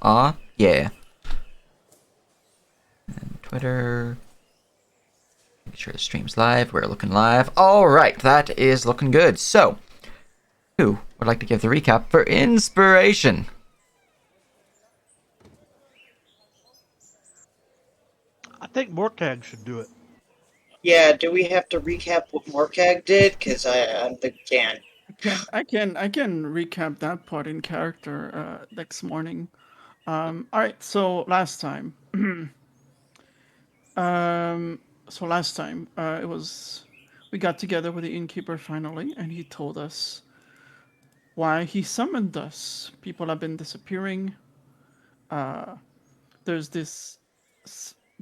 now. Yeah. And Twitter. Make sure the stream's live. We're looking live. Alright, that is looking good. So, who would like to give the recap for inspiration? I think Morkag should do it. Yeah, do we have to recap what Morkag did? Because I can. I can recap that part in character next morning. All right, so last time. It was we got together with the innkeeper finally, and he told us why he summoned us. People have been disappearing. There's this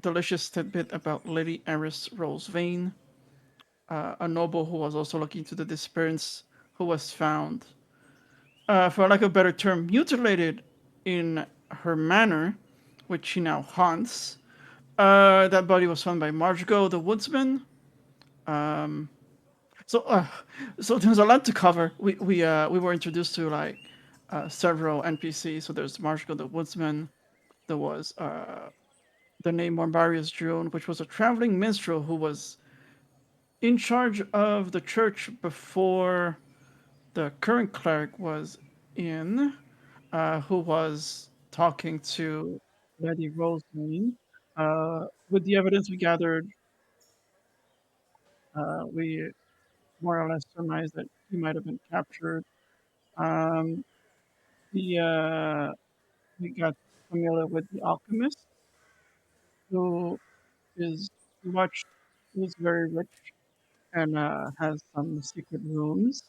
delicious tidbit about Lady Eris Rosevane, a noble who was also looking to the disappearance, who was found, for lack of a better term, mutilated in her manor, which she now haunts. That body was found by Margo, the woodsman. So there's a lot to cover. We were introduced to several NPCs. So there's Margo, the woodsman. There was the name Morbarius Drone, which was a traveling minstrel who was in charge of the church before the current cleric was in, who was talking to Lady Rosaline. With the evidence we gathered, we more or less surmised that he might have been captured. Um, he, we got familiar with the alchemist, who is much, who's very rich and has some secret rooms,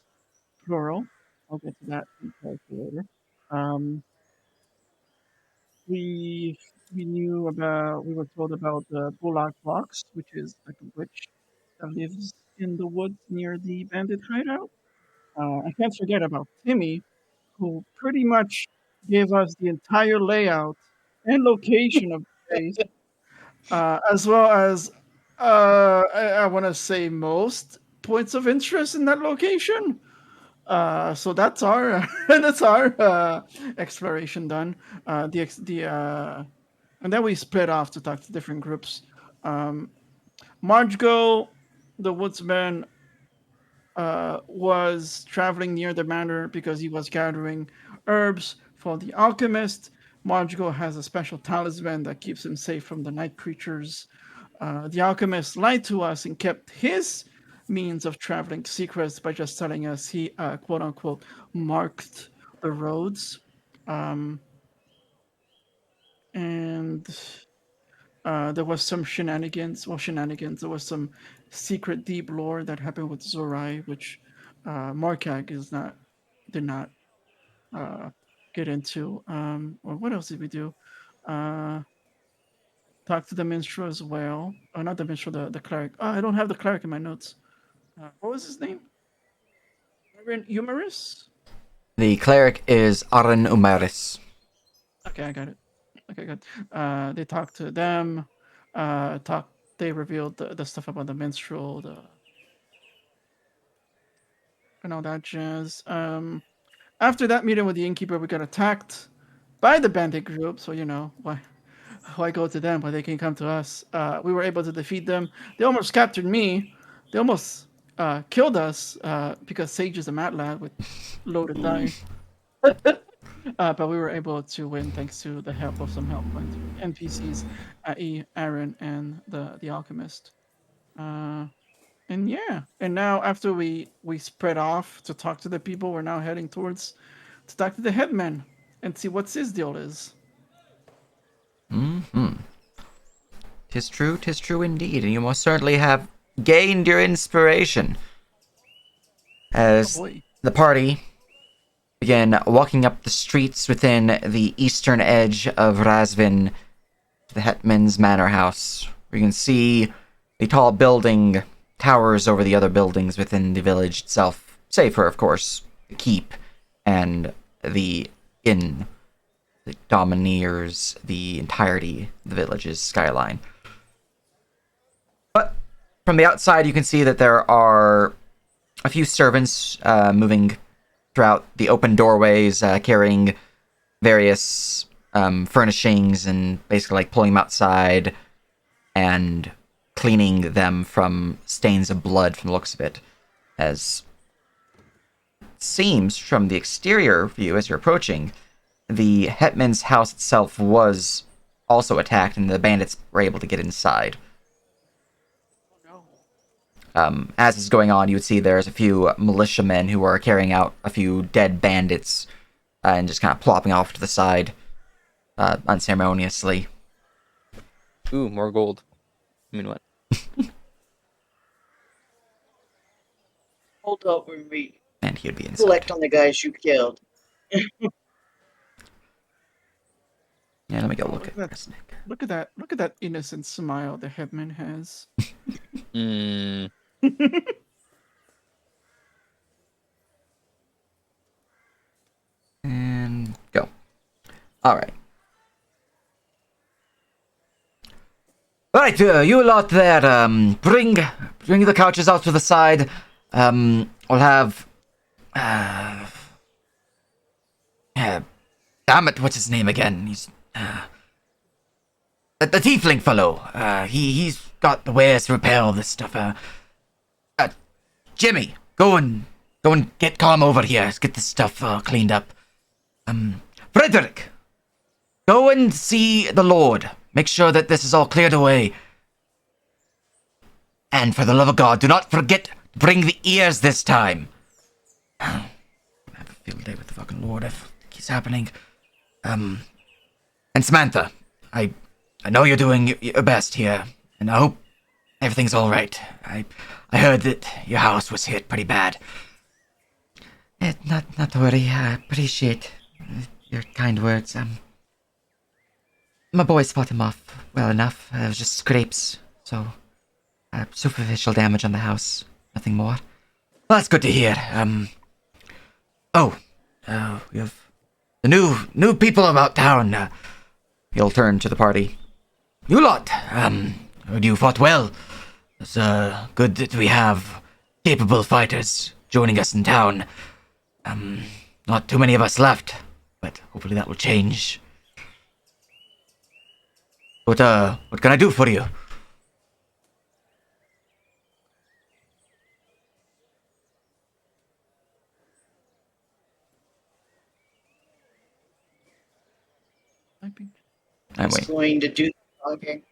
plural. I'll get to that in character later. Um, we we were told about the Bullock Box, which is like a witch that lives in the woods near the bandit hideout. I can't forget about Timmy, who pretty much gave us the entire layout and location of the place, as well as I want to say most points of interest in that location. So that's our exploration done. And then we split off to talk to different groups. Margo, the woodsman, was traveling near the manor because he was gathering herbs for the alchemist. Margo has a special talisman that keeps him safe from the night creatures. The alchemist lied to us and kept his means of traveling secrets by just telling us he, quote unquote, marked the roads. And there was some shenanigans. Well, shenanigans. There was some secret deep lore that happened with Zorai, which Markag did not get into. Or what else did we do? Talk to the minstrel as well. Oh, not the minstrel, the cleric. Oh, I don't have the cleric in my notes. What was his name? Humorous? The cleric is Aran Umaris. Okay, I got it. Okay, good. They talked to them. They revealed the stuff about the minstrel, and all that jazz. After that meeting with the innkeeper, we got attacked by the bandit group. So why go to them when they can come to us? We were able to defeat them. They almost captured me. They almost killed us because Sage is a mad lad with loaded die. But we were able to win thanks to the help of some help NPCs, i.e., Aaron and the alchemist. And yeah, and now after we spread off to talk to the people, we're now heading towards to talk to the headman and see what his deal is. Tis true indeed, and you most certainly have gained your inspiration. As the party began walking up the streets within the eastern edge of Razvin, the Hetman's manor house, where you can see the tall building towers over the other buildings within the village itself, save for, of course, the keep and the inn that domineers the entirety of the village's skyline. But from the outside, you can see that there are a few servants moving throughout the open doorways, carrying various furnishings and basically like pulling them outside and cleaning them from stains of blood from the looks of it. As it seems from the exterior view as you're approaching, the hetman's house itself was also attacked and the bandits were able to get inside. As is going on, you would see there's a few militiamen who are carrying out a few dead bandits and just kind of plopping off to the side unceremoniously. Ooh, more gold. I mean, what? Hold up when we And he'd be inside. collect on the guys you killed. Yeah, let me go look Look at at Resnick. Look at that innocent smile the headman has. And go. Alright. Right, you lot there, bring the couches out to the side. We'll have, damn it, what's his name again? He's, the tiefling fellow. He's got the ways to repair all this stuff. Jimmy, go and get Calm over here. Let's get this stuff, cleaned up. Frederick, go and see the Lord. Make sure that this is all cleared away. And for the love of God, do not forget to bring the ears this time. I have a field day with the fucking Lord if it keeps happening. And Samantha, I know you're doing your best here, and I hope everything's all right. I heard that your house was hit pretty bad. Not to worry. I appreciate your kind words. My boys fought him off well enough. It was just scrapes, so superficial damage on the house, nothing more. Well, that's good to hear. We have the new people about town. He'll turn to the party. You lot, heard you fought well. It's good that we have capable fighters joining us in town. Not too many of us left, but hopefully that will change. What can I do for you? I'm He's waiting. going to do the talking.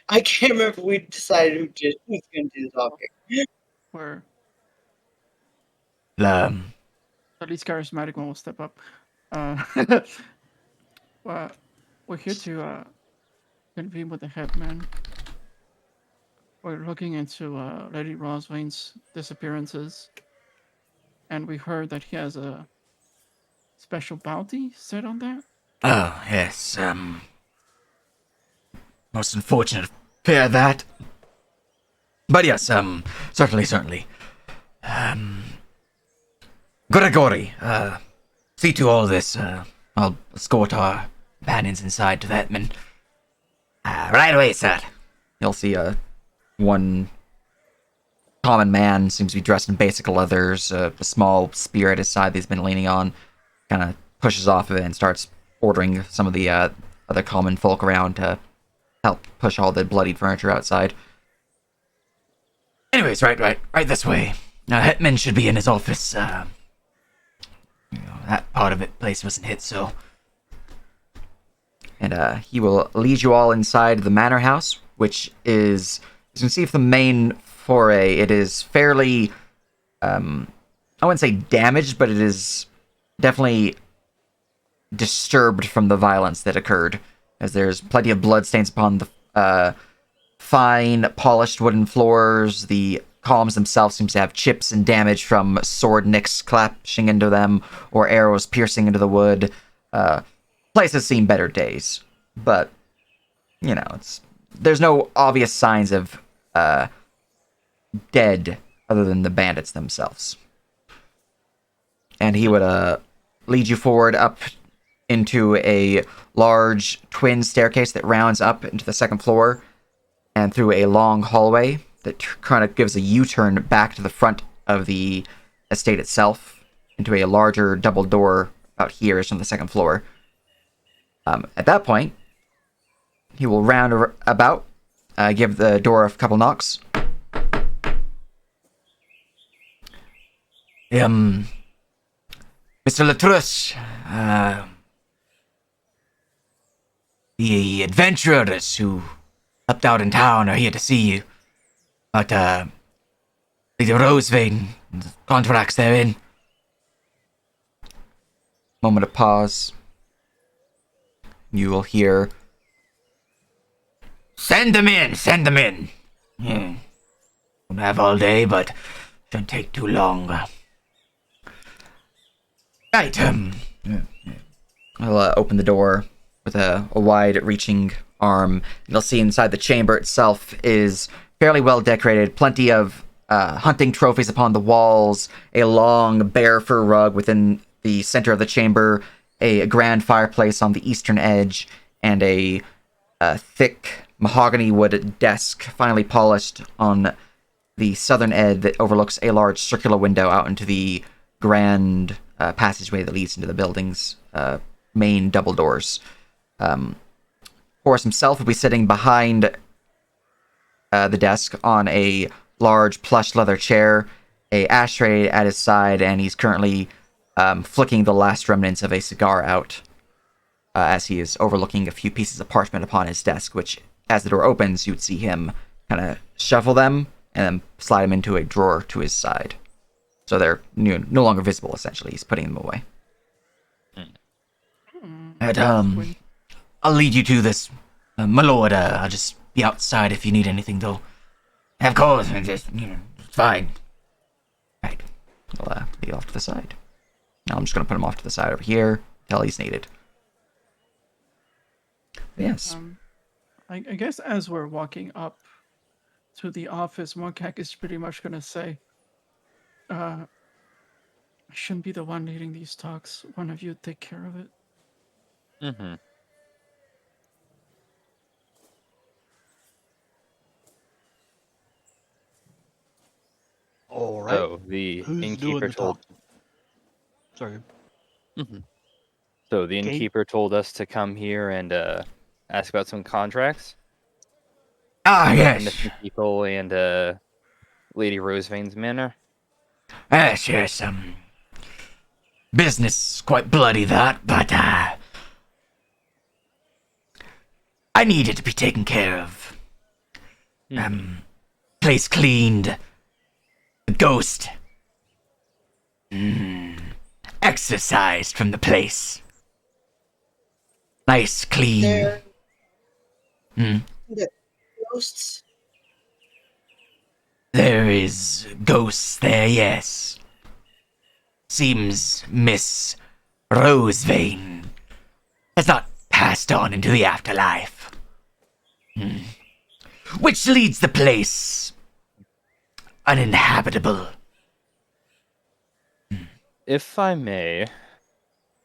I can't remember if we decided who's going to do the talking. Where Um, at least charismatic one will step up. Well, we're here to convene with the headman. We're looking into Lady Roswain's disappearances, and we heard that he has a special bounty set on that. oh, yes, most unfortunate pair that. But yes, certainly. Gregory, see to all this. I'll escort our companions inside to the Hetman. Right away, sir. You'll see, one common man, seems to be dressed in basic leathers, a small spear at his side that he's been leaning on, kind of pushes off of it and starts ordering some of the, other common folk around to help push all the bloodied furniture outside. Anyways, right this way. Hetman should be in his office. That part of it place wasn't hit, so. And he will lead you all inside the manor house, which is, you can see from the main foray, it is fairly, I wouldn't say damaged, but it is definitely disturbed from the violence that occurred, as there's plenty of bloodstains upon the fine, polished wooden floors. The columns themselves seem to have chips and damage from sword nicks clashing into them, or arrows piercing into the wood. Place has seen better days, but, you know, there's no obvious signs of dead other than the bandits themselves. And he would lead you forward up into a large twin staircase that rounds up into the second floor and through a long hallway that kind of gives a U-turn back to the front of the estate itself into a larger double door about here is on the second floor. At that point, he will round about, give the door a couple knocks. Mr. Latrush, the adventurers who helped out in town are here to see you. But, the Rosevein, the contracts they're in. Moment of pause. You will hear, "Send them in, send them in." Won't have all day, but shouldn't take too long. Right, I'll open the door with a wide-reaching arm, and you'll see inside the chamber itself is fairly well decorated. Plenty of hunting trophies upon the walls, a long bear fur rug within the center of the chamber, a grand fireplace on the eastern edge, and a thick mahogany wood desk, finely polished on the southern edge that overlooks a large circular window out into the grand passageway that leads into the building's main double doors. Horace himself will be sitting behind the desk on a large plush leather chair, a ashtray at his side, and he's currently flicking the last remnants of a cigar out as he is overlooking a few pieces of parchment upon his desk, which, as the door opens, you would see him kind of shuffle them and then slide them into a drawer to his side. So they're no longer visible, essentially. He's putting them away. And, I'll lead you to this. My lord, I'll just be outside if you need anything, though. Of course, just, it's fine. Right. I'll lead off to the side. Now I'm just going to put him off to the side over here until he's needed. Yes. I guess as we're walking up to the office, Morkak is pretty much going to say, I shouldn't be the one leading these talks. One of you take care of it. Mm-hmm. All right. So the Who's doing innkeeper the told. talk? Sorry. Mm-hmm. So the Okay. innkeeper told us to come here and ask about some contracts. Ah, The yes. missing people and Lady Rosevein's manor. Yes. Business quite bloody, that, but, I need it to be taken care of. Place cleaned. The ghost. Exorcised from the place. Nice, clean. There. The ghosts. There is ghosts there, yes. Seems Miss Rosevein has not passed on into the afterlife. Which leads the place uninhabitable. If I may,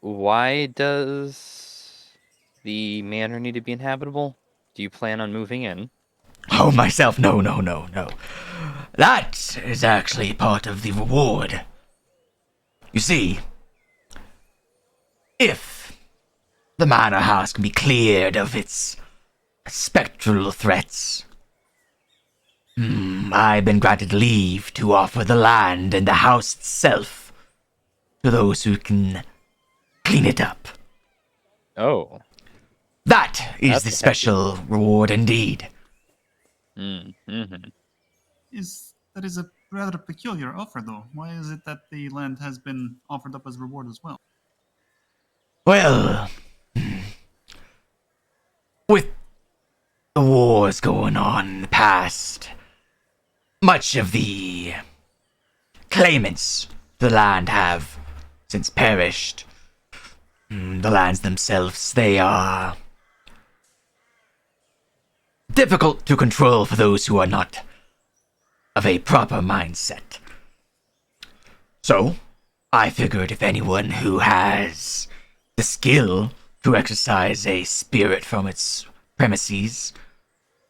why does the manor need to be inhabitable? Do you plan on moving in? Oh, myself, no. That is actually part of the reward. You see, if the manor house can be cleared of its spectral threats, I've been granted leave to offer the land and the house itself to those who can clean it up. Oh. That is That's the hefty. special reward indeed. Mm-hmm. That is a rather peculiar offer, though. Why is it that the land has been offered up as reward as well? Well, with the wars going on in the past, much of the claimants to the land have since perished. The lands themselves, they are difficult to control for those who are not of a proper mindset. So, I figured if anyone who has the skill to exercise a spirit from its premises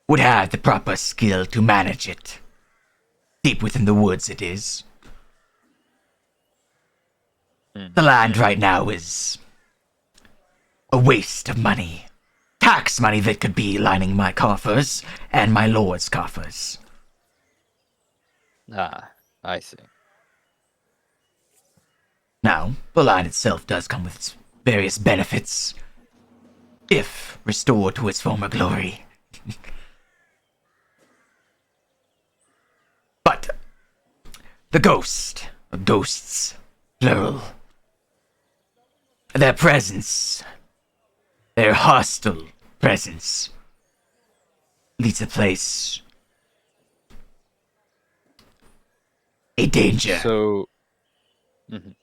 would have the proper skill to manage it. Deep within the woods it is. The land right now is a waste of money. Tax money that could be lining my coffers and my lord's coffers. Ah, I see. Now, the land itself does come with its various benefits, if restored to its former glory. But the ghosts, plural, their presence, their hostile presence, leads the place a danger. So, Mhm.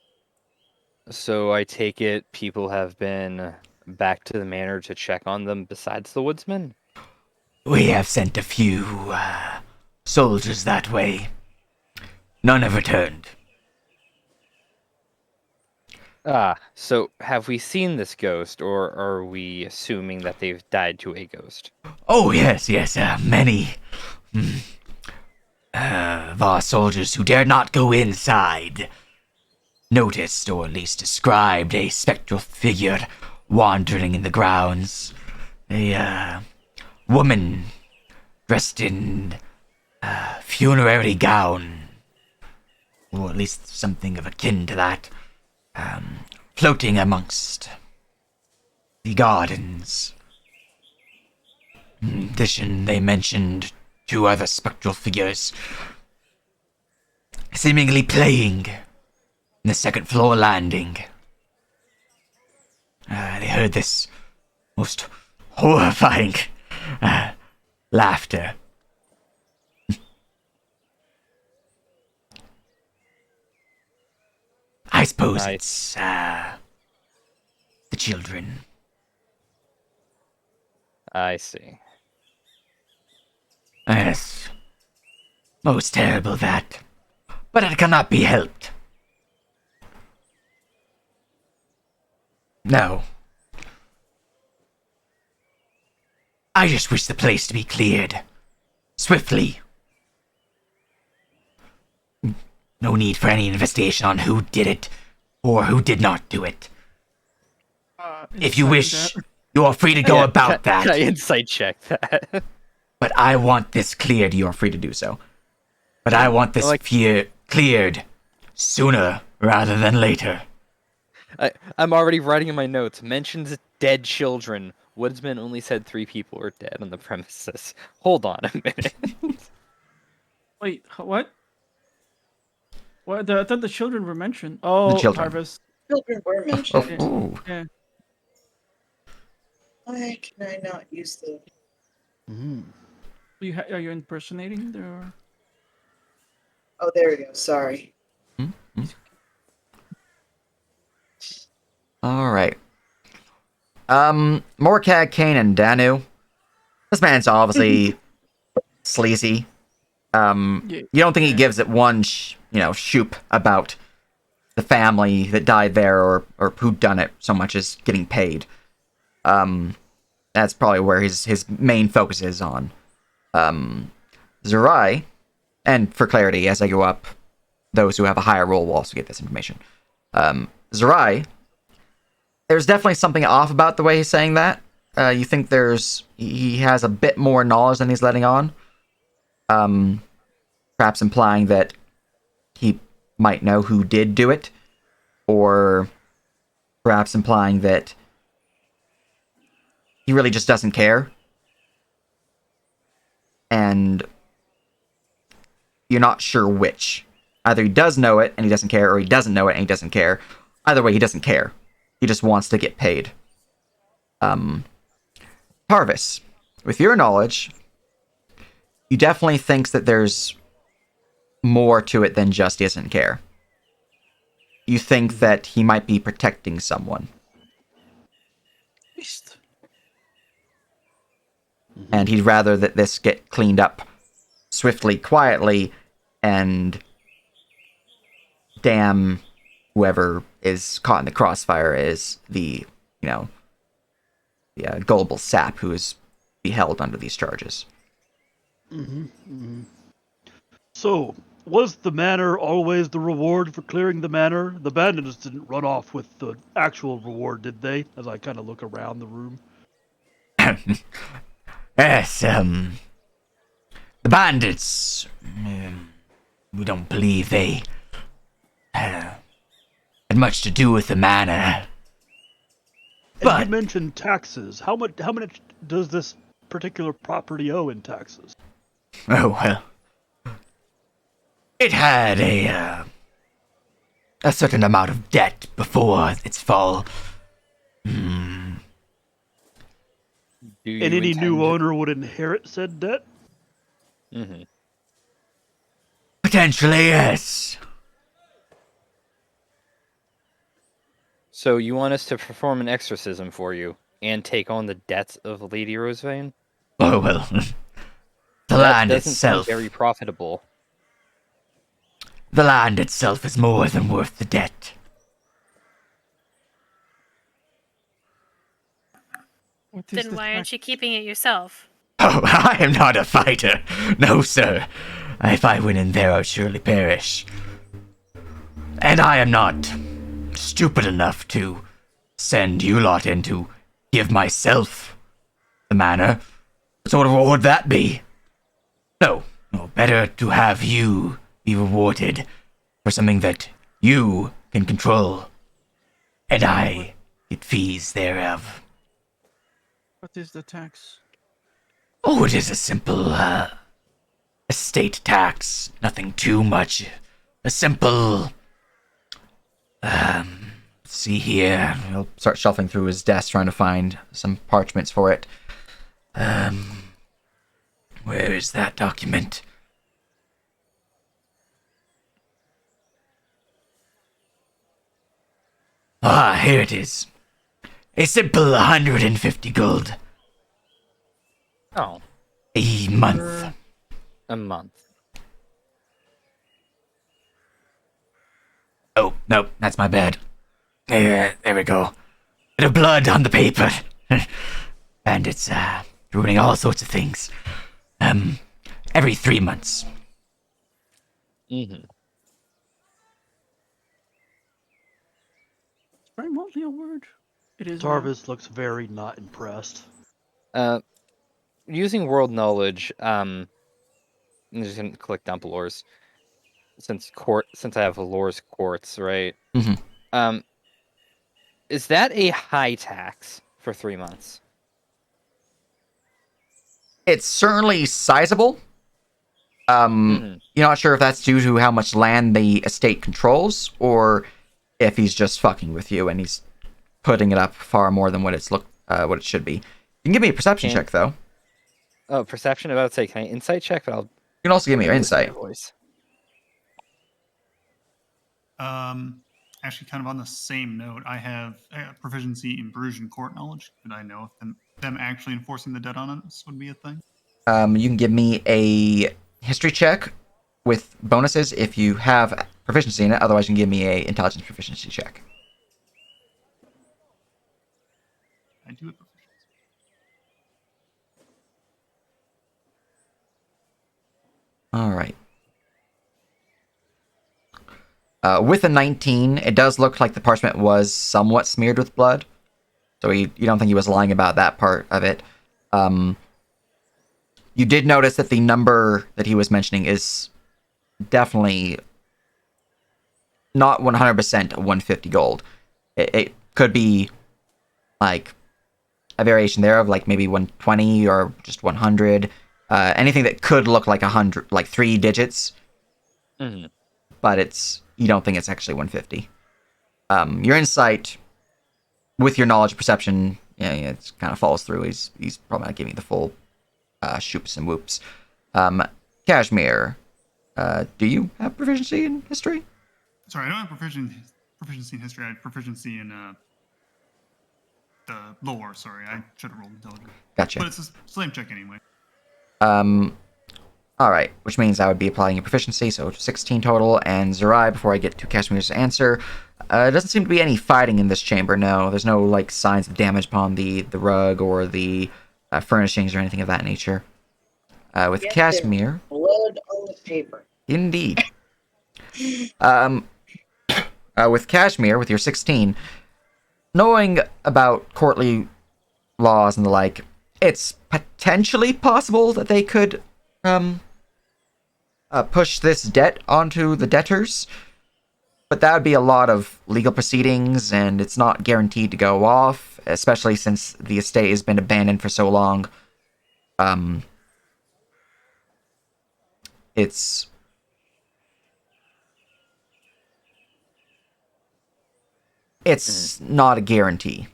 So I take it people have been back to the manor to check on them besides the woodsman? We have sent a few soldiers that way. None have returned. Ah, so have we seen this ghost, or are we assuming that they've died to a ghost? Oh, yes, many of our soldiers who dared not go inside noticed, or at least described, a spectral figure wandering in the grounds. A woman dressed in a funerary gown, or at least something of akin to that, floating amongst the gardens. In addition, they mentioned two other spectral figures seemingly playing in the second floor landing. They heard this most horrifying laughter. I suppose it's the children. I see. Yes. Most terrible that. But it cannot be helped. No. I just wish the place to be cleared. Swiftly. No need for any investigation on who did it, or who did not do it. If you wish, you are free to go about that. Can I insight check that? But I want this cleared. You are free to do so. But I want this fear cleared sooner rather than later. I'm already writing in my notes. Mentions dead children. Woodsman only said 3 people were dead on the premises. Hold on a minute. Wait, what? What? I thought the children were mentioned. Oh, The children. Harvest. Children were mentioned. Oh. Yeah. Why can I not use the? Are you impersonating the? Oh, there we go. Sorry. Alright. Morkag, Kane, and Danu. This man's obviously sleazy. You don't think he gives it one, shoop about the family that died there or who done it so much as getting paid. That's probably where his main focus is on. Zerai, and for clarity, as I go up, those who have a higher role will also get this information. Zerai, there's definitely something off about the way he's saying that. You think he has a bit more knowledge than he's letting on. Perhaps implying that he might know who did do it, or perhaps implying that he really just doesn't care. And you're not sure which. Either he does know it and he doesn't care, or he doesn't know it and he doesn't care. Either way, he doesn't care. He just wants to get paid. Parvis, with your knowledge, you definitely think that there's more to it than just he doesn't care. You think that he might be protecting someone. And he'd rather that this get cleaned up swiftly, quietly, and damn whoever is caught in the crossfire is the gullible sap who is be held under these charges. So, Was the manor always the reward for clearing the manor? The bandits didn't run off with the actual reward, did they? As I kind of look around the room. Yes, the bandits, we don't believe they had much to do with the manor. And But you mentioned taxes. How much does this particular property owe in taxes? oh well, it had a certain amount of debt before its fall. And any new owner would inherit said debt? Mm-hmm. Potentially, yes. So you want us to perform an exorcism for you and take on the debts of Lady Rosevane? Oh well, the That land doesn't sound itself. very profitable. The land itself is more than worth the debt. What is Then the why tax? aren't you keeping it yourself? Oh, I am not a fighter. No, sir. If I went in there, I would surely perish. And I am not stupid enough to send you lot in to give myself the manor. What sort of reward would that be? No, better to have you be rewarded for something that you can control, and I get fees thereof. What is the tax? Oh, it is a simple, estate tax. Nothing too much. A simple, see here. He'll start shuffling through his desk trying to find some parchments for it. Where is that document? Ah, here it is. A simple 150 gold Oh, a month. a month. Oh, no, that's my bad. There we go. Bit of blood on the paper. And it's, ruining all sorts of things. Every 3 months. Mm-hmm. Primordial word? It is. now. Tarvis looks very not impressed. Using world knowledge, I'm just gonna click dump lores. Since I have lore's quartz, right? Mhm. Is that a high tax for 3 months? It's certainly sizable. You're not sure if that's due to how much land the estate controls, or if he's just fucking with you and he's putting it up far more than what what it should be. You can give me a perception Can- check, though. Oh, perception. About to say, can I insight check? But I'll You can also give me your listen to insight. voice. Actually, kind of on the same note, I have proficiency in Bruges court knowledge. Did I know if them actually enforcing the debt on us would be a thing? You can give me a history check with bonuses if you have proficiency in it. Otherwise, you can give me a intelligence proficiency check. I do have proficiency. All right. With a 19, it does look like the parchment was somewhat smeared with blood. So you don't think he was lying about that part of it. You did notice that the number that he was mentioning is definitely not 100% 150 gold. It could be like a variation thereof, like maybe 120 or just 100. Anything that could look like 100, like 3 digits. Mm-hmm. But you don't think it's actually 150. Your insight with your knowledge perception, it kind of falls through. He's probably not giving you the full shoops and whoops. Kashmir, do you have proficiency in history? Sorry, I don't have proficiency in history. I have proficiency in the lore. Sorry, I should have rolled intelligence. Gotcha. But it's a slam check anyway. Alright, which means I would be applying a proficiency, so 16 total, and Zerai, before I get to Kashmir's answer, doesn't seem to be any fighting in this chamber, no. There's no, like, signs of damage upon the rug or the furnishings or anything of that nature. With Yes, Kashmir, Blood on the paper. Indeed. With Kashmir, with your 16, knowing about courtly laws and the like, it's potentially possible that they could push this debt onto the debtors, but that would be a lot of legal proceedings, and it's not guaranteed to go off, especially since the estate has been abandoned for so long. It's not a guarantee.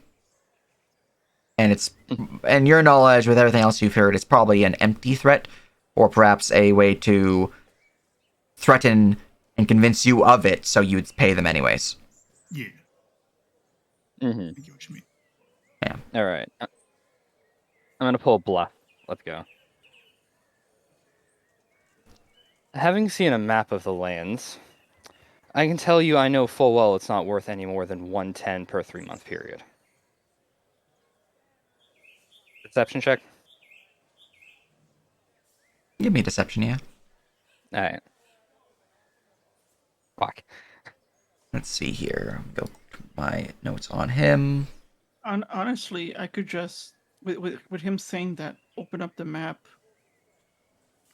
And and your knowledge with everything else you've heard, it's probably an empty threat, or perhaps a way to threaten and convince you of it, so you'd pay them anyways. Yeah. Mm-hmm. I get what you mean. All right. I'm gonna pull a bluff. Let's go. Having seen a map of the lands, I can tell you I know full well it's not worth any more than 110 per 3-month period. Deception check? Give me deception, yeah. Alright. Fuck. Let's see here. Go to my notes on him. Honestly, I could just with him saying that, open up the map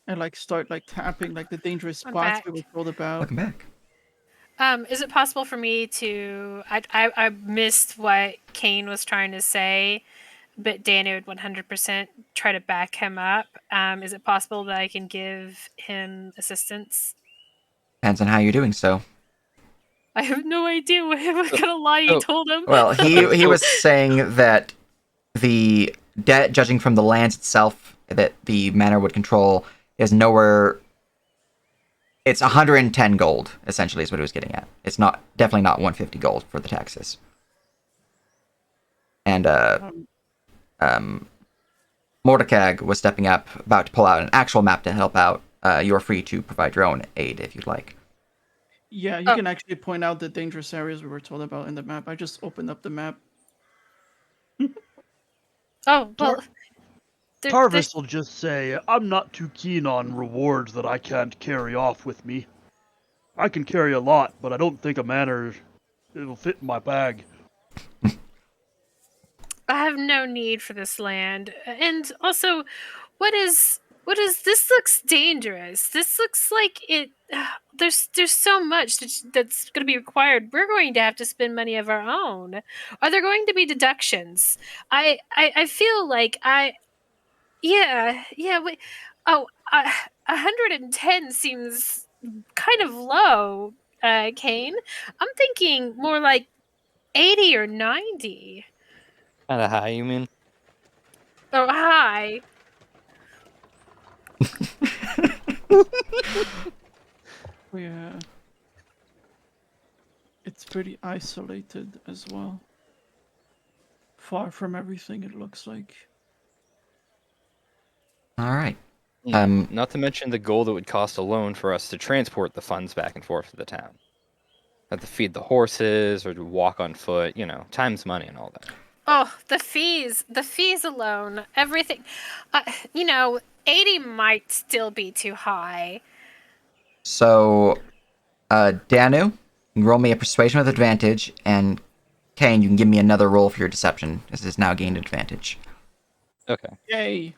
and like start like tapping like the dangerous I'm spots back. we were told about. Welcome back. Is it possible for me to? I missed what Kane was trying to say, but Danny would 100% try to back him up. Is it possible that I can give him assistance? Depends on how you're doing so. I have no idea what kind of lie you told him. Well, he was saying that the debt, judging from the lands itself that the manor would control, is nowhere. It's 110 gold, essentially, is what he was getting at. It's definitely not 150 gold for the taxes. And Mordecai was stepping up, about to pull out an actual map to help out. You're free to provide your own aid if you'd like. Yeah, you can actually point out the dangerous areas we were told about in the map. I just opened up the map. Oh, well. Tarvis will just say, I'm not too keen on rewards that I can't carry off with me. I can carry a lot, but I don't think a manor it'll fit in my bag. I have no need for this land. And also, what is this? Looks dangerous. This looks like it. There's so much that's going to be required. We're going to have to spend money of our own. Are there going to be deductions? I feel like yeah. Wait. Oh, 110 seems kind of low, Kane. I'm thinking more like 80 or 90. Kind of high, you mean? Oh, hi. Yeah. It's pretty isolated as well. Far from everything, it looks like. All right. Not to mention the gold it would cost alone for us to transport the funds back and forth to the town. Have to feed the horses or to walk on foot, time's money and all that. Oh, the fees alone, everything. 80 might still be too high. So, Danu, you can roll me a persuasion with advantage, and Kane, you can give me another roll for your deception, as it's now gained advantage. Okay. Yay!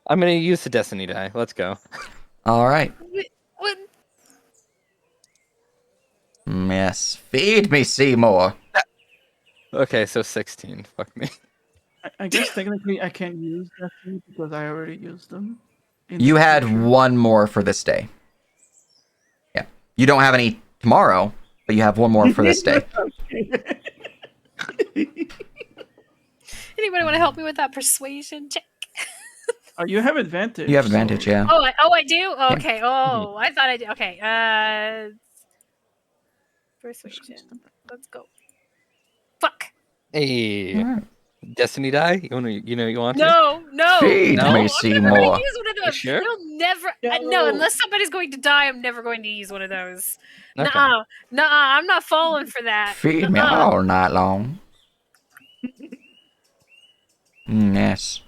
I'm gonna use the destiny die. Let's go. All right. What? Yes. Feed me, Seymour. Okay, so 16. Fuck me. I guess technically I can't use Destiny because I already used them. You had one more for this day. Yeah. You don't have any tomorrow, but you have one more for this day. Anybody want to help me with that persuasion check? Oh, you have advantage. You have advantage, yeah. Oh, I do? Oh, okay. Oh, I thought I did. Okay. Persuasion. Let's go. Fuck. Hey. All right. Destiny die? You want to? No. Feed No? me, I'm never Seymour. going to use one of those. You sure? It'll never. No, unless somebody's going to die, I'm never going to use one of those. Okay. Nuh-uh. I'm not falling for that. Feed me all night long. Yes.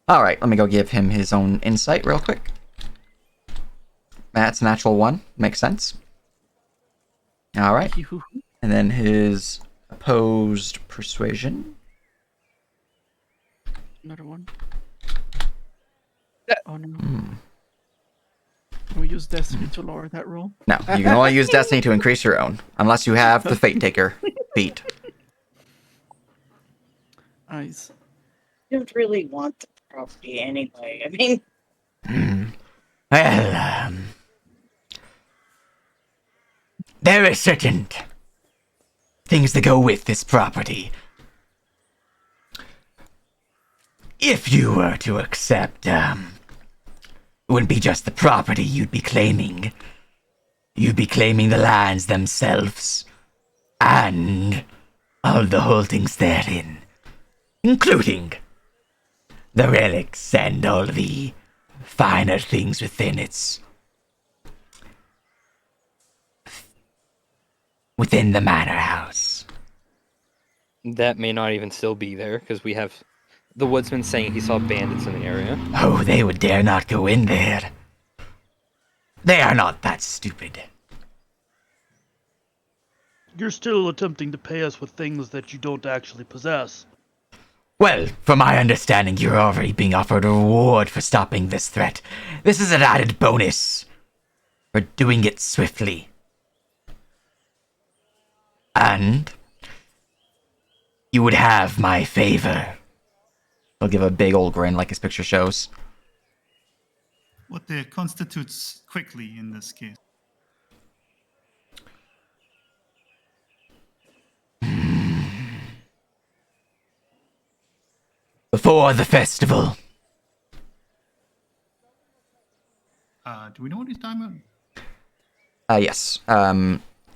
Alright, let me go give him his own insight real quick. That's natural 1. Makes sense. Alright. And then his opposed persuasion. Another one. Oh no. Can we use Destiny to lower that roll? No, you can only use Destiny to increase your own, unless you have the Fate Taker feat. Nice. You don't really want the property anyway. I mean, Well, there are certain things that go with this property. If you were to accept, it wouldn't be just the property you'd be claiming. You'd be claiming the lands themselves, and all the holdings therein, including the relics and all the finer things within within the manor house. That may not even still be there, because we have the woodsman saying he saw bandits in the area. Oh, they would dare not go in there. They are not that stupid. You're still attempting to pay us with things that you don't actually possess. Well, from my understanding, you're already being offered a reward for stopping this threat. This is an added bonus for doing it swiftly. And you would have my favor. I'll give a big old grin like his picture shows. What constitutes quickly in this case? Before the festival. Do we know what he's talking about? Yes.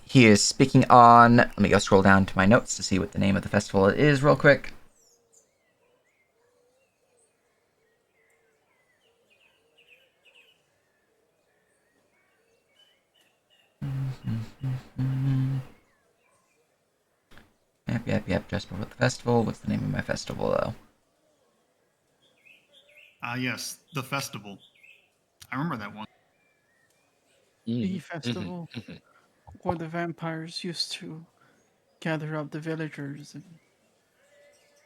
He is speaking on... Let me go scroll down to my notes to see what the name of the festival is real quick. Yep, just before the festival. What's the name of my festival, though? Yes, the festival. I remember that one. The festival where the vampires used to gather up the villagers and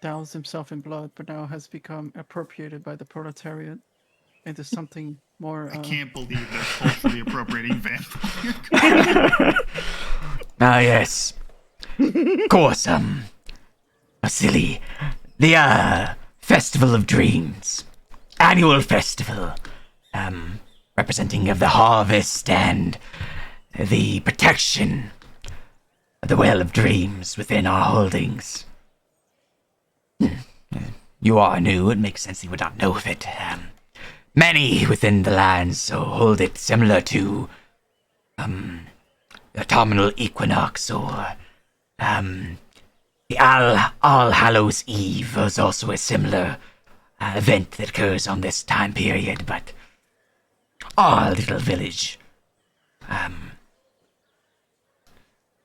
douse themselves in blood, but now has become appropriated by the proletariat into something more... I can't believe they're culturally appropriating vampires. Ah, yes. Of course, Vasily. The, Festival of Dreams. Annual festival. Representing of the harvest and the protection of the Well of Dreams within our holdings. You are new, it makes sense you would not know of it. Many within the lands so hold it similar to, autumnal equinox or, the All Hallows Eve is also a similar event that occurs on this time period, but our little village,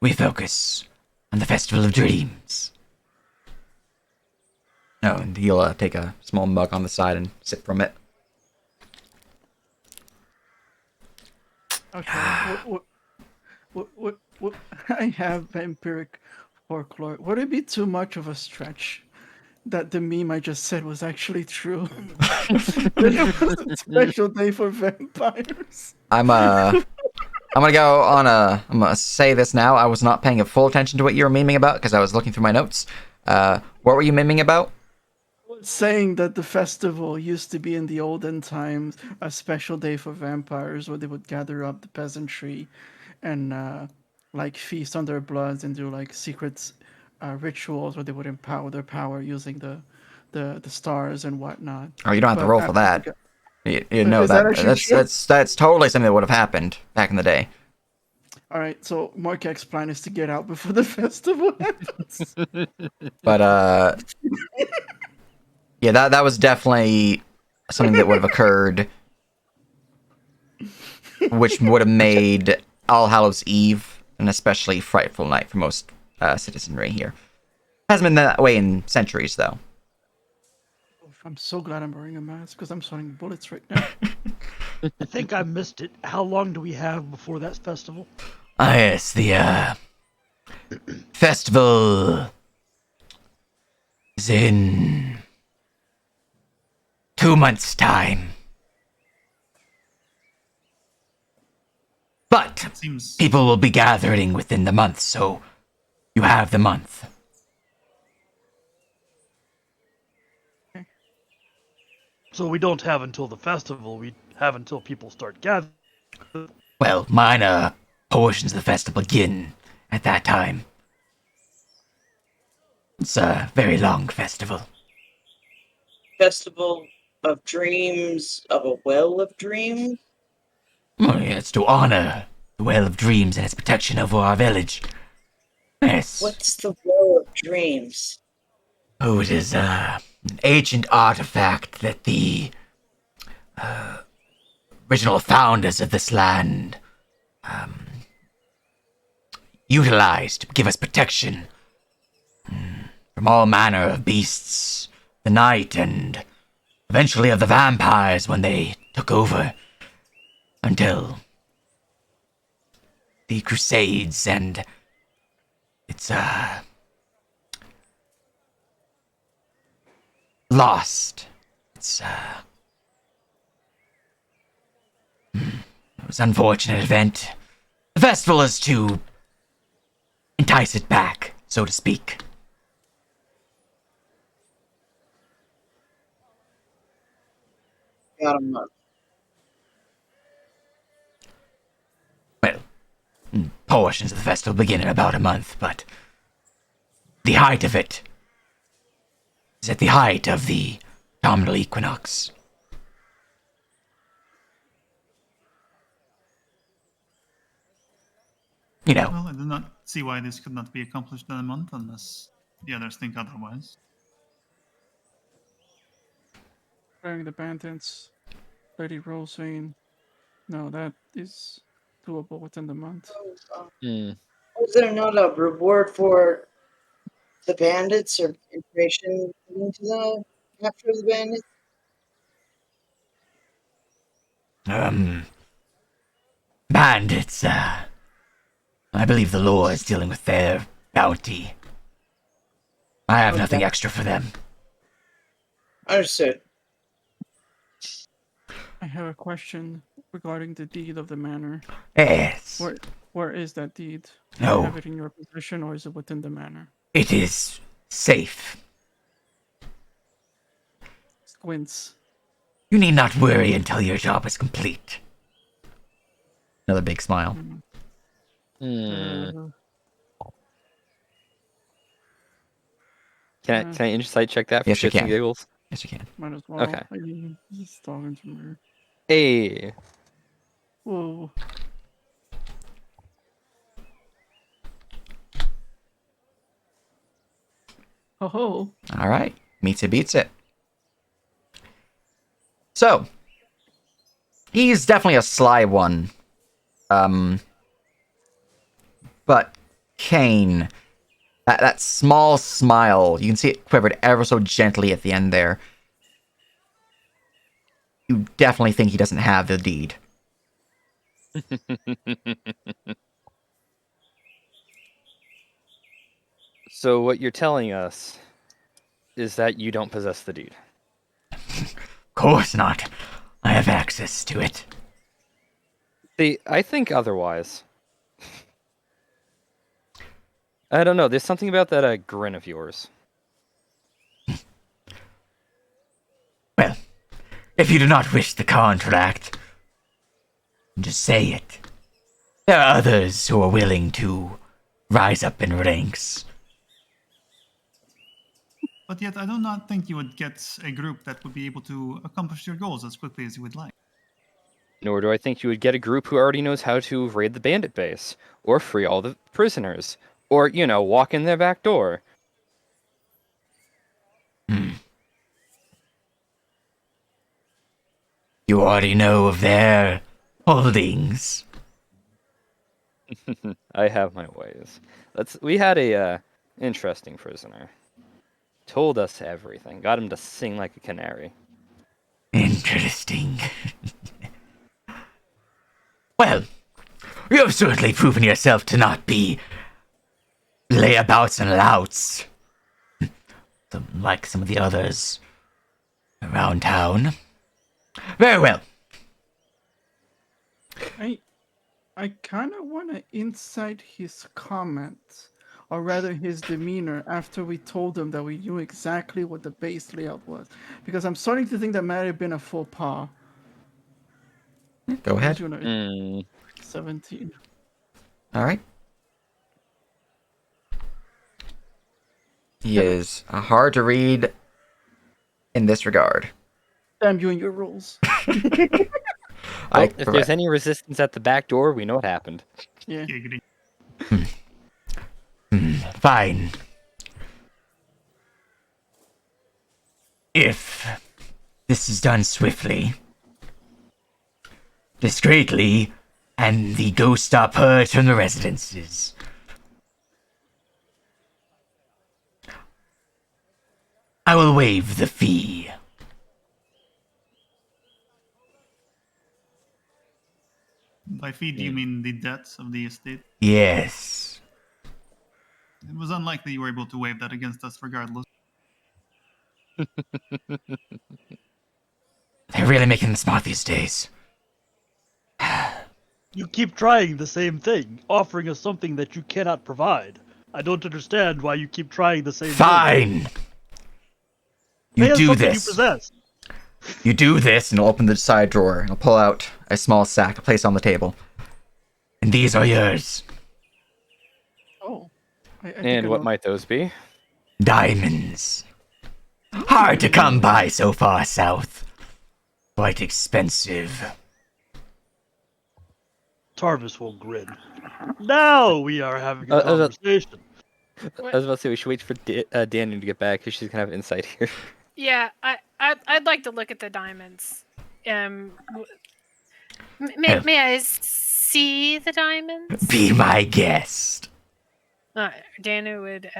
we focus on the Festival of Dreams. Oh, and he'll take a small mug on the side and sip from it. Okay, what I have empiric folklore. Would it be too much of a stretch that the meme I just said was actually true? It was a special day for vampires. I'm gonna go on I'm gonna say this now. I was not paying full attention to what you were memeing about because I was looking through my notes. What were you memeing about? Saying that the festival used to be in the olden times a special day for vampires where they would gather up the peasantry and like feast on their bloods and do like secret rituals where they would empower their power using the stars and whatnot. Oh, you don't have to roll for that. You know Is that actually true? that's totally something that would have happened back in the day. All right, so Markek's plan is to get out before the festival happens. But yeah, that was definitely something that would have occurred, which would have made All Hallows Eve an especially frightful night for most citizenry here. Hasn't been that way in centuries, though. I'm so glad I'm wearing a mask because I'm sweating bullets right now. I think I missed it. How long do we have before that festival? Ah, yes, the festival is in 2 months' time. But Seems people will be gathering within the month, so you have the month. So we don't have until the festival. We have until people start gathering. Well, minor portions of the festival begin at that time. It's a very long festival. Festival of Dreams of a Well of Dreams. Oh, yes, to honor the Well of Dreams and its protection over our village. Yes. What's the Well of Dreams? Oh, it is an ancient artifact that the original founders of this land utilized to give us protection from all manner of beasts, the night, and eventually of the vampires when they took over, until the Crusades, and it's lost. It was an unfortunate event. The festival is to entice it back, so to speak. Got a month. Well, portions of the festival begin in about a month, but the height of it is at the height of the autumnal equinox. You know, well. I do not see why this could not be accomplished in a month, unless the others think otherwise. Wearing the bandits, Lady Rosine. No, that is doable within the month. Hmm. Was there not a reward for the bandits or information into the capture of the bandits? bandits, I believe the law is dealing with their bounty. I have nothing Okay. extra for them. Understood. I have a question regarding the deed of the manor. Yes. Where is that deed? Do No. you have it in your possession or is it within the manor? It is safe. Squints. You need not worry until your job is complete. Another big smile. Hmm. Uh, Can I insight check that for Yes, you shits and can. giggles? Yes, you can. might as well. Okay. I mean, he's talking to me. Hey. Whoa. Ho ho. All right. Meets it, beats it. So, he's definitely a sly one. But Kane, that small smile, you can see it quivered ever so gently at the end there. You definitely think he doesn't have the deed. So what you're telling us is that you don't possess the deed. Of course not. I have access to it. See, I think otherwise. I don't know. There's something about that grin of yours. Well, if you do not wish the contract, just say it. There are others who are willing to rise up in ranks. But yet, I do not think you would get a group that would be able to accomplish your goals as quickly as you would like. Nor do I think you would get a group who already knows how to raid the bandit base, or free all the prisoners, or, walk in their back door. You already know of their holdings. I have my ways. We had a interesting prisoner. Told us everything. Got him to sing like a canary. Interesting. Well, you have certainly proven yourself to not be layabouts and louts, like some of the others around town. Very well. I kind of want to insight his comment, or rather his demeanor, after we told him that we knew exactly what the base layout was. Because I'm starting to think that might have been a faux pas. Go ahead. 17. All right. He is hard to read in this regard. Damn you and your rules. Well, if there's any resistance at the back door, we know what happened. Yeah. Giggity. Fine. If this is done swiftly, discreetly, and the ghosts are purged from the residences, I will waive the fee. By fee, do you mean the debts of the estate? Yes. It was unlikely you were able to waive that against us regardless. They're really making them smart these days. You keep trying the same thing, offering us something that you cannot provide. I don't understand why you keep trying the same thing. Fine! Pay You us do something this. You possess. You do this, and I'll open the side drawer, and I'll pull out a small sack to place on the table. And these are yours. Oh. I think And I what know. might those be? Diamonds. Hard to come by so far south. Quite expensive. Tarvis will grin. Now we are having a conversation. I was about to say we should wait for Daniel to get back because she's gonna have insight here. Yeah, I'd like to look at the diamonds. May I see the diamonds? Be my guest. Danu would.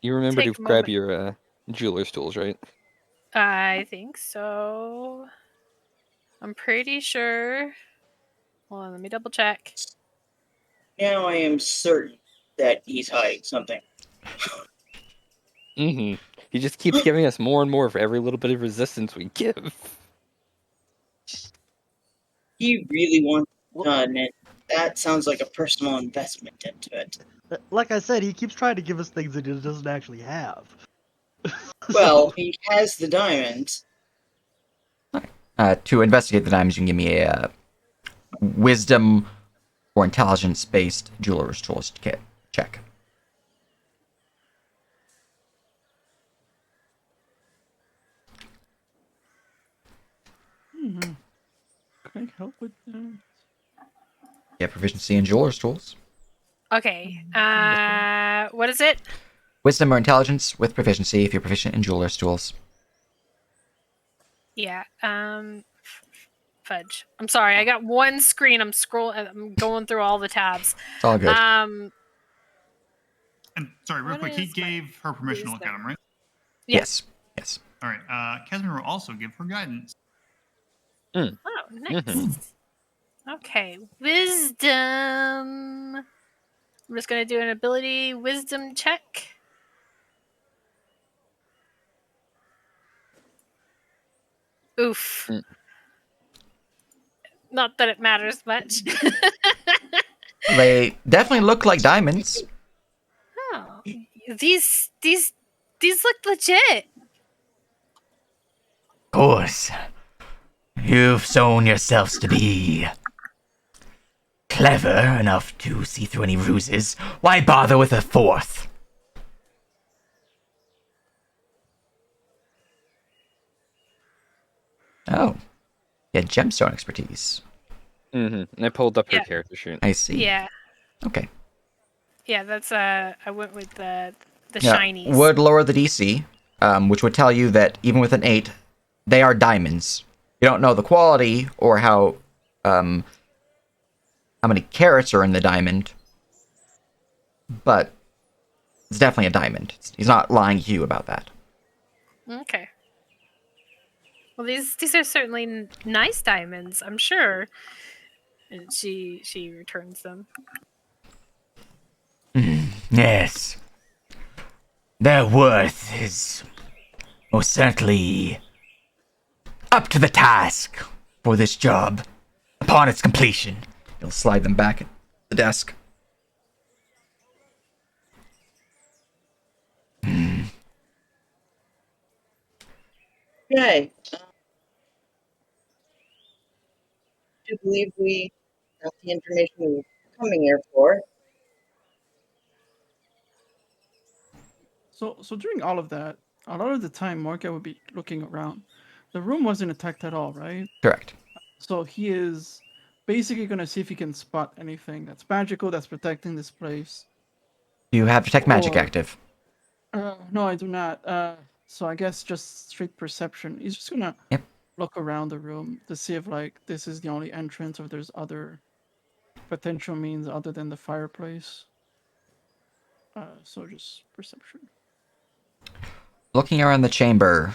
You remember Take to a grab moment. your jeweler's tools, right? I think so. I'm pretty sure. Hold on, let me double check. Now I am certain that he's hiding something. Mm-hmm. He just keeps giving us more and more for every little bit of resistance we give. He really wants it done, and that sounds like a personal investment into it. Like I said, he keeps trying to give us things that he doesn't actually have. Well, he has the diamonds. To investigate the diamonds, you can give me a wisdom or intelligence-based jeweler's tools check. Can I help with that? You have proficiency in jeweler's tools. Okay. What is it? Wisdom or intelligence with proficiency if you're proficient in jeweler's tools. Yeah. Fudge. I'm sorry. I got one screen. I'm going through all the tabs. It's all good. And sorry, real What quick, he is gave her permission to look at wisdom? him, right? Yeah. Yes. All right. Casimir will also give her guidance. Oh, nice. Okay. Wisdom. I'm just gonna do an ability wisdom check. Oof. Not that it matters much. They definitely look like diamonds. Oh, these look legit. Of course. You've shown yourselves to be clever enough to see through any ruses. Why bother with a fourth? Oh. Yeah, gemstone expertise. Mm-hmm. And I pulled up her Yeah. character sheet. I see. Yeah, Okay. yeah. That's I went with the Yeah, shinies. would lower the DC, which would tell you that even with an 8, they are diamonds. You don't know the quality or how many carats are in the diamond, but It's definitely a diamond. He's not lying to you about that. Okay. Well, these are certainly nice diamonds, I'm sure. And she returns them. Yes. Their worth is most certainly up to the task for this job. Upon its completion, he'll slide them back at the desk. Okay. I believe we got the information we were coming here for. So during all of that, a lot of the time, Morka would be looking around. The room wasn't attacked at all, right? Correct. So he is basically gonna see if he can spot anything that's magical that's protecting this place. You have detect magic Or- active. No, I do not. So I guess just straight perception. He's just gonna Yep. look around the room to see if like this is the only entrance or if there's other potential means other than the fireplace. So just perception. Looking around the chamber,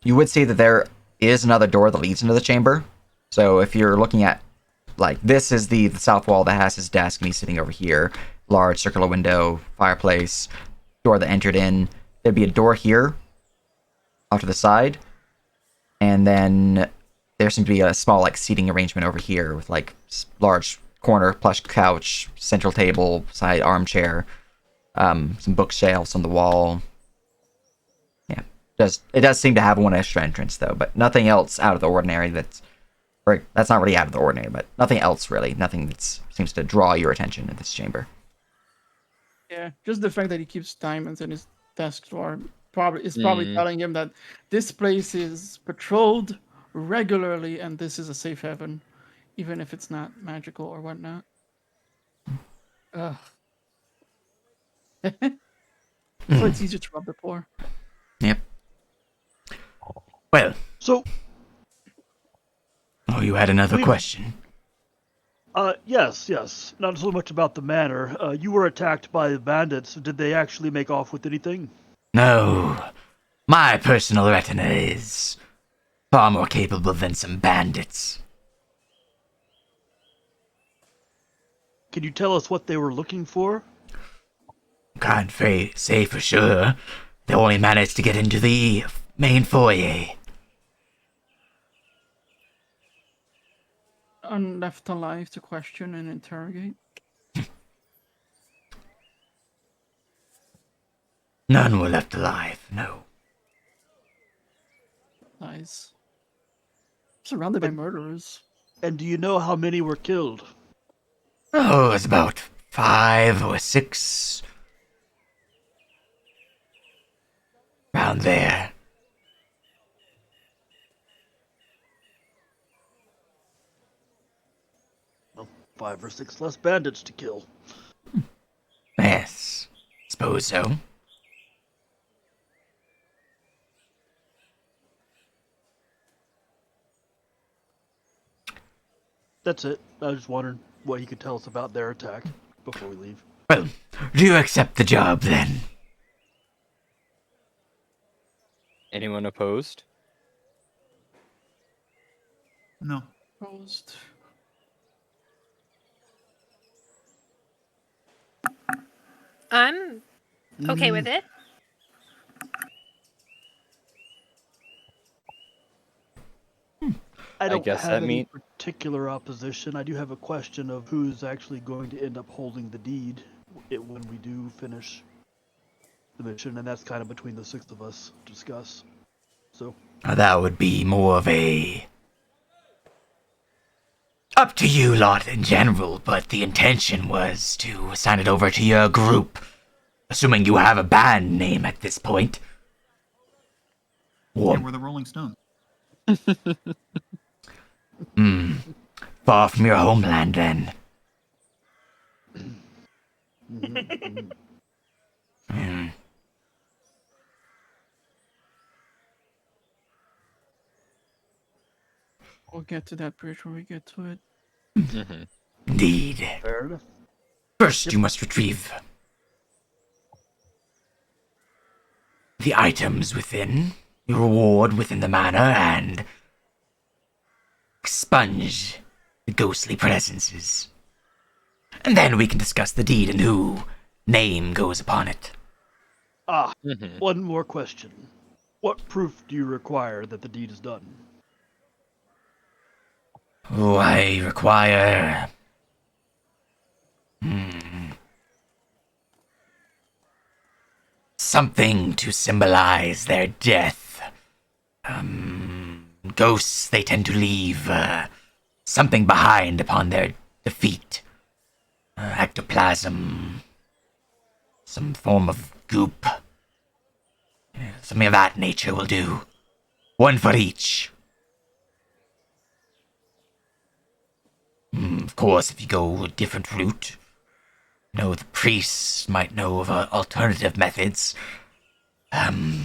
you would see that there is another door that leads into the chamber. So if you're looking at, like, this is the south wall that has his desk, and he's sitting over here. Large circular window, fireplace, door that entered in. There'd be a door here, off to the side. And then there seems to be a small, like, seating arrangement over here with, like, large corner plush couch, central table, side armchair, some bookshelves on the wall. Yeah, it does seem to have one extra entrance though, but nothing else out of the ordinary. That's not really out of the ordinary, but nothing else really. Nothing that seems to draw your attention in this chamber. Yeah, just the fact that he keeps diamonds in his desk drawer probably telling him that this place is patrolled regularly and this is a safe haven, even if it's not magical or whatnot. Ugh. So it's easier to rub the poor. Yep. Well. So. Oh, you had another question. Yes. Not so much about the manor. You were attacked by the bandits. Did they actually make off with anything? No. My personal retina is far more capable than some bandits. Can you tell us what they were looking for? Can't say for sure. They only managed to get into the main foyer. And left alive to question and interrogate. None were left alive, no. Lies. Surrounded by murderers. And do you know how many were killed? Oh, it was about 5 or 6. Around there. Well, 5 or 6 less bandits to kill. Yes, suppose so. That's it. I was just wondering what you could tell us about their attack before we leave. Well, do you accept the job then? Anyone opposed? No. Opposed. I'm okay with it. I don't guess have that any particular opposition. I do have a question of who's actually going to end up holding the deed when we do finish the mission, and that's kind of between the 6 of us to discuss. So That would be more of a... up to you lot in general, but the intention was to assign it over to your group. Assuming you have a band name at this point. Yeah, we're the Rolling Stones. Far from your homeland, then. We'll get to that bridge when we get to it. Indeed. fair enough. First, you must retrieve the items within, the reward within the manor, and expunge the ghostly presences. And then we can discuss the deed and who name goes upon it. Mhm. One more question. What proof do you require that the deed is done? Oh, I require... something to symbolize their death. Ghosts, they tend to leave something behind upon their defeat. Ectoplasm, some form of goop. Something of that nature will do. One for each. Of course, if you go a different route, the priests might know of alternative methods. A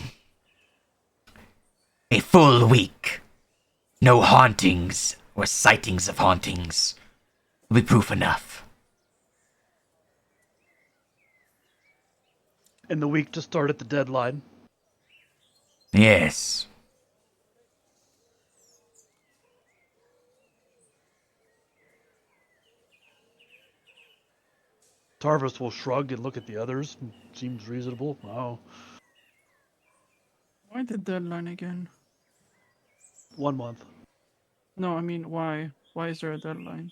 full week. No hauntings or sightings of hauntings will be proof enough. And the week to start at the deadline. Yes. Tarvis will shrug and look at the others. Seems reasonable. Wow. Why the deadline again? 1 month. No, I mean, why? Why is there a deadline?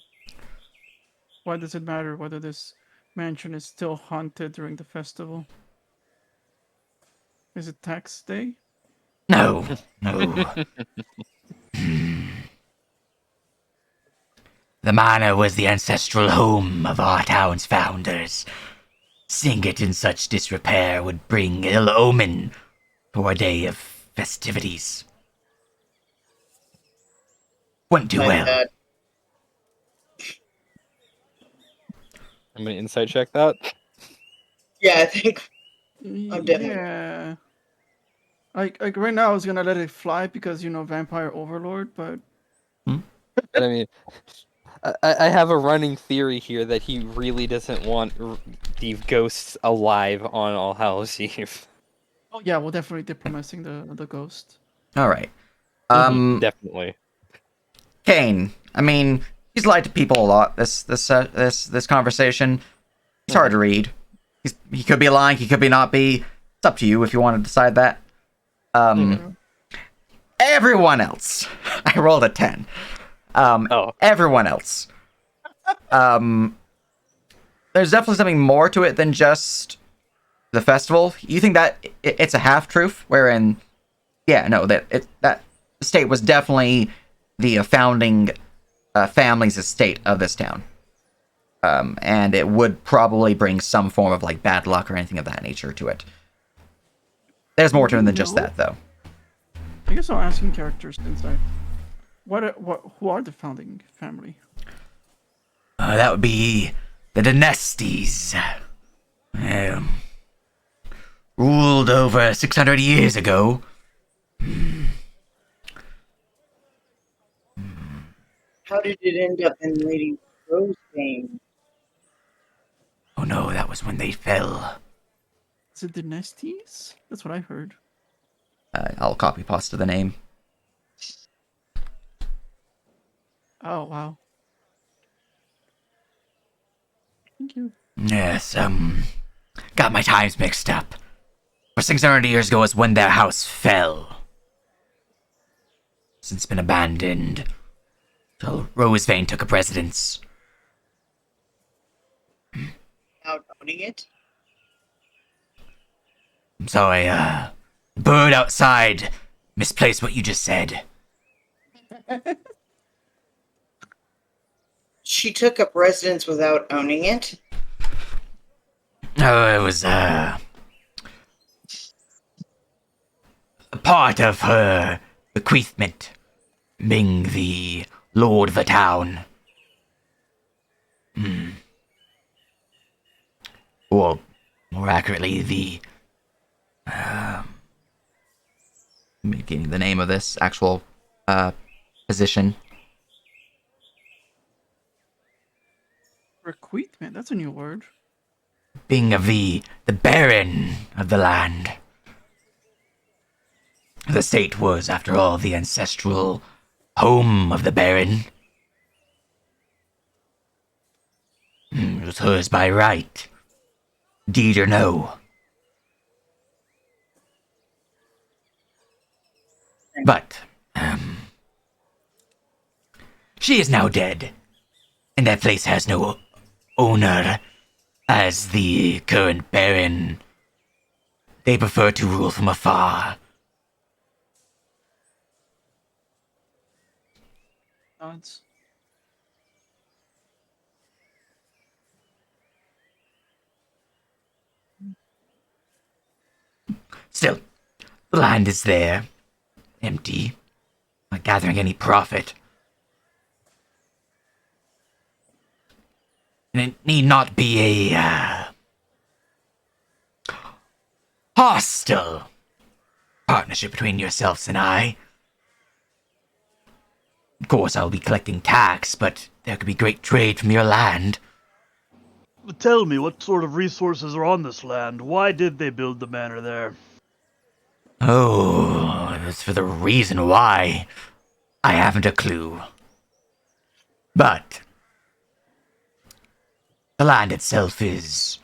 Why does it matter whether this mansion is still haunted during the festival? Is it tax day? No. The manor was the ancestral home of our town's founders. Seeing it in such disrepair would bring ill omen to our day of festivities. Wouldn't do Like well. that. I'm gonna insight check that. Yeah, I think I'm definitely. Yeah. Like right now, I was gonna let it fly because vampire overlord, but But I mean, I have a running theory here that he really doesn't want the ghosts alive on All Hallows Eve. oh yeah, we'll definitely diplomating the ghost. All right. Definitely. Kane. I mean, he's lied to people a lot. This conversation. It's hard to read. He could be lying. He could be not be. It's up to you if you want to decide that. Everyone else. I rolled a 10. Everyone else. There's definitely something more to it than just the festival. You think that it's a half truth, wherein, that estate was definitely the founding family's estate of this town, and it would probably bring some form of like bad luck or anything of that nature to it. There's more to it than just that, though. I guess I'll ask in characters inside. Who are the founding family? That would be the dynasties. Ruled over 600 years ago. How did it end up in Lady Rosebane? Oh no, that was when they fell. Is it dynasties? That's what I heard. I'll copy pasta the name. Oh wow. Thank you. Yes, got my times mixed up. For 600 years ago is when their house fell. Since been abandoned. So Rosebane took up residence. Without owning it? I'm sorry, bird outside misplaced what you just said. She took up residence without owning it? Oh, it was, a part of her bequeathment, being the lord of the town. Or, more accurately, the, getting the name of this actual, position. Bequeathment. That's a new word. Being of the baron of the land. The estate was, after all, the ancestral home of the Baron. It was hers by right. Deed or no. But, she is now dead, and that place has no owner. As the current Baron, they prefer to rule from afar. Odds. Still, the land is there, empty, not gathering any profit. And it need not be a hostile partnership between yourselves and I. Of course, I'll be collecting tax, but there could be great trade from your land. Tell me, what sort of resources are on this land? Why did they build the manor there? Oh, as for the reason why, I haven't a clue. But the land itself is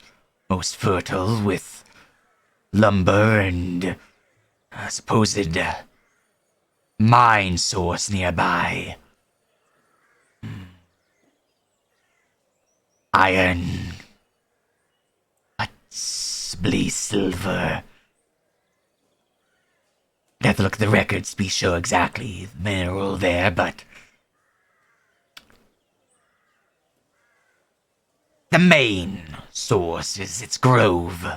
most fertile with lumber and a supposed mine source nearby. Iron, possibly silver. I'd have to look at the records to be sure exactly the mineral there, but the main source is its grove.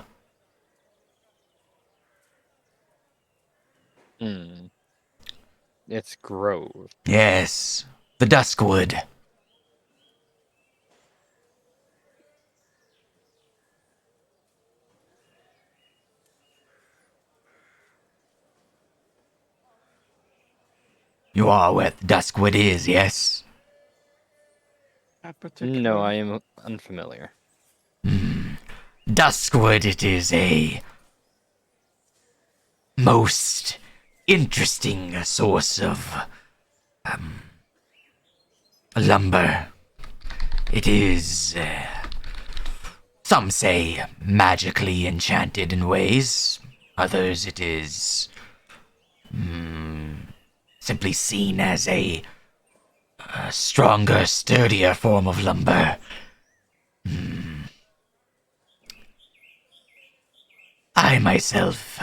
It's grove. Yes, the Duskwood. You are where the Duskwood is, yes? Not particularly. No, I am unfamiliar. Duskwood, it is a most interesting source of lumber. It is, some say, magically enchanted in ways. Others it is simply seen as a stronger, sturdier form of lumber. I myself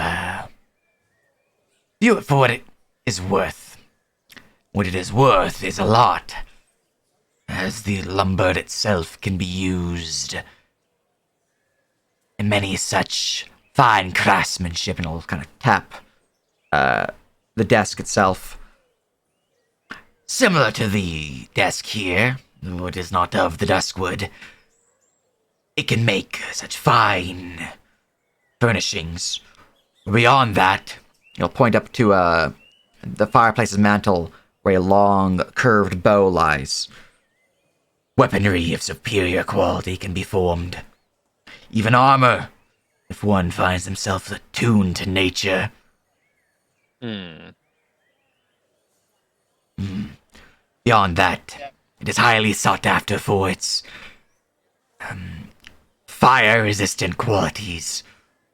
view it for what it is worth. What it is worth is a lot, as the lumber itself can be used in many such fine craftsmanship, and I'll kind of tap the desk itself. Similar to the desk here, though it is not of the Duskwood. It can make such fine furnishings. Beyond that, you'll point up to the fireplace's mantle where a long, curved bow lies. Weaponry of superior quality can be formed. Even armor, if one finds himself attuned to nature. Beyond that, it is highly sought after for its fire-resistant qualities.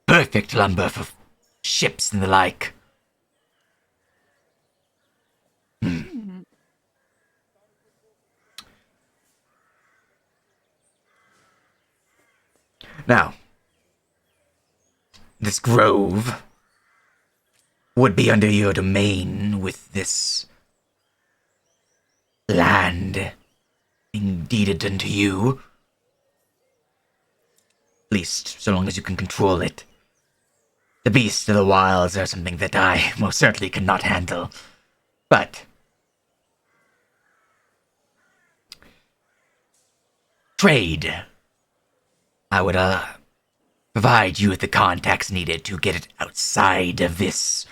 Perfect lumber for ships and the like. Now, this grove would be under your domain with this land being deeded unto you. At least, so long as you can control it. The beasts of the wilds are something that I most certainly cannot handle. But trade. I would provide you with the contacts needed to get it outside of this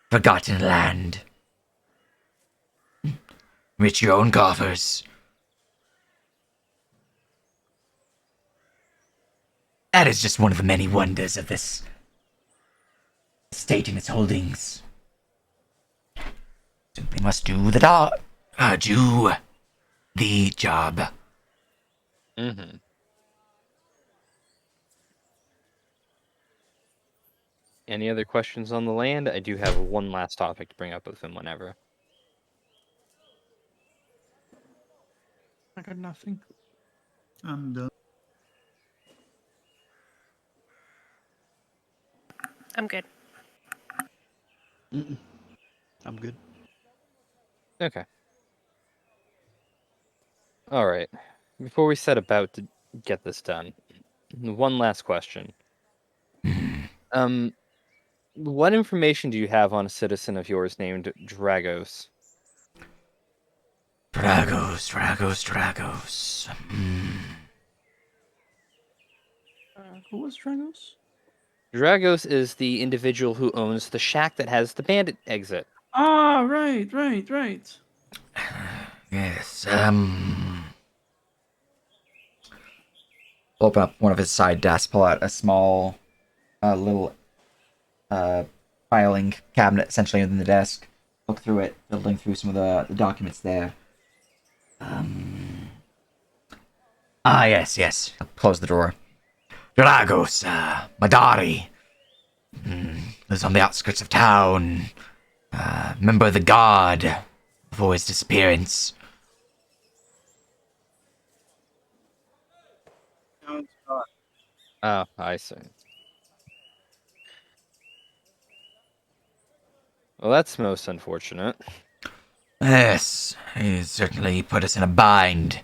forgotten land. Enrich your own coffers. That is just one of the many wonders of this estate and its holdings. Simply must do the job. Mm-hmm. Any other questions on the land? I do have one last topic to bring up with him whenever. I got nothing. I'm done. I'm good. Mm-mm. I'm good. Okay. All right. Before we set about to get this done, one last question. What information do you have on a citizen of yours named Dragos? Dragos. Who was Dragos? Dragos is the individual who owns the shack that has the bandit exit. Ah, right. Yes, open up one of his side desks, pull out a small, little, filing cabinet essentially within the desk, look through it, filtering through some of the documents there. Yes. I'll close the drawer. Dragos, Madari. Lives on the outskirts of town. Member of the guard before his disappearance. Sounds fun. Oh, I see. Well, that's most unfortunate. Yes, he's certainly put us in a bind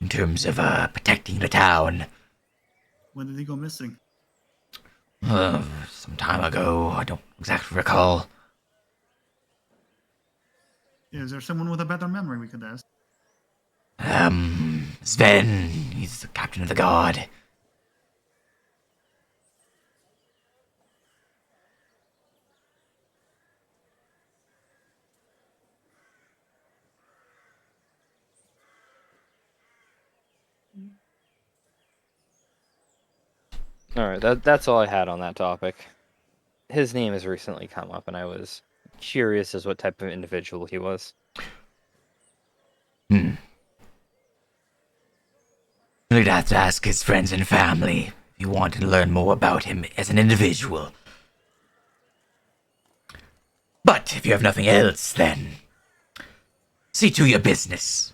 in terms of protecting the town. When did he go missing? Some time ago, I don't exactly recall. Is there someone with a better memory we could ask? Sven, he's the captain of the guard. All right, that's all I had on that topic. His name has recently come up, and I was curious as what type of individual he was. You'd have to ask his friends and family if you want to learn more about him as an individual. But if you have nothing else, then see to your business.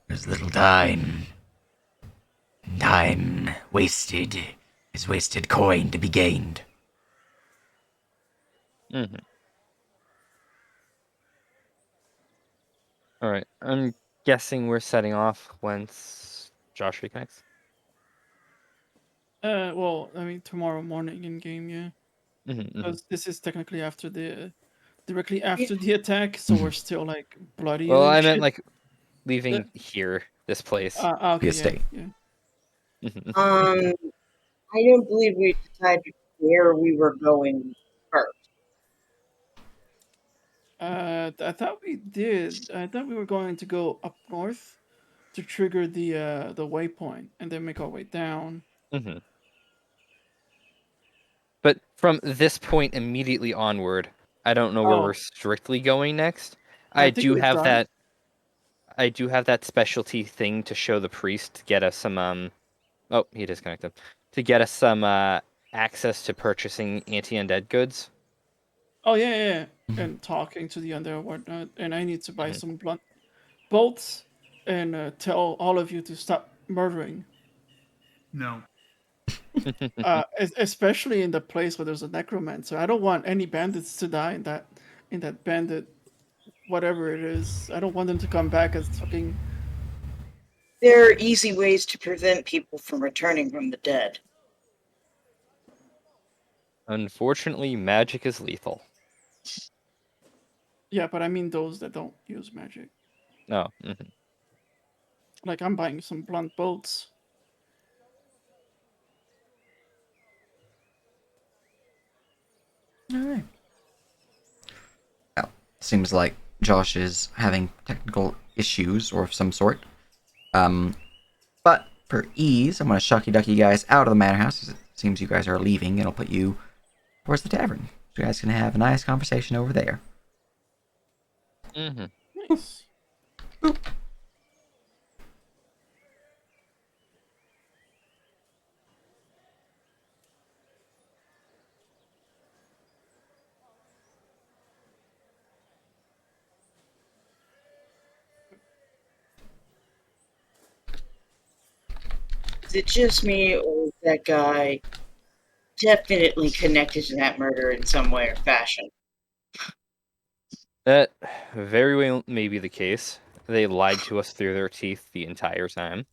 There's little time. Time wasted is wasted coin to be gained. Mm-hmm. All right, I'm guessing we're setting off once Josh reconnects. Well, I mean tomorrow morning in game, yeah. Mm-hmm. Because this is technically after directly after the attack, so we're still like bloody. Well, and I meant shit. like leaving here, this place. Okay, The estate. yeah. Mhm. I don't believe we decided where we were going first. I thought we did. I thought we were going to go up north to trigger the waypoint and then make our way down. Mhm. But from this point immediately onward, I don't know where Oh. we're strictly going next. I I think do we've have done- that. I do have that specialty thing to show the priest to get us some. Oh, he disconnected. To get us some access to purchasing anti-undead goods. Oh yeah, and talking to the undead and whatnot. And I need to buy some blunt bolts and tell all of you to stop murdering. No. Especially in the place where there's a necromancer. I don't want any bandits to die in that bandit whatever it is. I don't want them to come back as fucking. There are easy ways to prevent people from returning from the dead. Unfortunately, magic is lethal. Yeah, but I mean those that don't use magic. Oh. Mhm. Like I'm buying some blunt bolts. Alright. Well, seems like Josh is having technical issues or of some sort. But for ease, I'm going to shucky duck you guys out of the manor house. It seems you guys are leaving, and I'll put you towards the tavern. So you guys can have a nice conversation over there. Mm-hmm. Nice. Is it just me, or is that guy definitely connected to that murder in some way or fashion? That very well may be the case. They lied to us through their teeth the entire time.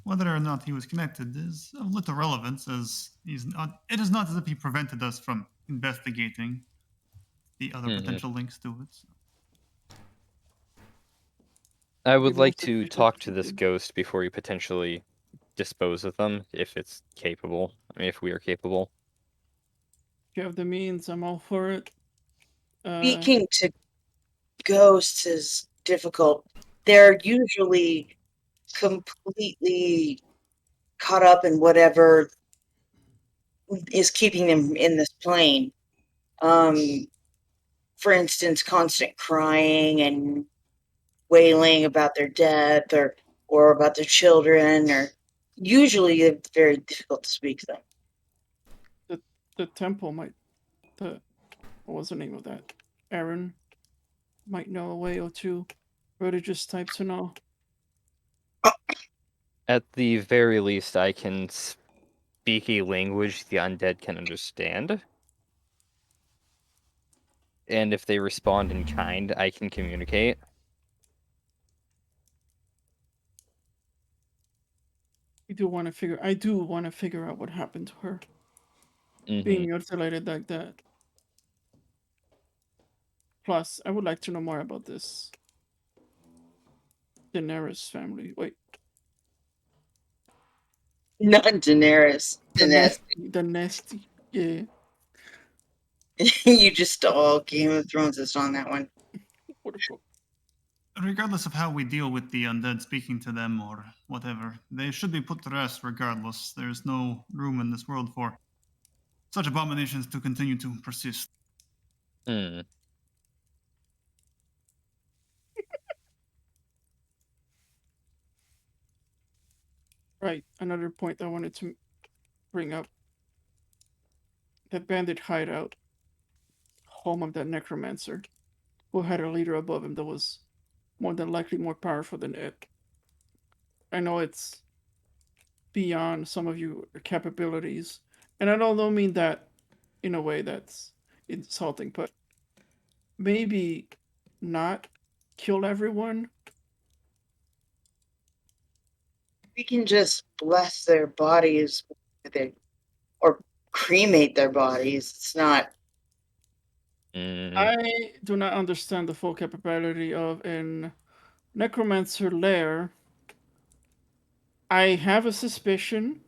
Whether or not he was connected is of little relevance, as he's not. It is not as if he prevented us from investigating the other Mhm. potential links to it. So. I would Maybe like also to because talk to he this did. ghost before we potentially dispose of them, if it's capable. I mean, if we are capable. If you have the means, I'm all for it. Speaking to ghosts is difficult. They're usually completely caught up in whatever is keeping them in this plane. For instance, constant crying and wailing about their death or about their children, or usually it's very difficult to speak to them. the temple might what was the name of that? Aaron might know a way or two. Religious type to know. At the very least, I can speak a language the undead can understand. And if they respond in kind, I can communicate. I do want to figure out what happened to her. Mm-hmm. Being mutilated like that. Plus, I would like to know more about this Daenerys family. Wait, Not Daenerys. Daenerys. the nasty. Yeah. You just stole Game of Thrones is on that one. What the fuck? Regardless of how we deal with the undead speaking to them or whatever, they should be put to rest regardless. There's no room in this world for such abominations to continue to persist. Hmm. Right. Another point I wanted to bring up. That bandit hideout, home of that necromancer, who had a leader above him that was more than likely more powerful than it. I know it's beyond some of your capabilities, and I don't mean that in a way that's insulting, but maybe not kill everyone. We can just bless their bodies with it, or cremate their bodies. It's not. Mm. I do not understand the full capability of an necromancer lair. I have a suspicion,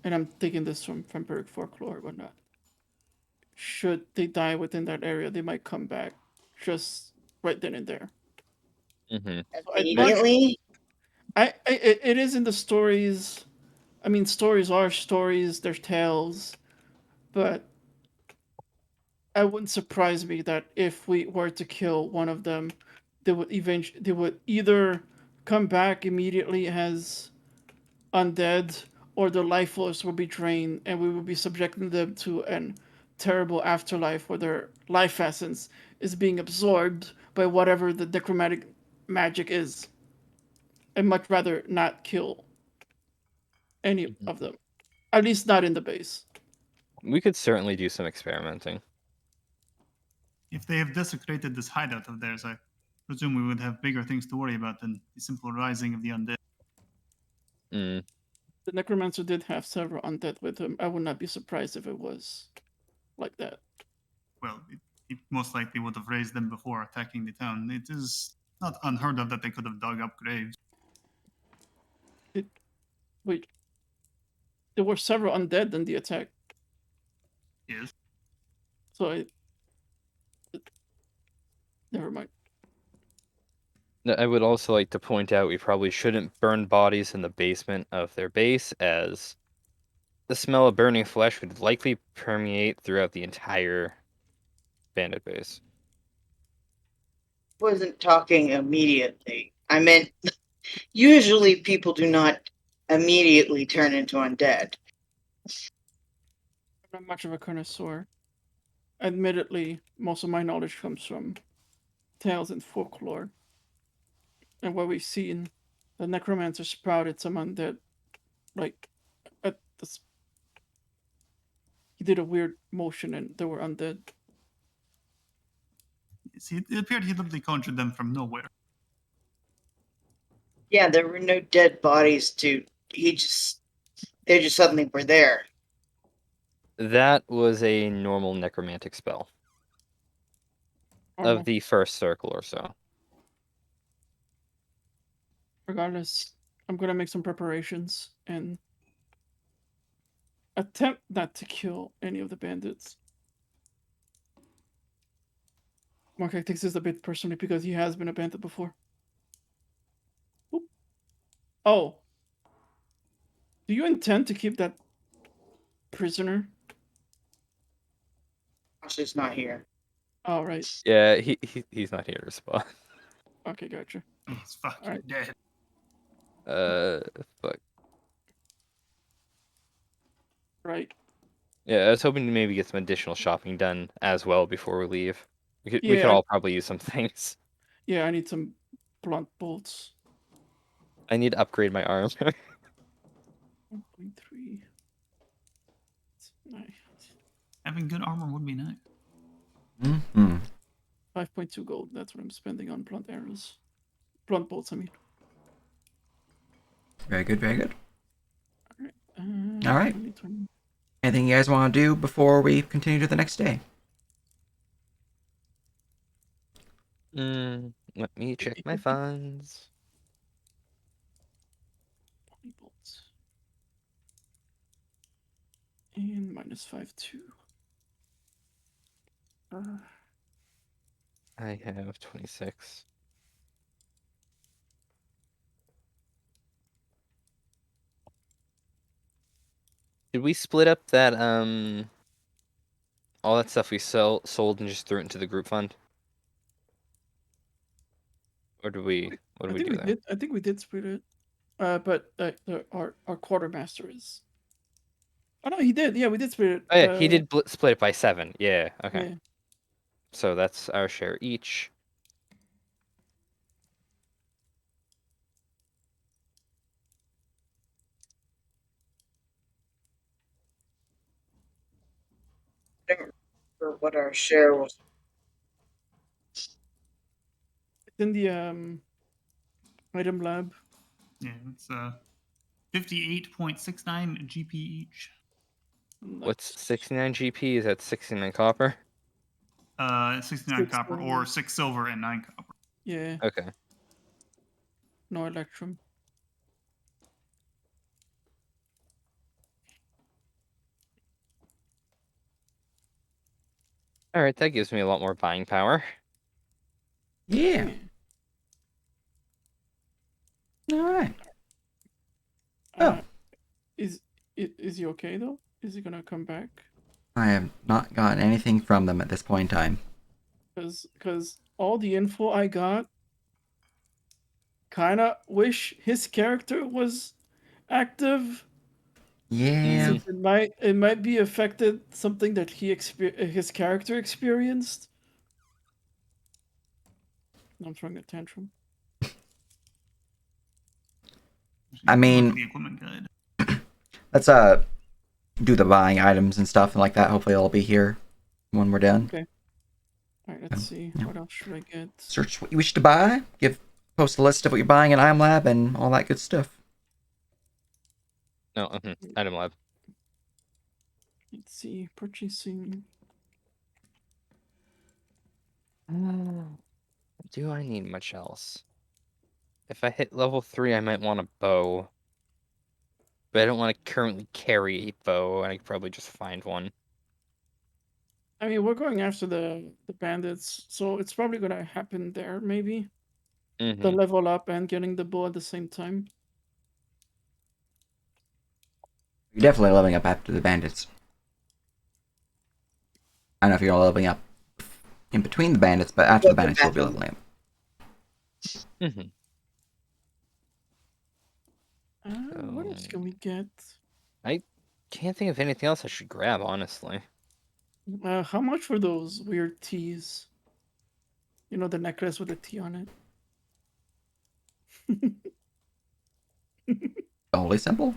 and I'm taking this from vampiric folklore or whatnot. Should they die within that area, they might come back just right then and there. Mm-hmm. So Immediately? it is in the stories. I mean, stories are stories, they're tales, but it wouldn't surprise me that if we were to kill one of them, they would either come back immediately as undead, or their life force will be drained, and we will be subjecting them to an terrible afterlife where their life essence is being absorbed by whatever the necromantic magic is. I'd much rather not kill any Mhm. of them, at least not in the base. We could certainly do some experimenting. If they have desecrated this hideout of theirs, I presume we would have bigger things to worry about than the simple rising of the undead. Mm. The necromancer did have several undead with him. I would not be surprised if it was like that. Well, it most likely would have raised them before attacking the town. It is not unheard of that they could have dug up graves. It, wait, there were several undead in the attack, Yes. so never mind. I would also like to point out we probably shouldn't burn bodies in the basement of their base, as the smell of burning flesh would likely permeate throughout the entire bandit base. wasn't talking immediately. I meant usually people do not immediately turn into undead. I'm not much of a connoisseur. Admittedly, most of my knowledge comes from tales and folklore. And what we've seen, the necromancer sprouted some undead. Like, at the, he did a weird motion and they were undead. It appeared he literally conjured them from nowhere. Yeah, there were no dead bodies to. They just suddenly were there. That was a normal necromantic spell Normal. of the first circle or so. Regardless, I'm gonna make some preparations and attempt not to kill any of the bandits. Mark takes this a bit personally because he has been a bandit before. Oop. Oh. Do you intend to keep that prisoner? Josh not here. Oh, right. Yeah, he's not here to respond. Okay, gotcha. He's fucking Alright. dead. Fuck. Right. Yeah, I was hoping to maybe get some additional shopping done as well before we leave. We could Yeah, all probably use some things. Yeah, I need some blunt bolts. I need to upgrade my arm. 1.3. Nice. Having good armor would be nice. Mm-hmm. 5.2 gold. That's what I'm spending on blunt arrows. Blunt bolts, I mean. Very good, very good. All right. Anything you guys want to do before we continue to the next day? Let me check my funds. 20 bolts. And minus 5.2. I have 26. Did we split up that all that stuff we sold and just threw it into the group fund? Or do we what do we do there? I think we did split it. But our quartermaster is. Oh no, he did. Yeah, we did split it. Oh yeah, he did split it by 7. Yeah, okay. Yeah. So that's our share each. I don't remember what our share was. It's in the item lab. Yeah, it's 58.69 GP each. What's 69 GP? Is that 69 copper? 69 6 copper silver. or 6 silver and 9 copper. Yeah. Okay. No electrum. All right, that gives me a lot more buying power. Yeah. All right. Oh. Is he okay though? Is he gonna come back? I have not gotten anything from them at this point in time. Because all the info I got, kind of wish his character was active. Yeah. It might be affected something that his character experienced. I'm throwing a tantrum. I mean, The equipment guide. let's do the buying items and stuff and like that. Hopefully it'll be here when we're done. Okay. All right, let's see. What else should I get? Search what you wish to buy. Post a list of what you're buying in Item Lab and all that good stuff. No, item lab. Let's see. Purchasing. Do I need much else? If I hit level 3, I might want a bow. But I don't want to currently carry a bow, and I could probably just find one. I mean, we're going after the bandits, so it's probably gonna happen there, maybe. The level up and getting the bow at the same time. You're definitely leveling up after the bandits. I don't know if you're leveling up in between the bandits, but after the bandits you'll be leveling up. Mhm. What else can we get? I can't think of anything else I should grab, honestly. How much for those weird teas? You know, the necklace with the T on it. Only simple.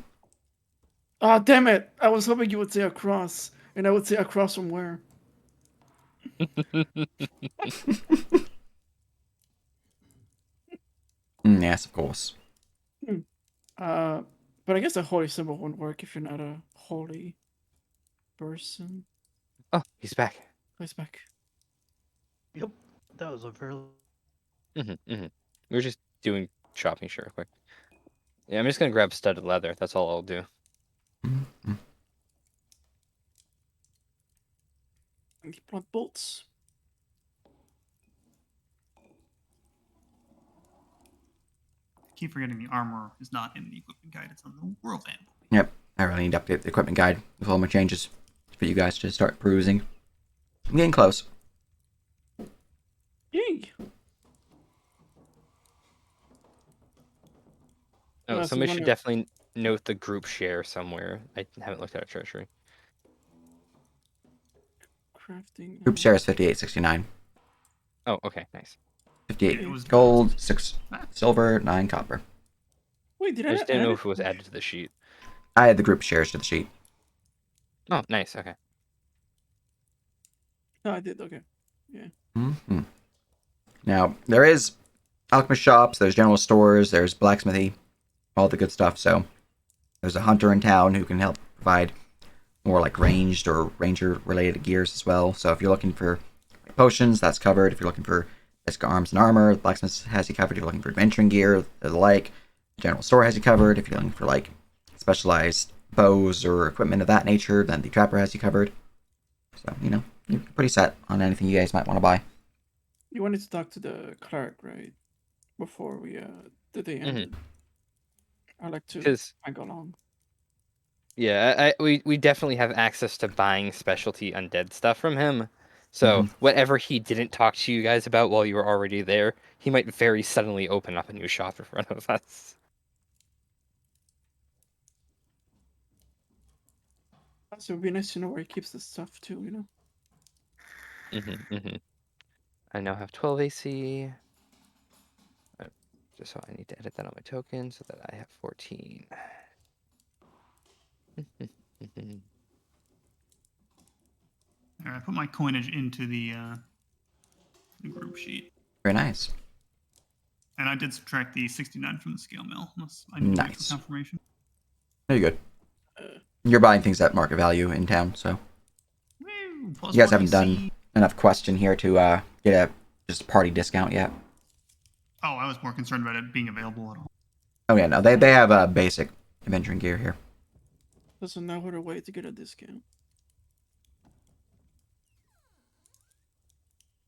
Ah, damn it! I was hoping you would say across, and I would say across from where. Yes, of course. Uh, but I guess a holy symbol won't work if you're not a holy person. Oh, he's back. He's back. Yep, that was a fairly. We were just doing shopping shit real quick. Yeah, I'm just gonna grab studded leather. That's all I'll do. Mhm. And the blood bolts. Keep forgetting the armor is not in the equipment guide. It's on the world handbook. Yep. I really need to update the equipment guide with all my changes for you guys to start perusing. I'm getting close. Yay! Oh, So you somebody should wanna- definitely note the group share somewhere. I haven't looked at a treasury. Crafting. Group share is 58.69. Oh, okay, nice. 58 It was gold, 6 silver, 9 copper. Wait, did I? I just didn't add know it? if it was added to the sheet. I had the group shares to the sheet. Oh, nice. Okay. No, I did. Okay. Mm-hmm. Now, there is alchemist shops, there's general stores, there's blacksmithy, all the good stuff. So, there's a hunter in town who can help provide more like ranged or ranger related gears as well. So, if you're looking for potions, that's covered. If you're looking for basic arms and armor, the blacksmith has you covered. If you're looking for adventuring gear, the like, the general store has you covered. If you're looking for like specialized bows or equipment of that nature, then the trapper has you covered. So, you're pretty set on anything you guys might want to buy. You wanted to talk to the clerk, right? Before we the day ended. I like to Because go along. yeah, we definitely have access to buying specialty undead stuff from him. So whatever he didn't talk to you guys about while you were already there, he might very suddenly open up a new shop in front of us. So it'd be nice to know where he keeps the stuff too. I now have 12 AC. Just so I need to edit that on my token so that I have 14. There, I put my coinage into the group sheet. Very nice. And I did subtract the 69 from the scale mill, unless I need to wait for Nice. confirmation. Very good. You're buying things at market value in town, so Woo, plus you guys 1 haven't done AC. enough question here to get a just a party discount yet. Oh, I was more concerned about it being available at all. Oh yeah, no, they have basic adventuring gear here. There's another way to get a discount.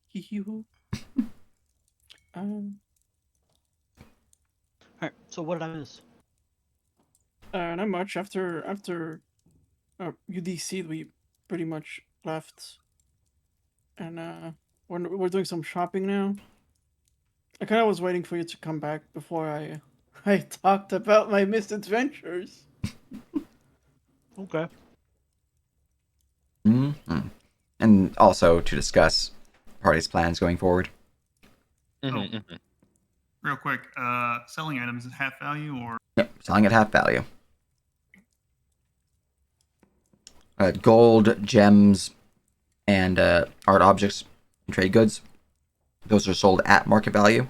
Hee-hee-hoo. Alright, so what did I miss? Not much. After UDC, we pretty much left, and we're doing some shopping now. I kind of was waiting for you to come back before I talked about my misadventures. Okay. And also to discuss party's plans going forward. Real quick, selling items at half value or Yep, selling at half value. Gold, gems, and art objects and trade goods. Those are sold at market value.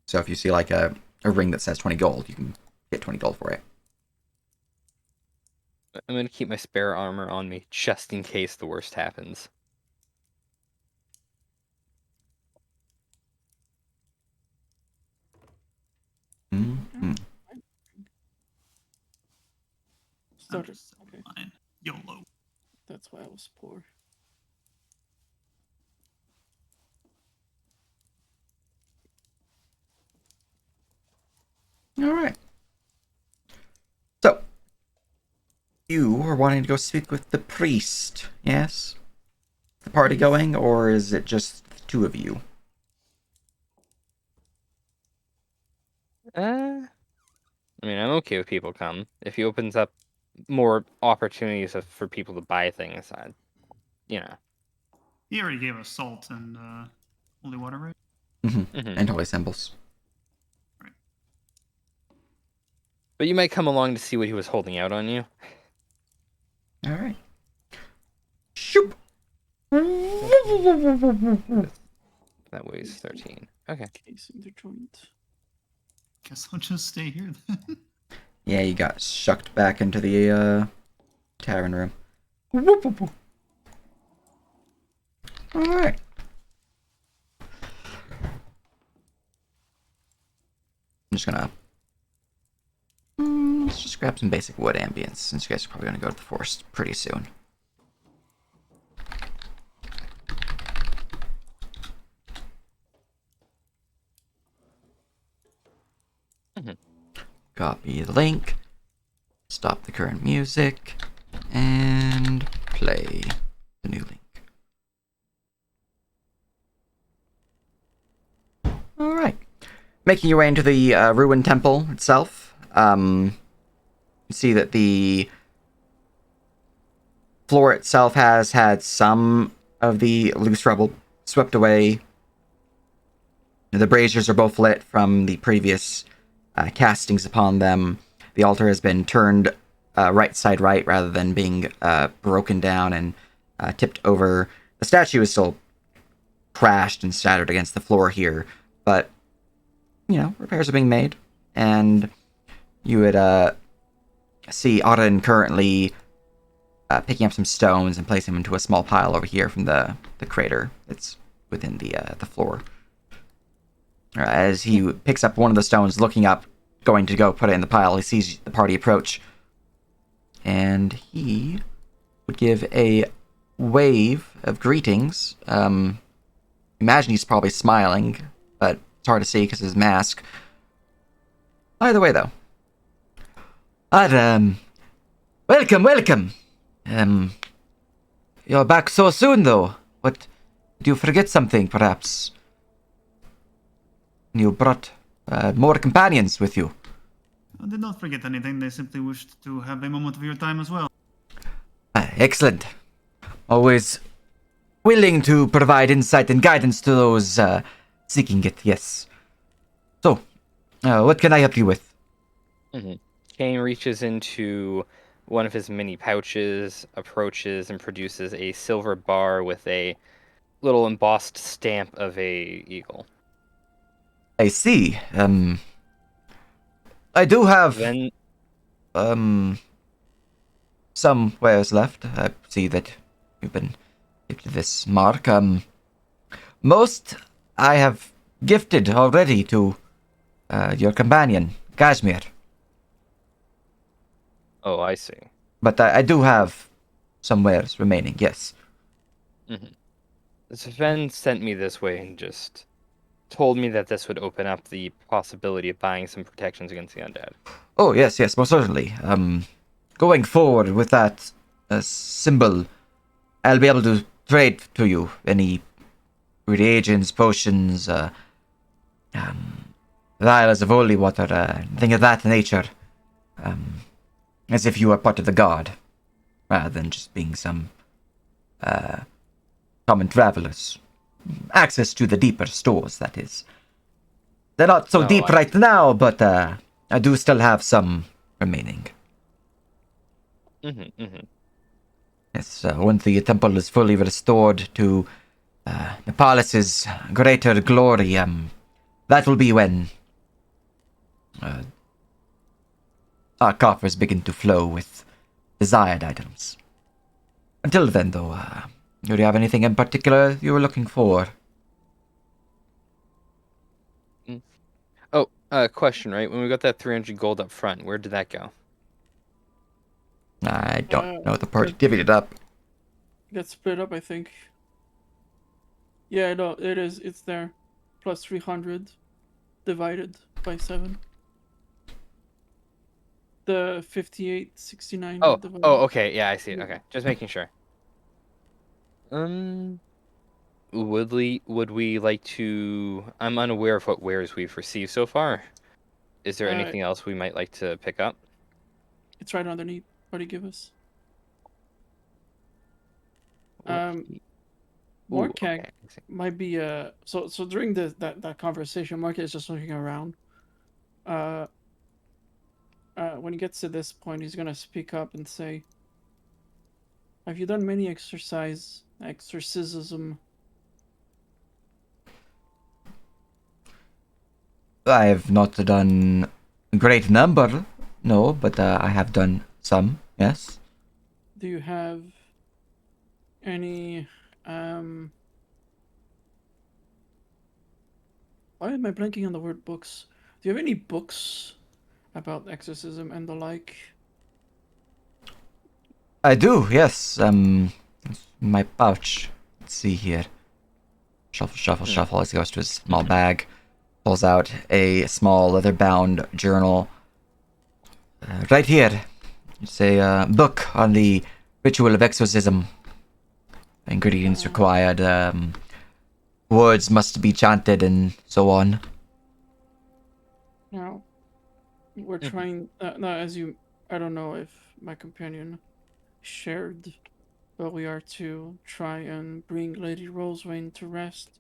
So if you see like a ring that says 20 gold, you can get 20 gold for it. I'm going to keep my spare armor on me just in case the worst happens. Mm-hmm. Started. sell Okay, mine. YOLO. that's why I was poor. All right. So, you are wanting to go speak with the priest, yes? The party going, or is it just the two of you? I mean, I'm okay with people come. If he opens up more opportunities for people to buy things, you know. He already gave us salt and holy water, right? And holy symbols. Right. But you might come along to see what he was holding out on you. All right. Shoop. That weighs 13. Okay. Casing the joint. Guess I'll just stay here then. Yeah, you got shucked back into the tavern room. All right. I'm just gonna let's just grab some basic wood ambience, since you guys are probably gonna go to the forest pretty soon. Copy the link, stop the current music, and play the new link. Alright. Making your way into the ruined temple itself, you see that the floor itself has had some of the loose rubble swept away. The braziers are both lit from the previous castings upon them. The altar has been turned right side right rather than being broken down and tipped over. The statue is still crashed and shattered against the floor here, but repairs are being made, and you would see Auden currently picking up some stones and placing them into a small pile over here from the crater that's within the floor. As he picks up one of the stones, looking up, going to go put it in the pile, he sees the party approach, and he would give a wave of greetings. Imagine he's probably smiling, but it's hard to see because of his mask. Either way, though. Welcome. You're back so soon, though. What? Did you forget something, perhaps? You brought more companions with you. I did not forget anything. They simply wished to have a moment of your time as well. Excellent. Always willing to provide insight and guidance to those seeking it, yes. So, what can I help you with? Kane reaches into one of his mini pouches, approaches, and produces a silver bar with a little embossed stamp of a eagle. I see. I do have Then, some wares left. I see that you've been gifted this mark. Most I have gifted already to your companion, Kashmir. oh, I see. But I do have some wares remaining, yes. Sven sent me this way and just told me that this would open up the possibility of buying some protections against the undead. Oh, yes, most certainly. Going forward with that symbol, I'll be able to trade to you any reagents, potions, vials of holy water, thing of that nature. As if you were part of the guard, rather than just being some common travelers. Access to the deeper stores, that is. They're not so deep right now, but I do still have some remaining. Yes, once the temple is fully restored to Nepalis's greater glory, that will be when our coffers begin to flow with desired items. Until then, though, do you have anything in particular you were looking for? Oh, question, right? When we got that 300 gold up front, where did that go? I don't know. The party divvied it up. Got split up, I think. Yeah, no, it is. It's there. Plus 300 divided by 7. The 5869. Oh, divided. okay. Yeah, I see it. Okay, just making sure. Would we like to? I'm unaware of what wares we've received so far. Is there anything else we might like to pick up? It's right underneath. What do you give us? Ooh, Morkag okay. might be so during that conversation, Morkag is just looking around. When he gets to this point, he's gonna speak up and say, "Have you done many exorcism?" I have not done a great number, no, but I have done some, yes. Do you have any why am I blanking on the word books? Do you have any books about exorcism and the like? I do, yes. My pouch. Let's see here. Shuffle, shuffle, shuffle as he goes to his small bag. Pulls out a small leather-bound journal. Right here. It's a book on the ritual of exorcism. Ingredients required. Words must be chanted and so on. Now, we're trying. No, as you, I don't know if my companion shared, but we are to try and bring Lady Rosewayne to rest.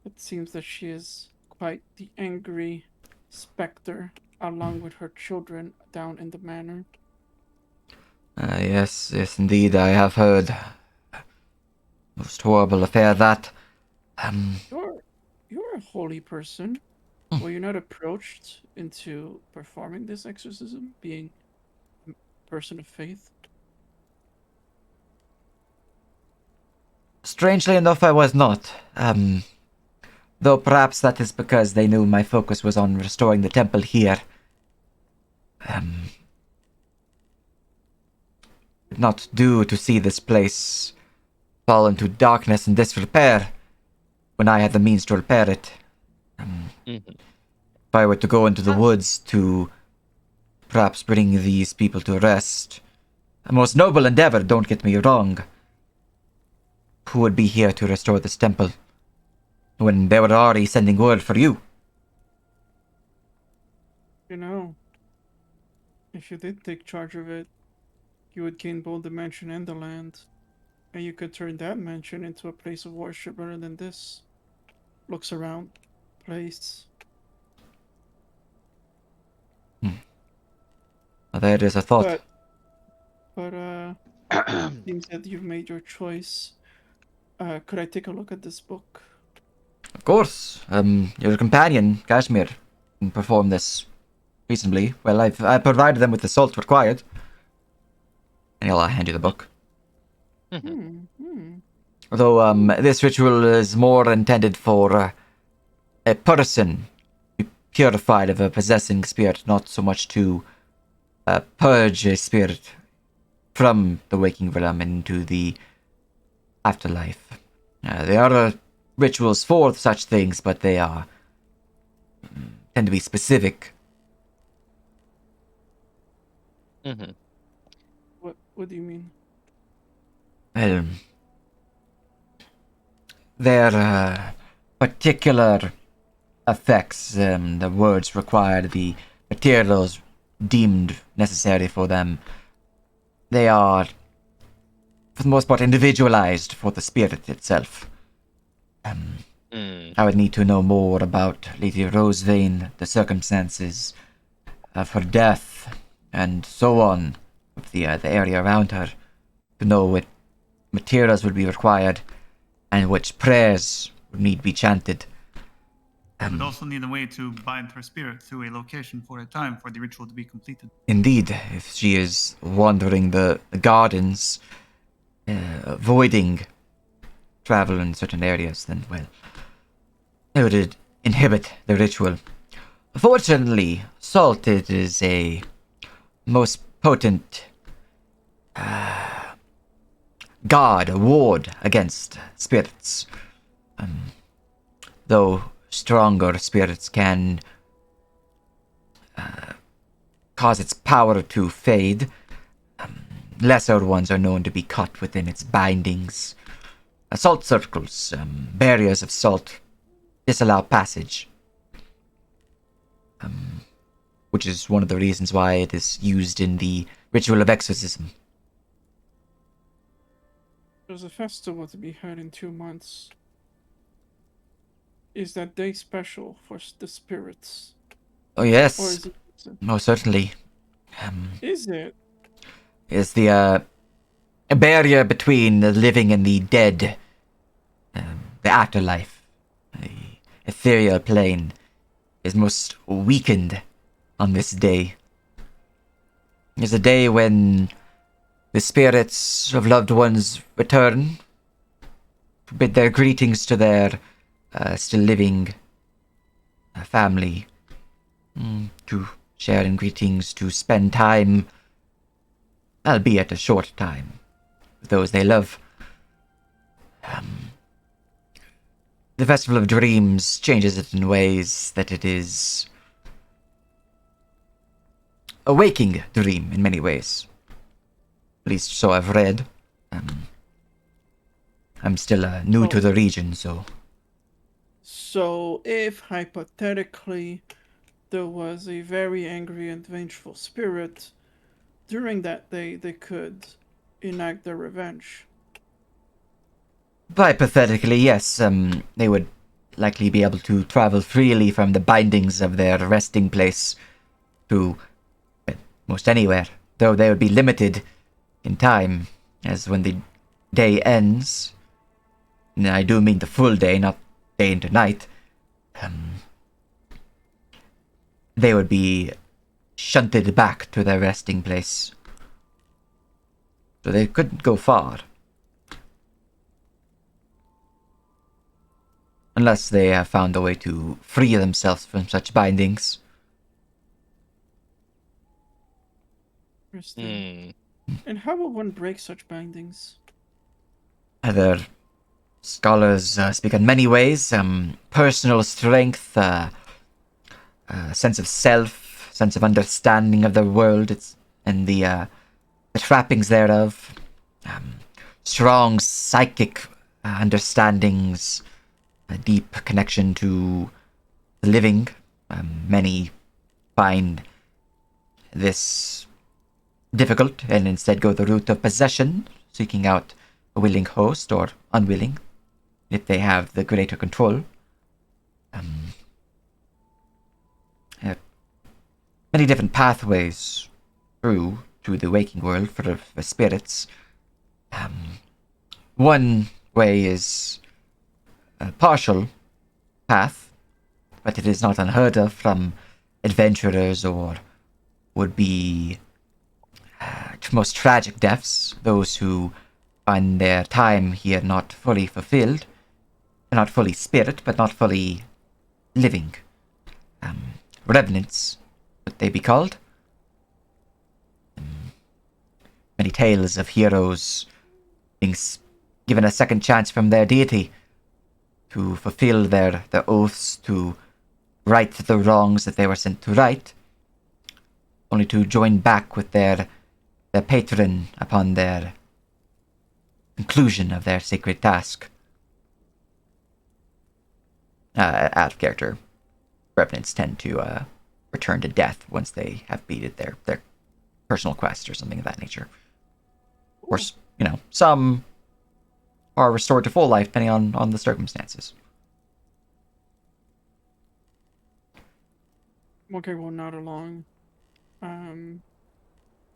It seems that she is quite the angry specter, along with her children down in the manor. Yes, yes, indeed. I have heard. Most horrible affair that. You're a holy person. Were you not approached into performing this exorcism, being a person of faith? Strangely enough, I was not. Though perhaps that is because they knew my focus was on restoring the temple here. Not due to see this place fall into darkness and disrepair when I had the means to repair it. If I were to go into the woods to perhaps bring these people to rest, a most noble endeavor, don't get me wrong. Who would be here to restore this temple when they were already sending word for you? You know, if you did take charge of it, you would gain both the mansion and the land, and you could turn that mansion into a place of worship rather than this. Looks around, place. There is a thought. But seems that you've made your choice. Could I take a look at this book? Of course, your companion, Kashmir, can perform this reasonably. Well, I provided them with the salt required. And he'll hand you the book. Although, this ritual is more intended for a person to be purified of a possessing spirit, not so much to purge a spirit from the waking realm into the afterlife. There are rituals for such things, but they are tend to be specific. What do you mean? Well, their particular effects, the words required, the materials deemed necessary for them, they are, for the most part, individualized for the spirit itself. I would need to know more about Lady Rosevayne, the circumstances of her death, and so on, of the area around her, to know what materials would be required and which prayers would need to be chanted. We'd also need a way to bind her spirit to a location for a time for the ritual to be completed. Indeed, if she is wandering the gardens, avoiding travel in certain areas, then, well, it would inhibit the ritual. Fortunately, salt is a most potent guard, a ward against spirits. Though stronger spirits can cause its power to fade, lesser ones are known to be caught within its bindings. Salt circles, barriers of salt, disallow passage. which is one of the reasons why it is used in the ritual of exorcism. There's a festival to be had in 2 months. Is that day special for the spirits? Oh Or yes, is it? most certainly. Is it? Is the barrier between the living and the dead, the afterlife, the ethereal plane, is most weakened on this day. It's a day when the spirits of loved ones return to bid their greetings to their still living family, to share in greetings, to spend time, albeit a short time, with those they love. The Festival of Dreams changes it in ways that it is a waking dream in many ways. At least so I've read. I'm still new to the region, so... So, if hypothetically there was a very angry and vengeful spirit, during that day they could enact their revenge. Hypothetically, yes, they would likely be able to travel freely from the bindings of their resting place to most anywhere, though they would be limited in time, as when the day ends, and I do mean the full day, not day into night, they would be shunted back to their resting place. So they couldn't go far. Unless they have found a way to free themselves from such bindings. Interesting. And how will one break such bindings? Other scholars speak in many ways. Personal strength, sense of self, sense of understanding of the world, and the trappings thereof. Strong psychic understandings, a deep connection to the living. Many find this difficult and instead go the route of possession, seeking out a willing host or unwilling, if they have the greater control. Many different pathways through to the waking world for the spirits. One way is a partial path, but it is not unheard of from adventurers or would be most tragic deaths, those who find their time here not fully fulfilled, not fully spirit, but not fully living. Revenants, would they be called? Many tales of heroes being given a second chance from their deity to fulfill their oaths, to right the wrongs that they were sent to right, only to join back with their patron upon their conclusion of their sacred task. Out of character, revenants tend to return to death once they have beaten their personal quest or something of that nature. Or, some are restored to full life depending on the circumstances. Okay, well, not along.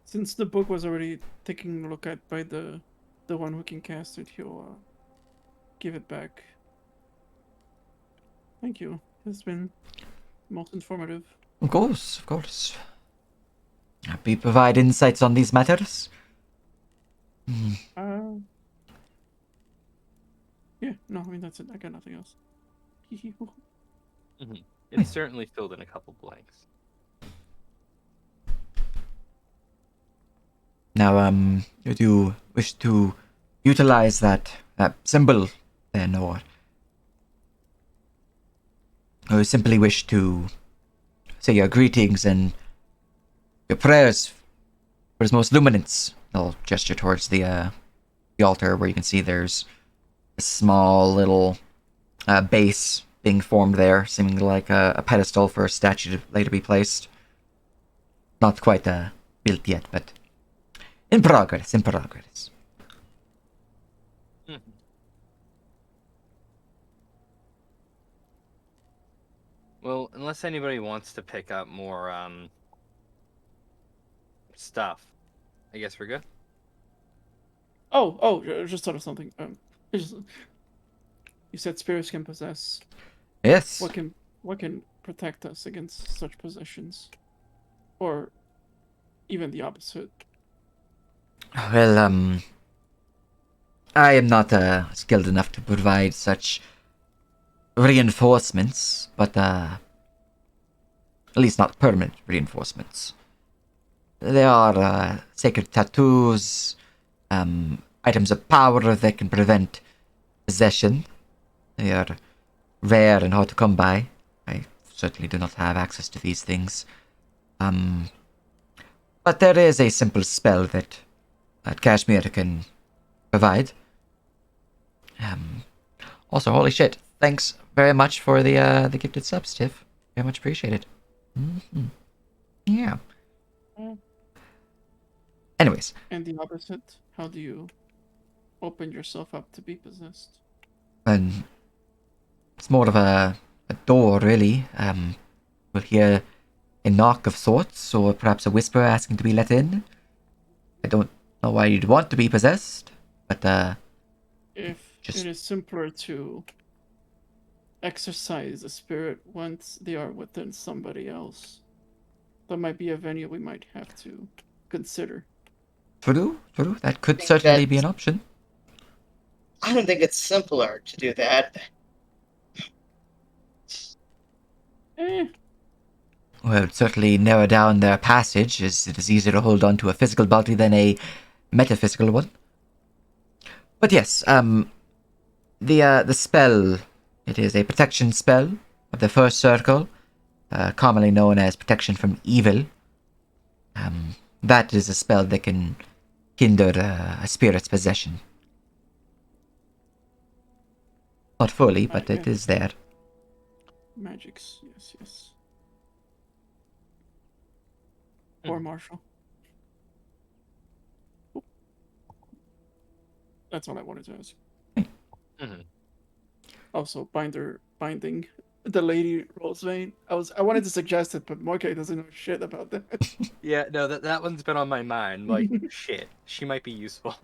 Since the book was already taken a look at by the one who can cast it, he'll give it back. Thank you. It's been most informative. Of course, of course. Happy to provide insights on these matters. Yeah, no, I mean, that's it. I got nothing else. It certainly filled in a couple blanks. Now, do you wish to utilize that symbol then, or simply wish to say your greetings and your prayers for His Most Luminance? I'll gesture towards the altar where you can see there's a small little base being formed there, seeming like a pedestal for a statue to later be placed. Not quite built yet, but in progress, in progress. Well, unless anybody wants to pick up more stuff, I guess we're good. I just thought of something. You said spirits can possess. Yes. What can protect us against such possessions, or even the opposite? Well, I am not skilled enough to provide such reinforcements, but at least not permanent reinforcements. There are sacred tattoos, items of power that can prevent possession. They are rare and hard to come by. I certainly do not have access to these things. But there is a simple spell that Kashmir can provide. Also, holy shit! Thanks very much for the gifted subs, Tiff. Very much appreciated. Mm-hmm. Yeah. Anyways. And the opposite, how do you open yourself up to be possessed? And it's more of a door, really. We'll hear a knock of sorts, or perhaps a whisper asking to be let in. I don't know why you'd want to be possessed, but if it is simpler to exercise a spirit once they are within somebody else, that might be a venue we might have to consider. True. That could certainly be an option. I don't think it's simpler to do that. Well, it would certainly narrow down their passage, as it is easier to hold on to a physical body than a metaphysical one. But yes, the spell, it is a protection spell of the first circle, commonly known as protection from evil. That is a spell that can hinder a spirit's possession. Not fully, but it is there. Magics, yes. Or Marshall. That's all I wanted to ask. Mm-hmm. Also, binding the lady Rosevein. I wanted to suggest it, but Morkay doesn't know shit about that. Yeah, no, that one's been on my mind. Like, shit, she might be useful.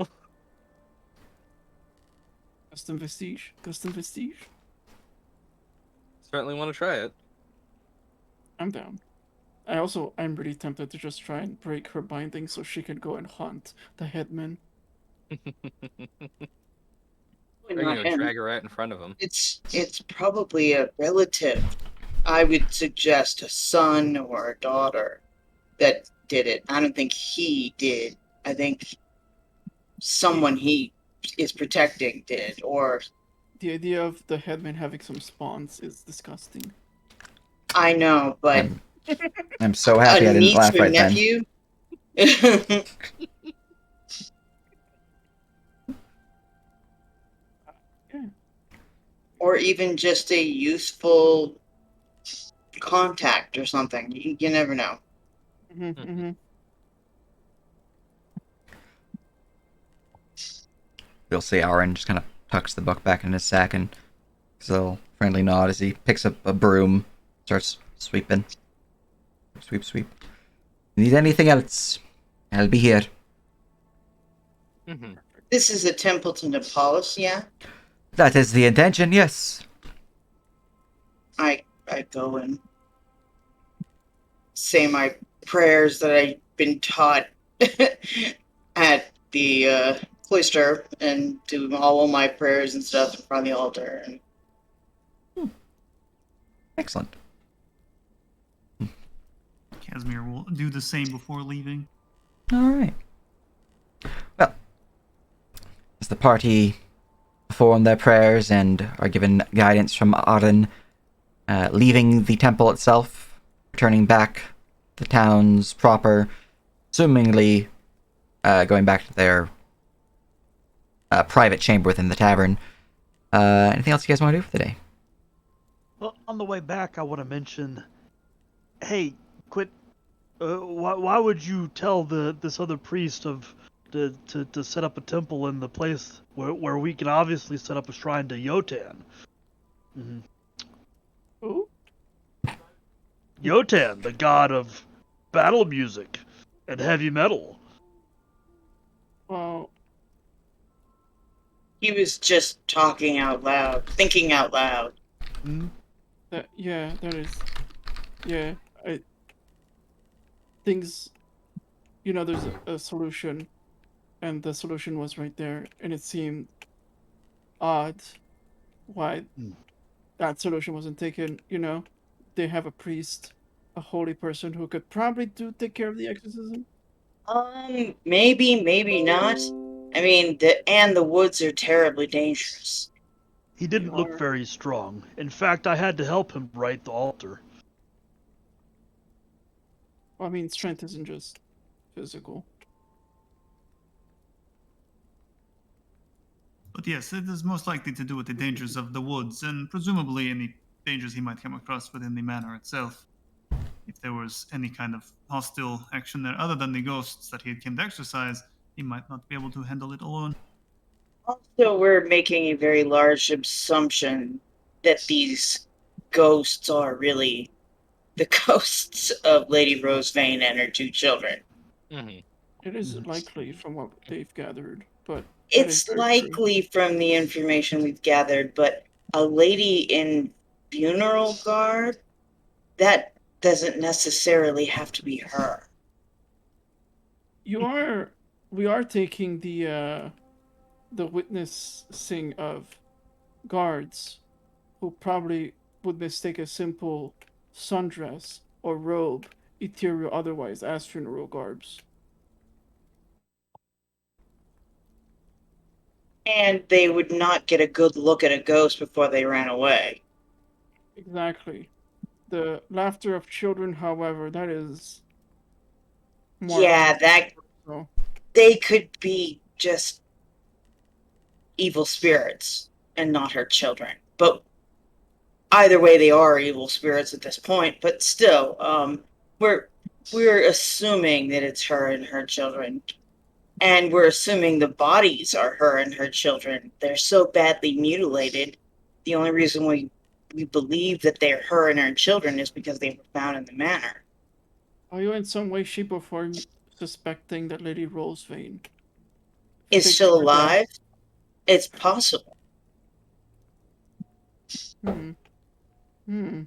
Custom vestige. Certainly want to try it. I'm down. I'm really tempted to just try and break her binding so she can go and haunt the headman. Or, drag her out in front of him. It's probably a relative. I would suggest a son or a daughter that did it. I don't think he did. I think someone he is protecting did, or... The idea of the headman having some spawns is disgusting. I know, but... I'm so happy I didn't laugh right nephew? then. Or even just a useful contact or something. You never know. You'll see Aaron just kind of tucks the book back in his sack and gives a little friendly nod as he picks up a broom, starts sweeping. Sweep. Need anything else? I'll be here. This is a temple to Nepalis, yeah? That is the intention, yes. I go and say my prayers that I've been taught at the cloister, and do all of my prayers and stuff in front of the altar. And... Excellent. Casimir will do the same before leaving. Alright. Well, as the party perform their prayers and are given guidance from Arin, leaving the temple itself, returning back to the towns proper, assumingly going back to their private chamber within the tavern. Anything else you guys want to do for the day? Well, on the way back, I want to mention, hey, quit Why would you tell this other priest to set up a temple in the place where we can obviously set up a shrine to Yotan? Mm-hmm. Who? Yotan, the god of battle music and heavy metal. Well, He was just talking out loud, thinking out loud. Hmm? that is, yeah. I things, there's a solution, and the solution was right there, and it seemed odd why Hmm. that solution wasn't taken. They have a priest, a holy person who could probably take care of the exorcism. Maybe, maybe not. I mean, the woods are terribly dangerous. He They didn't look are. very strong. In fact, I had to help him write the altar. Well, I mean, strength isn't just physical. But yes, it is most likely to do with the dangers of the woods, and presumably any dangers he might come across within the manor itself. If there was any kind of hostile action there other than the ghosts that he came to exercise, he might not be able to handle it alone. Also, we're making a very large assumption that these ghosts are really the ghosts of Lady Rosevane and her two children. Mm-hmm. It is likely from what they've gathered, but that is It's very true. likely from the information we've gathered, but a lady in funeral garb, that doesn't necessarily have to be her. We are taking the witnessing of guards who probably would mistake a simple sundress or robe, ethereal otherwise, as funeral garbs. And they would not get a good look at a ghost before they ran away. Exactly. The laughter of children, however, that is more Yeah, that so. they could be just evil spirits and not her children. But either way, they are evil spirits at this point. But still, we're assuming that it's her and her children, and we're assuming the bodies are her and her children. They're so badly mutilated. The only reason we believe that they're her and her children is because they were found in the manor. Are you in some way, shape, or form suspecting that Lady Rosevane Is faked still her death? alive? It's possible. Hmm. Hmm.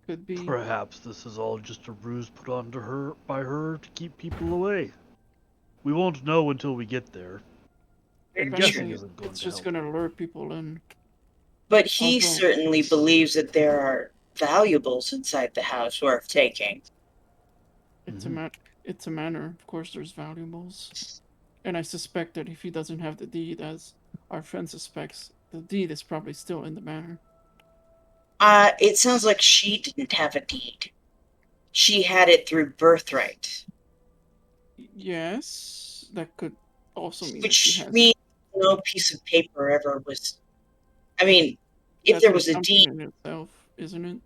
Could be. Perhaps this is all just a ruse put onto her by her to keep people away. We won't know until we get there. And If guessing anything, isn't going it's to just help. gonna lure people in. But he Although certainly believes that there are valuables inside the house worth taking. it's Mhm. it's a manor, of course there's valuables. And I suspect that if he doesn't have the deed, as our friend suspects, the deed is probably still in the manor. It sounds like she didn't have a deed. She had it through birthright, Yes, that could also mean that she which has it. means no piece of paper ever was. I mean, if That's there an was a assumption deed, in itself, isn't it?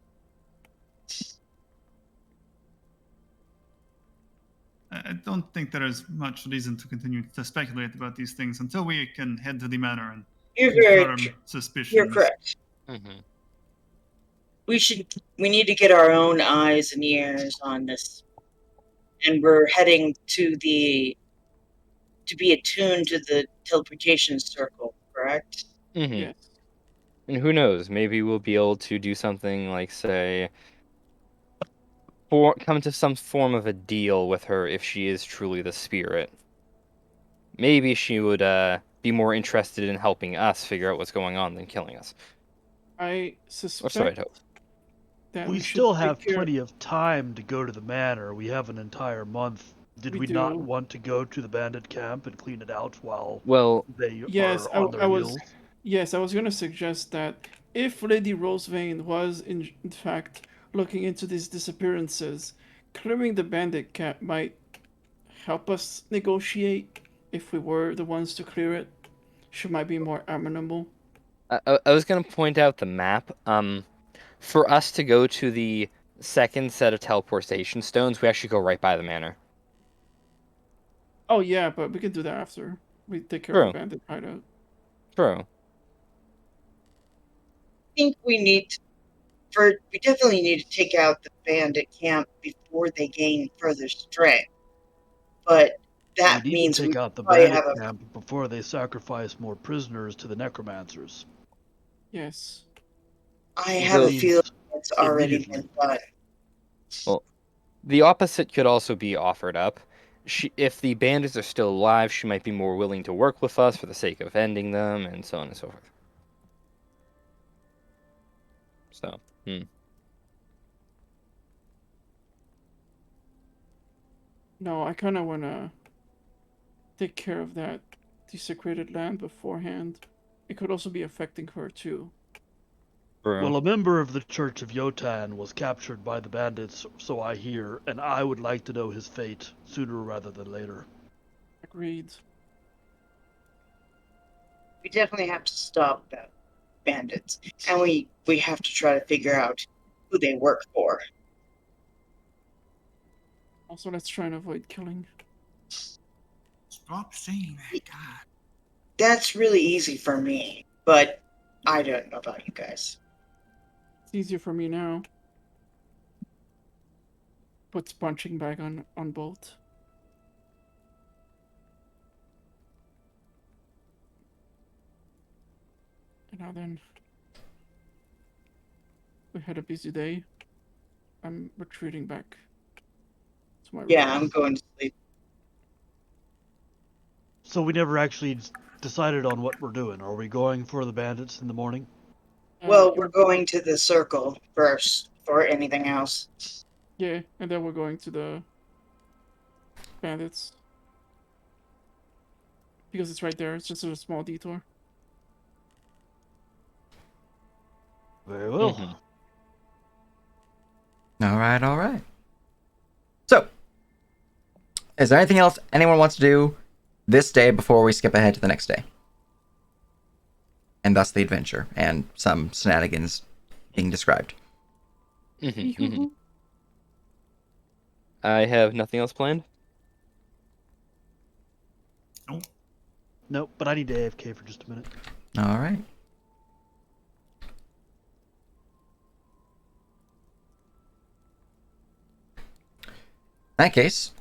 I don't think there is much reason to continue to speculate about these things until we can head to the manor and you're confirm suspicions. you're correct. Mm-hmm. We need to get our own eyes and ears on this, and we're heading to be attuned to the teleportation circle, correct? Mm-hmm. Yes. And who knows? Maybe we'll be able to do something like, say, come to some form of a deal with her if she is truly the spirit. Maybe she would be more interested in helping us figure out what's going on than killing us. I Or so I'd suspect hope. that We we should still take have care. plenty of time to go to the manor. We have an entire month. Did We we not do. want to go to the bandit camp and clean it out while Well, they Yes, are on I their was. heels? Yes, I was gonna suggest that if Lady Rosevane was in fact looking into these disappearances, clearing the bandit camp might help us negotiate. If we were the ones to clear it, she might be more amenable. I was going to point out the map. For us to go to the second set of teleportation stones, we actually go right by the manor. Oh yeah, but we can do that after we take care of True. the bandit hideout. True. I think we definitely need to take out the bandit camp before they gain further strength. But that we need means to we take out the probably bandit have a camp before they sacrifice more prisoners to the necromancers. Yes. I Which have a means feeling it's already immediately. been done. Well, the opposite could also be offered up. If the bandits are still alive, she might be more willing to work with us for the sake of ending them, and so on and so forth. So, No, I kind of want to take care of that desecrated land beforehand. It could also be affecting her too. true. Well, a member of the Church of Yotan was captured by the bandits, so I hear, and I would like to know his fate sooner rather than later. Agreed. We definitely have to stop the bandits, and we have to try to figure out who they work for. Also, let's try and avoid killing. Stop saying that, God. That's really easy for me, but I don't know about you guys. It's easier for me now. Puts punching bag on bolt. And now then, we had a busy day. I'm retreating back to my room. Yeah, I'm going to sleep. So we never actually decided on what we're doing. Are we going for the bandits in the morning? Well, we're going to the circle first for anything else. Yeah, and then we're going to the bandits. Because it's right there. It's just a small detour. Very well. Mhm. All right, all right. So, is there anything else anyone wants to do this day before we skip ahead to the next day? And thus the adventure and some shenanigans being described. I have nothing else planned. Nope, but I need to AFK for just a minute. All right. In that case,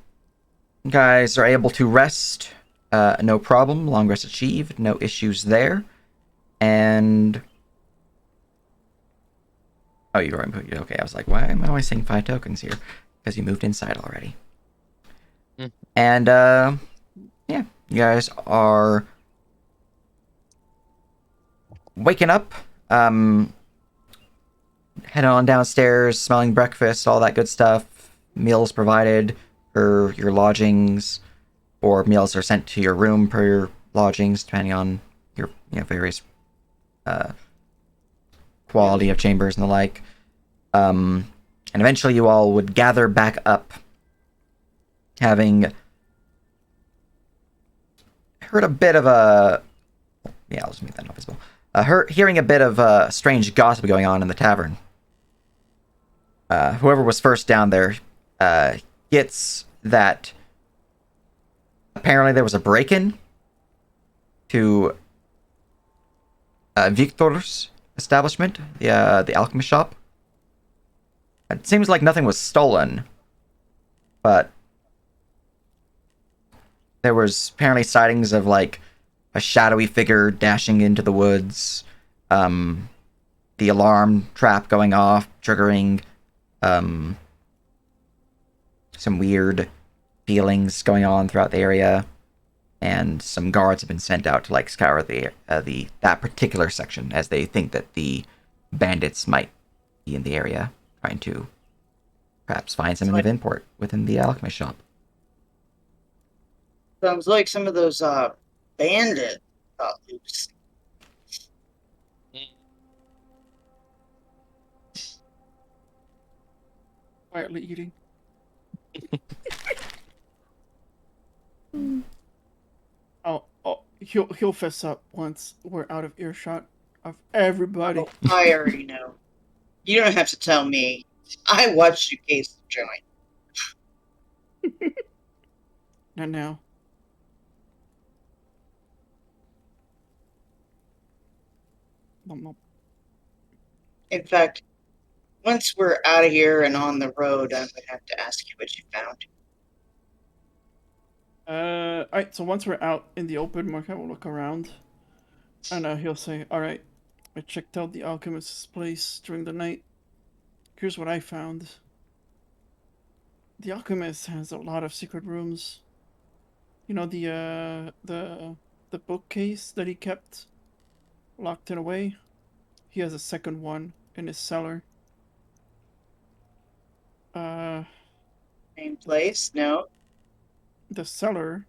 you guys are able to rest, no problem. Long rest achieved, no issues there. And oh, you already put okay. I was like, why am I only seeing 5 tokens here? Because you moved inside already. And yeah, you guys are waking up, heading on downstairs, smelling breakfast, all that good stuff. Meals provided for your lodgings, or meals are sent to your room per your lodgings, depending on your various quality of chambers and the like. And eventually you all would gather back up, having heard a bit of a... Yeah, I'll just make that not visible. Hearing a bit of strange gossip going on in the tavern. Whoever was first down there gets that apparently there was a break-in to Victor's establishment, the alchemy shop. It seems like nothing was stolen, but there was apparently sightings of like a shadowy figure dashing into the woods, the alarm trap going off, triggering some weird feelings going on throughout the area, and some guards have been sent out to like scour that particular section, as they think that the bandits might be in the area, trying to perhaps find something of import within the alchemy shop. Sounds like some of those bandits got loose. Quietly eating. He'll fess up once we're out of earshot of everybody. Oh, I already know. You don't have to tell me. I watched you case the joint. Not now. No. In fact, once we're out of here and on the road, I'm gonna have to ask you what you found. Alright, so once we're out in the open, Marquette will look around. And he'll say, alright, I checked out the alchemist's place during the night. Here's what I found. The alchemist has a lot of secret rooms. You know, the bookcase that he kept locked it away? He has a second one in his cellar. Same place? No. The cellar,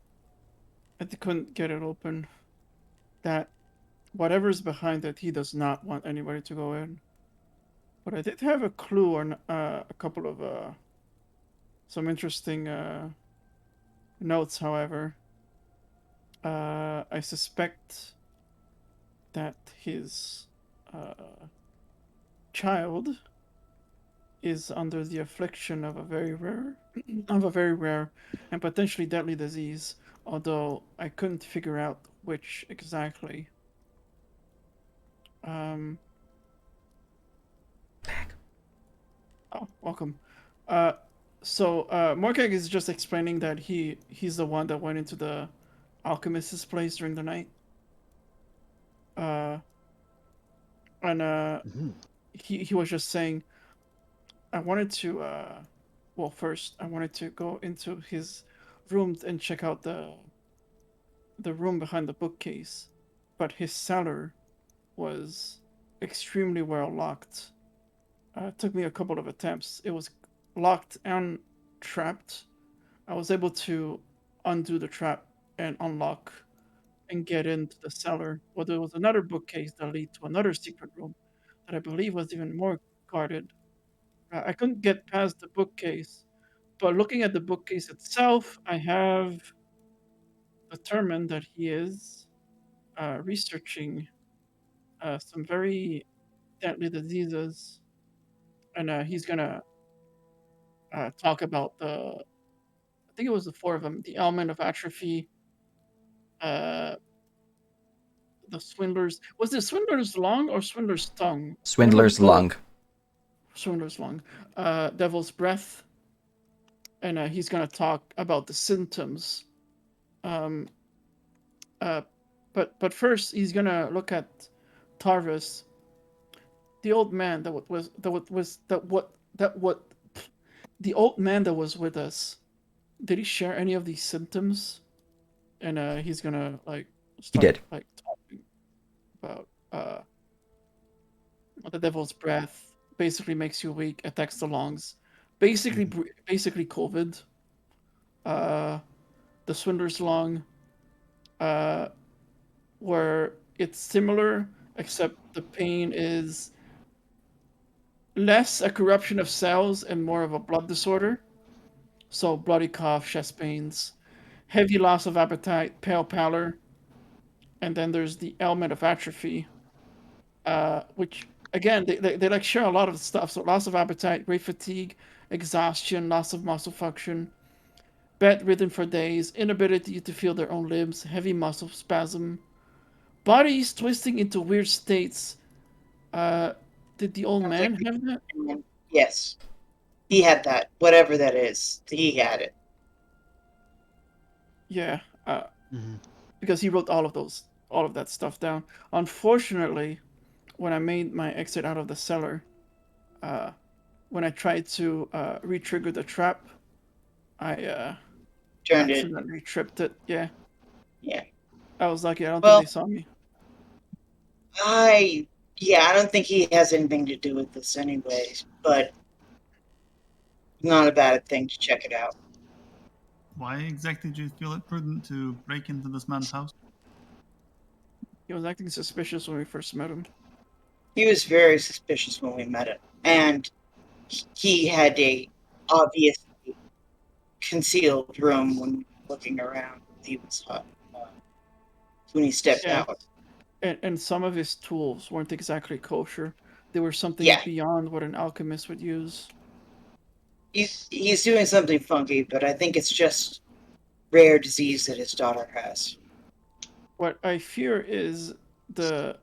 I couldn't get it open. That whatever's behind it, he does not want anybody to go in. But I did have a clue on a couple of some interesting notes. However, I suspect that his child is under the affliction of a very rare and potentially deadly disease, although I couldn't figure out which exactly. Oh, welcome. So Morkeg is just explaining that he's the one that went into the alchemist's place during the night. He was just saying, I wanted to well, first I wanted to go into his room and check out the room behind the bookcase, but his cellar was extremely well locked. It took me a couple of attempts. It was locked and trapped. I was able to undo the trap and unlock and get into the cellar. Well, there was another bookcase that led to another secret room that I believe was even more guarded. I couldn't get past the bookcase, but looking at the bookcase itself, I have determined that he is researching some very deadly diseases, and he's gonna talk about I think it was the four of them: the element of atrophy, uh, the swindler's. Was it swindler's lung or swindler's tongue? Swindler's lung. Swindler's lung. Devil's breath, and he's gonna talk about the symptoms. But first he's gonna look at Tarvis, the old man the old man that was with us. Did he share any of these symptoms? And he's gonna like start did. like talking about the devil's breath basically makes you weak, attacks the lungs, basically COVID. The swindler's lung, where it's similar except the pain is less a corruption of cells and more of a blood disorder. So bloody cough, chest pains, heavy loss of appetite, pale pallor, and then there's the element of atrophy, which again they like share a lot of stuff. So loss of appetite, great fatigue, exhaustion, loss of muscle function, bedridden for days, inability to feel their own limbs, heavy muscle spasm, bodies twisting into weird states. Did the old man have that? Yes. He had that. Whatever that is. He had it. Yeah. Because he wrote all of that stuff down. Unfortunately, when I made my exit out of the cellar, when I tried to re-trigger the trap, I Turned it. accidentally tripped it. Yeah. Yeah. I was lucky. I don't Well, think they saw me. I don't think he has anything to do with this anyways, but not a bad thing to check it out. Why exactly do you feel it prudent to break into this man's house? He was acting suspicious when we first met him. He was very suspicious when we met him, and he had a obviously concealed room when looking around. He was when he stepped out. And some of his tools weren't exactly kosher. They were something Yeah. beyond what an alchemist would use. He's doing something funky, but I think it's just rare disease that his daughter has. What I fear is the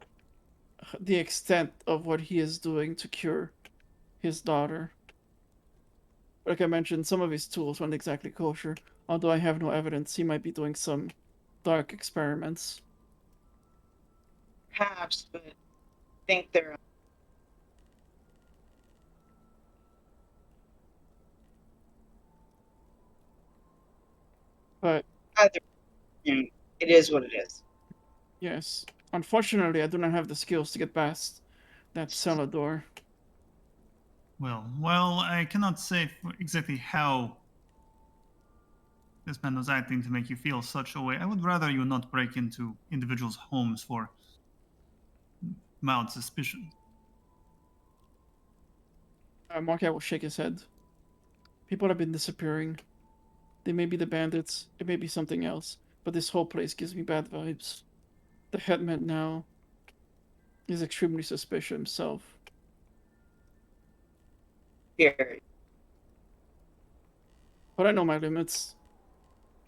extent of what he is doing to cure his daughter. Like I mentioned, some of his tools weren't exactly kosher. Although I have no evidence, he might be doing some dark experiments. Perhaps, but I think they're But either. You know, it is what it is. yes, unfortunately, I do not have the skills to get past that cellar door. Well, I cannot say exactly how this man was acting to make you feel such a way. I would rather you not break into individuals' homes for mild suspicion. Marquette will shake his head. People have been disappearing. They may be the bandits, it may be something else, but this whole place gives me bad vibes. The headman now is extremely suspicious himself. Here, But I know my limits.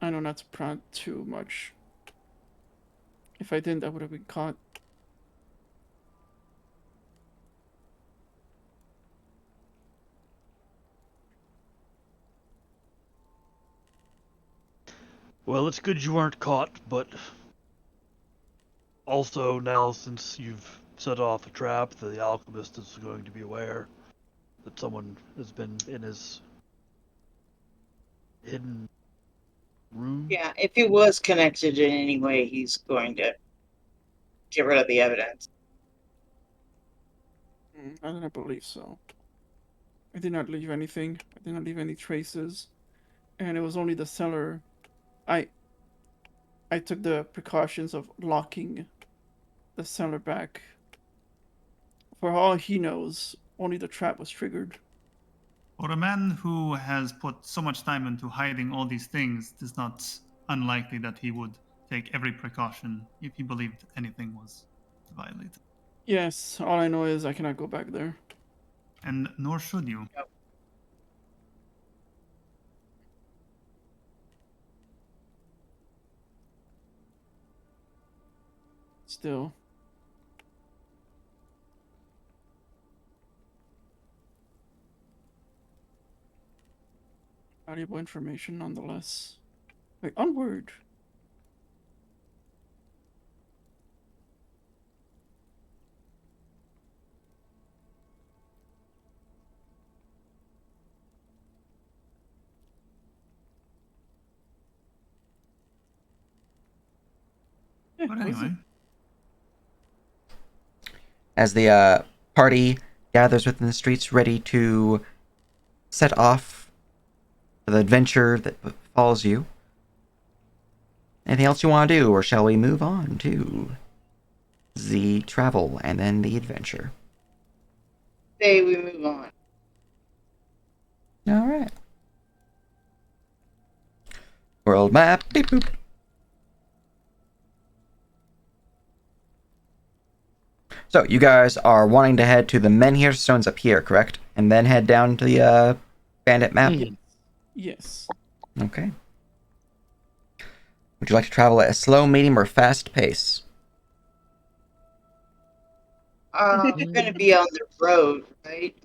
I know not to prod too much. If I didn't, I would have been caught. Well, it's good you weren't caught, but also now since you've set off a trap, the alchemist is going to be aware that someone has been in his hidden room. yeah, if he was connected in any way, he's going to get rid of the evidence. I do not believe so. I did not leave anything. I did not leave any traces. And it was only the cellar. I took the precautions of locking the cellar back. For all he knows, only the trap was triggered. For a man who has put so much time into hiding all these things, it is not unlikely that he would take every precaution if he believed anything was violated. Yes, all I know is I cannot go back there. And nor should you. Still. Valuable information nonetheless. Wait, onward! Yeah, But what is anyway, As the party gathers within the streets, ready to set off for the adventure that follows you. Anything else you want to do, or shall we move on to the travel and then the adventure? Say we move on. All right. World map. Beep boop. So you guys are wanting to head to the Menhir Stones up here, correct? And then head down to the bandit map. Yes. Okay. Would you like to travel at a slow, medium, or fast pace? We're going to be on the road, right?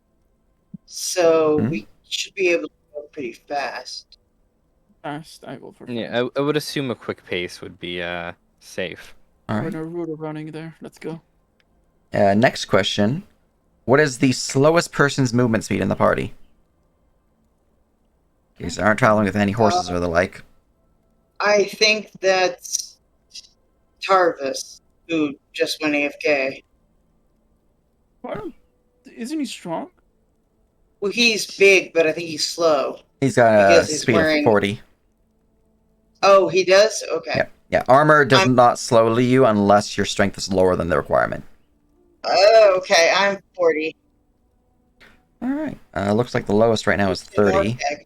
So Hmm? we should be able to go pretty fast. Fast, I go for fast. Yeah, I would assume a quick pace would be safe. All We're right. in a route of running there. Let's go. Next question. What is the slowest person's movement speed in the party? You guys aren't traveling with any horses or the like. I think that's Tarvis, who just went AFK. Well, isn't he strong? Well, he's big, but I think he's slow. He's got a Because he's speed wearing- of 40. Oh, he does? Okay. Yeah. Yeah. Armor does I'm- not slowly you unless your strength is lower than the requirement. Oh, okay. I'm 40. All right. Looks like the lowest right now is 30. Okay.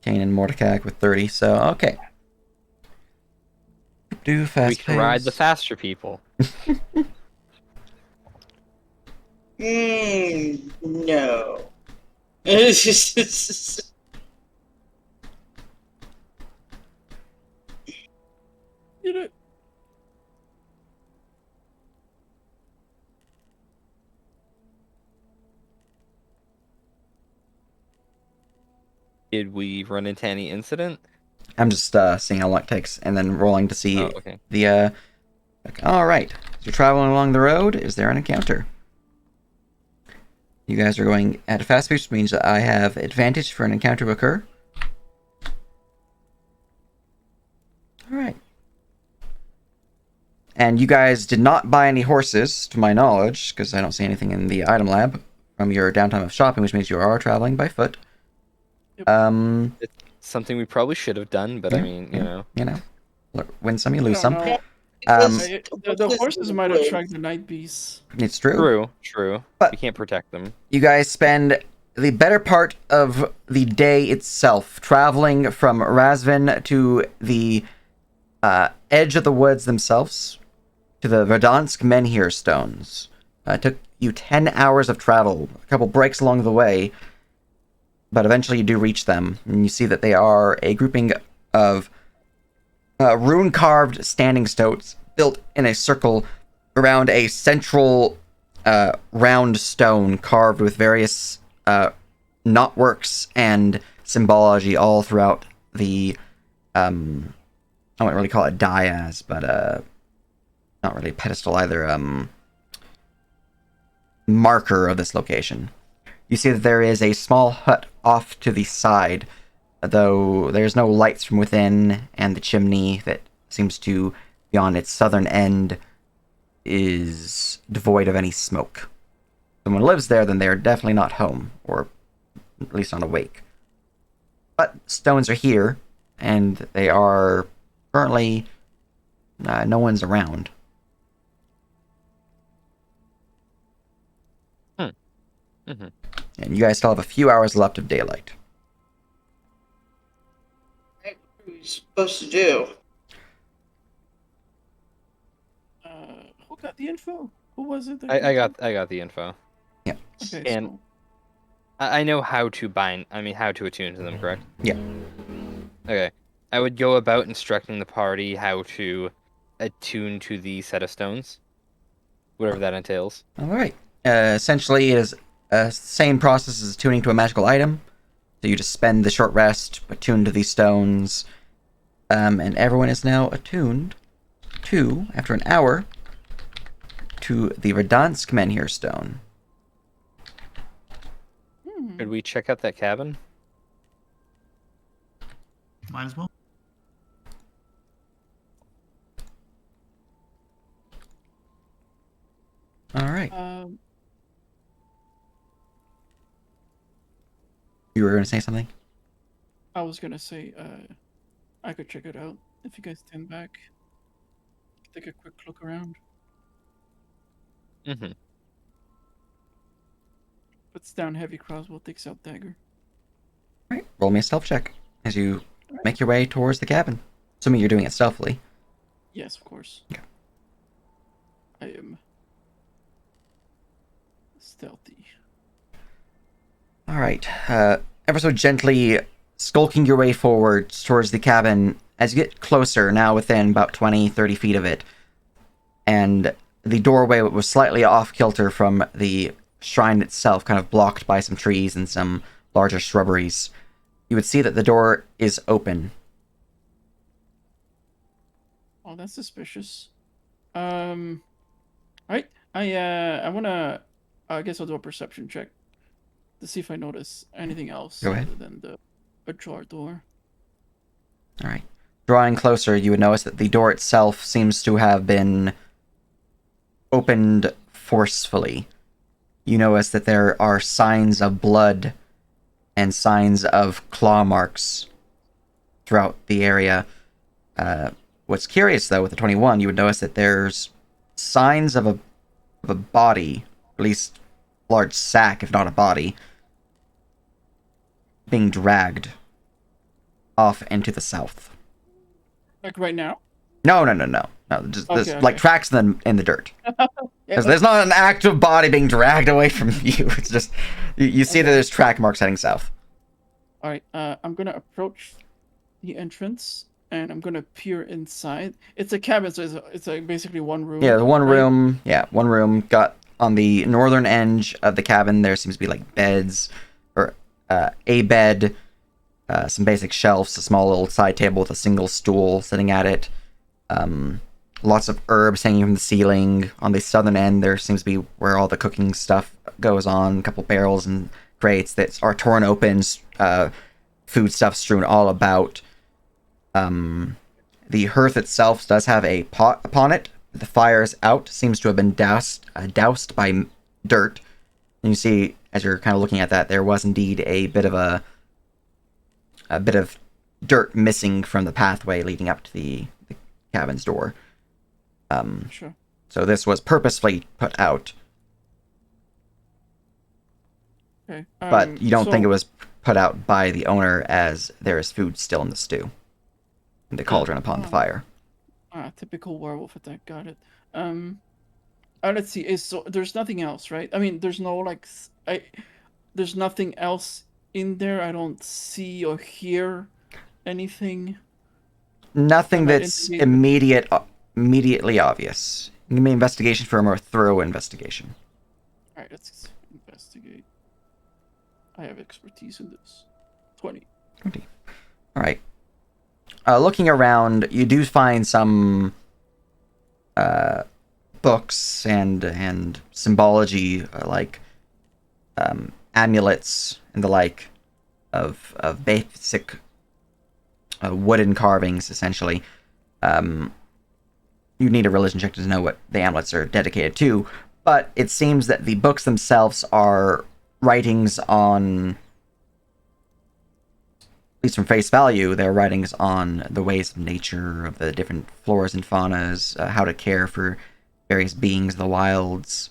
Kane and Mordecai with 30. So okay. Do fast We can ride the pace. faster people. No. You know, Did we run into any incident? I'm just seeing how long it takes, and then rolling to see Oh, okay. the. All right, as you're traveling along the road, is there an encounter? You guys are going at a fast pace, which means that I have advantage for an encounter to occur. All right. And you guys did not buy any horses, to my knowledge, because I don't see anything in the item lab from your downtime of shopping, which means you are traveling by foot. Yep. It's something we probably should have done, but I Yeah, mean, yeah. Win some, you I lose don't some. know. The horses might attract the night beasts. It's true. True. But- we can't protect them. You guys spend the better part of the day itself traveling from Razvin to the edge of the woods themselves, to the Verdansk Menhir stones. It took you 10 hours of travel, a couple breaks along the way, but eventually you do reach them, and you see that they are a grouping of rune-carved standing stones built in a circle around a central round stone carved with various knotworks and symbology all throughout the I wouldn't really call it dais, but not really a pedestal either, marker of this location. You see that there is a small hut off to the side, though there's no lights from within, and the chimney that seems to be on its southern end is devoid of any smoke. If someone lives there, then they are definitely not home, or at least not awake. But stones are here, and they are currently no one's around. Mm-hmm. And you guys still have a few hours left of daylight. What are we supposed to do? Who got the info? Who was it? that I got got the info. Yeah. it? Okay, and- I know how to how to attune to them, correct? Yeah. Okay. I would go about instructing the party how to attune to the set of stones. Whatever that entails. Alright. Essentially, it is same process as tuning to a magical item. So you just spend the short rest, attune to these stones, and everyone is now attuned to, after an hour, to the Verdansk Menhir stone. Could we check out that cabin? Might as well. Alright. Um, You were going to say something? I was gonna say, I could check it out if you guys stand back. Take a quick look around. Mm-hmm. Puts down heavy crossbow, takes out dagger. Alright. Roll me a stealth check as you make your way towards the cabin. Assuming you're doing it stealthily. Yes, of course. Okay. I am stealthy. Alright, ever so gently skulking your way forward towards the cabin as you get closer, now within about 20-30 feet of it, and the doorway was slightly off-kilter from the shrine itself, kind of blocked by some trees and some larger shrubberies. You would see that the door is open. Oh, that's suspicious. Right. I wanna. I guess I'll do a perception check to see if I notice anything else Go ahead. other than the ajar door. Alright. Drawing closer, you would notice that the door itself seems to have been opened forcefully. You notice that there are signs of blood and signs of claw marks throughout the area. What's curious, though, with the 21, you would notice that there's signs of a body, at least a large sack, if not a body, being dragged off into the south. Like right now. No. Just Okay, like okay. tracks in the dirt. Because there's not an active body being dragged away from you. It's just you see that there's track marks heading south. All right, I'm gonna approach the entrance and I'm gonna peer inside. It's a cabin, so it's like basically one room. Yeah, the one right? room. Yeah, one room. Got on the northern edge of the cabin. There seems to be like beds, or a bed, some basic shelves, a small little side table with a single stool sitting at it. Lots of herbs hanging from the ceiling. On the southern end, there seems to be where all the cooking stuff goes on. A couple barrels and crates that are torn open. Food stuff strewn all about. The hearth itself does have a pot upon it. The fire's out. Seems to have been doused by dirt. And you see, as you're kind of looking at that, there was indeed a bit of dirt missing from the pathway leading up to the cabin's door. Sure. So this was purposefully put out, Okay. but you don't think so- it was put out by the owner, as there is food still in the stew, in the cauldron upon the fire. Typical werewolf attack. Got it. Let's see. So there's nothing else, right? I mean, there's no there's nothing else in there. I don't see or hear anything. Nothing Am I that's investigating? immediately obvious. Give me investigation for a more thorough investigation. All right, let's investigate. I have expertise in this. 20. All right. Looking around, you do find some books and symbology, like amulets and the like, of basic wooden carvings, essentially. You need a religion check to know what the amulets are dedicated to, but it seems that the books themselves are writings on, at least from face value, they're writings on the ways of nature, of the different floras and faunas, how to care for various beings of the wilds,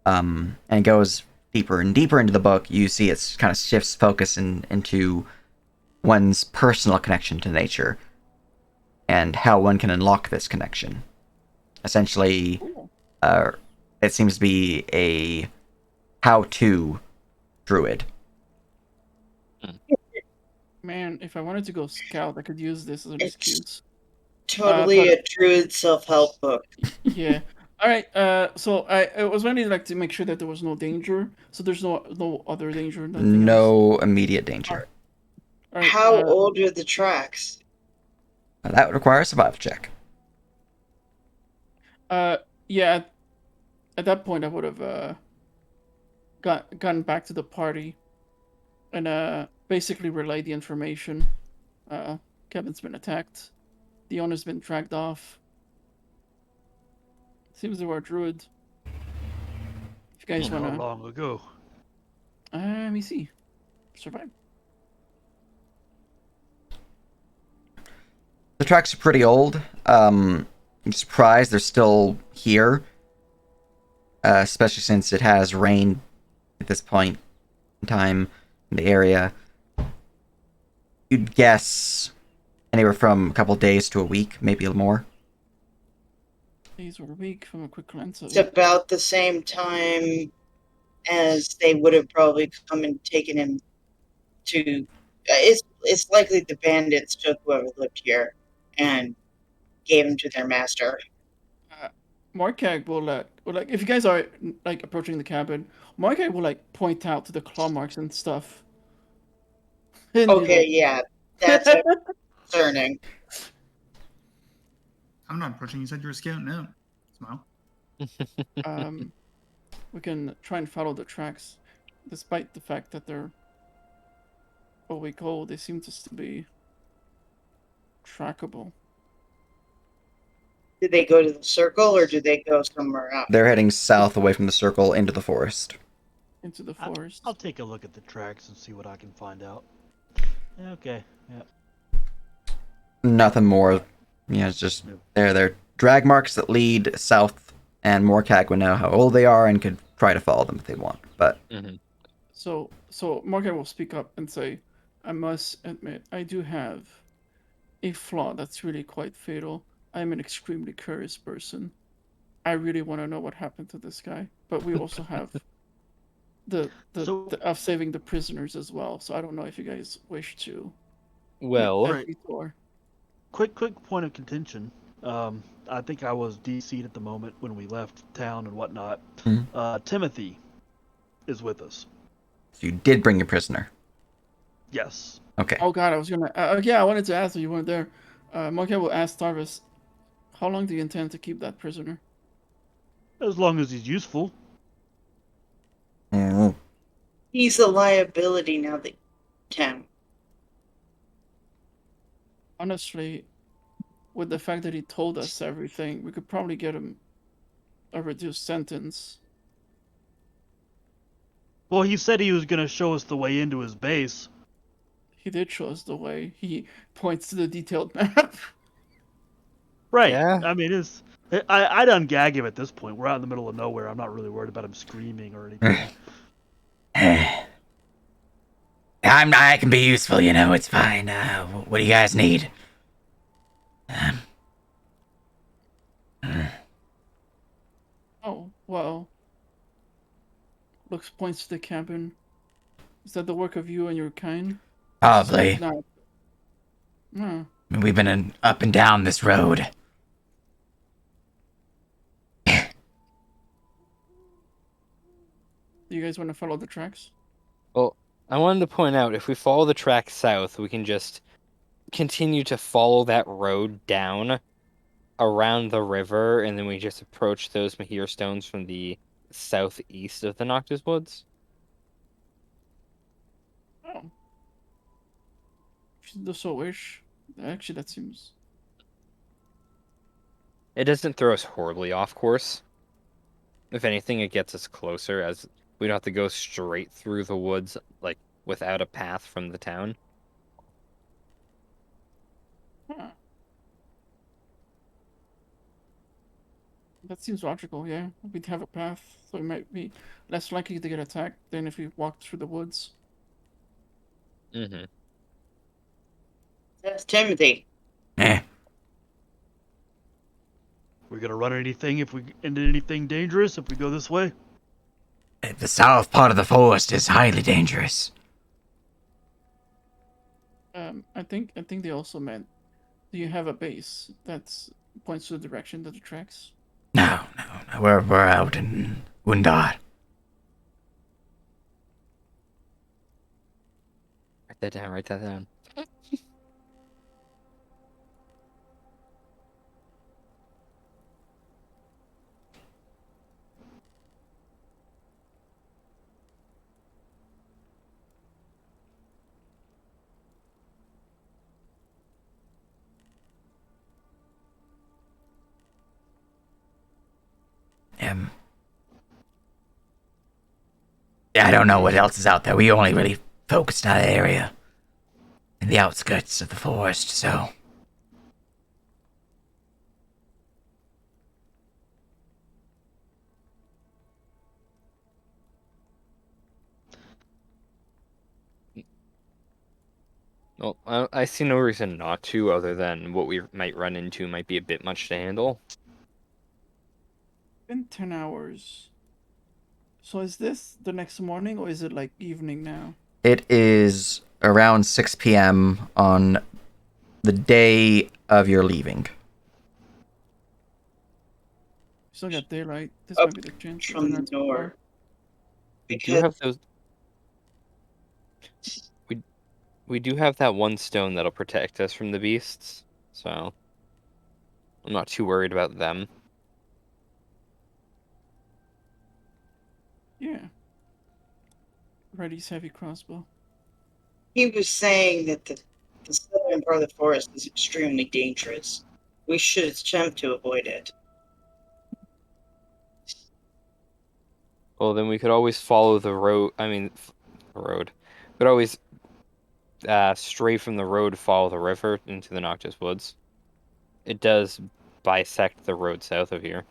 and it goes deeper and deeper into the book. You see it kind of shifts focus into one's personal connection to nature, and how one can unlock this connection. Essentially, Cool. it seems to be a how-to druid. Man, if I wanted to go scout, I could use this as an It's- excuse. Totally but- a druid self-help book. Yeah. All right. So I was wanting to make sure that there was no danger. So there's no other danger. Nothing else. No immediate danger. All right, How old are the tracks? That would require a survival check. Yeah. At that point, I would have gotten back to the party, and basically relayed the information. Kevin's been attacked. The owner's been dragged off. Seems they were a druid. If you guys How wanna, long ago? let me see. Survive. The tracks are pretty old. I'm surprised they're still here, especially since it has rained at this point in time in the area. You'd guess anywhere from a couple days to a week, maybe a little more. Days or a week from a quick glance of It's about the same time as they would have probably come and taken him to. It's likely the bandits took whoever lived here and gave him to their master. Markag will like if you guys are like approaching the cabin, Markag will like point out to the claw marks and stuff. And, you Okay, know, yeah, that's concerning. I'm not approaching. You said you were scouting out. Smile. we can try and follow the tracks, despite the fact that they're a week old. They seem to still be trackable. Did they go to the circle or did they go somewhere else? They're heading south away from the circle into the forest. Into the I- forest. I'll take a look at the tracks and see what I can find out. Okay, yeah. Nothing more. Yeah, it's just they're drag marks that lead south, and Morcag would know how old they are and could try to follow them if they want. But So Markag will speak up and say, I must admit, I do have a flaw that's really quite fatal. I am an extremely curious person. I really want to know what happened to this guy. But we also have the of saving the prisoners as well. So I don't know if you guys wish to Well, make that Right. detour. Quick point of contention. I think I was DC'd at the moment when we left town and whatnot. Mhm. Timothy is with us. So you did bring your prisoner. Yes. Okay. Oh God, I was gonna. Yeah, I wanted to ask if you weren't there. Monkey will ask Tarvis, how long do you intend to keep that prisoner? As long as he's useful. Mm. He's a liability now that town. Honestly, with the fact that he told us everything, we could probably get him a reduced sentence. Well, he said he was going to show us the way into his base. He did show us the way. He points to the detailed map. Right. Yeah. I mean, I'd ungag him at this point. We're out in the middle of nowhere. I'm not really worried about him screaming or anything. I can be useful, you know. It's fine. What do you guys need? Oh, well. Looks points to the cabin. Is that the work of you and your kind? Probably. Not. No. We've been up and down this road. Do you guys want to follow the tracks? Well, I wanted to point out, if we follow the track south, we can just continue to follow that road down around the river, and then we just approach those Mahir stones from the southeast of the Noctis Woods. Oh. If you so wish. Actually, that seems. It doesn't throw us horribly off course. If anything, it gets us closer, as we don't have to go straight through the woods, like, without a path from the town. Huh. That seems logical, yeah. We'd have a path, so we might be less likely to get attacked than if we walked through the woods. Mm-hmm. That's Timothy. Eh. We're going to run anything into anything dangerous if we go this way? The south part of the forest is highly dangerous. I think they also meant, do you have a base that points to the direction that the tracks? No. We're out in Undar. Write that down. I don't know what else is out there. We only really focused on that area. In the outskirts of the forest, so. Well, I see no reason not to, other than what we might run into might be a bit much to handle. In 10 hours. So is this the next morning, or is it like evening now? It is around 6 p.m. on the day of your leaving. Still got daylight. This Up might be the chance. from the north. We do have those. We do have that one stone that'll protect us from the beasts, so I'm not too worried about them. Yeah. Reddy's heavy crossbow. He was saying that the southern part of the forest is extremely dangerous. We should attempt to avoid it. Well, then we could always follow the road. I mean, the road. We could always stray from the road, follow the river into the Noctis Woods. It does bisect the road south of here.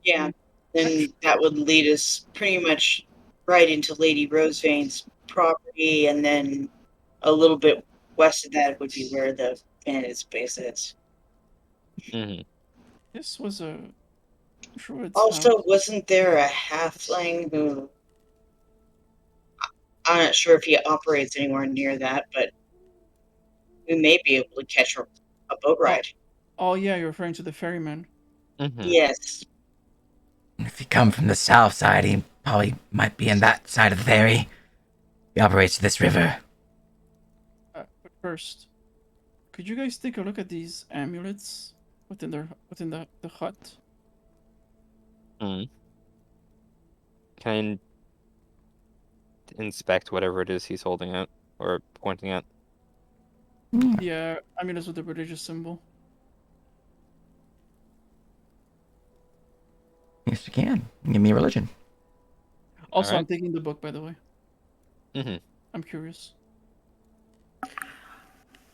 Yeah, then that would lead us pretty much right into Lady Rosevane's property, and then a little bit west of that would be where the bandits' base is. Mm-hmm. This was a druid's Also, house. wasn't there a halfling who I'm not sure if he operates anywhere near that, but we may be able to catch a boat ride. Oh yeah, you're referring to the ferryman. Mm-hmm. Yes. If you come from the south side, he probably might be in that side of the ferry. He operates this river. But first, could you guys take a look at these amulets within the hut? Mm. Can I inspect whatever it is he's holding out or pointing at? Yeah, amulets with the religious symbol. Yes, you can. Give me a religion. Also, I'm Alright. taking the book, by the way. Mm-hmm. I'm curious.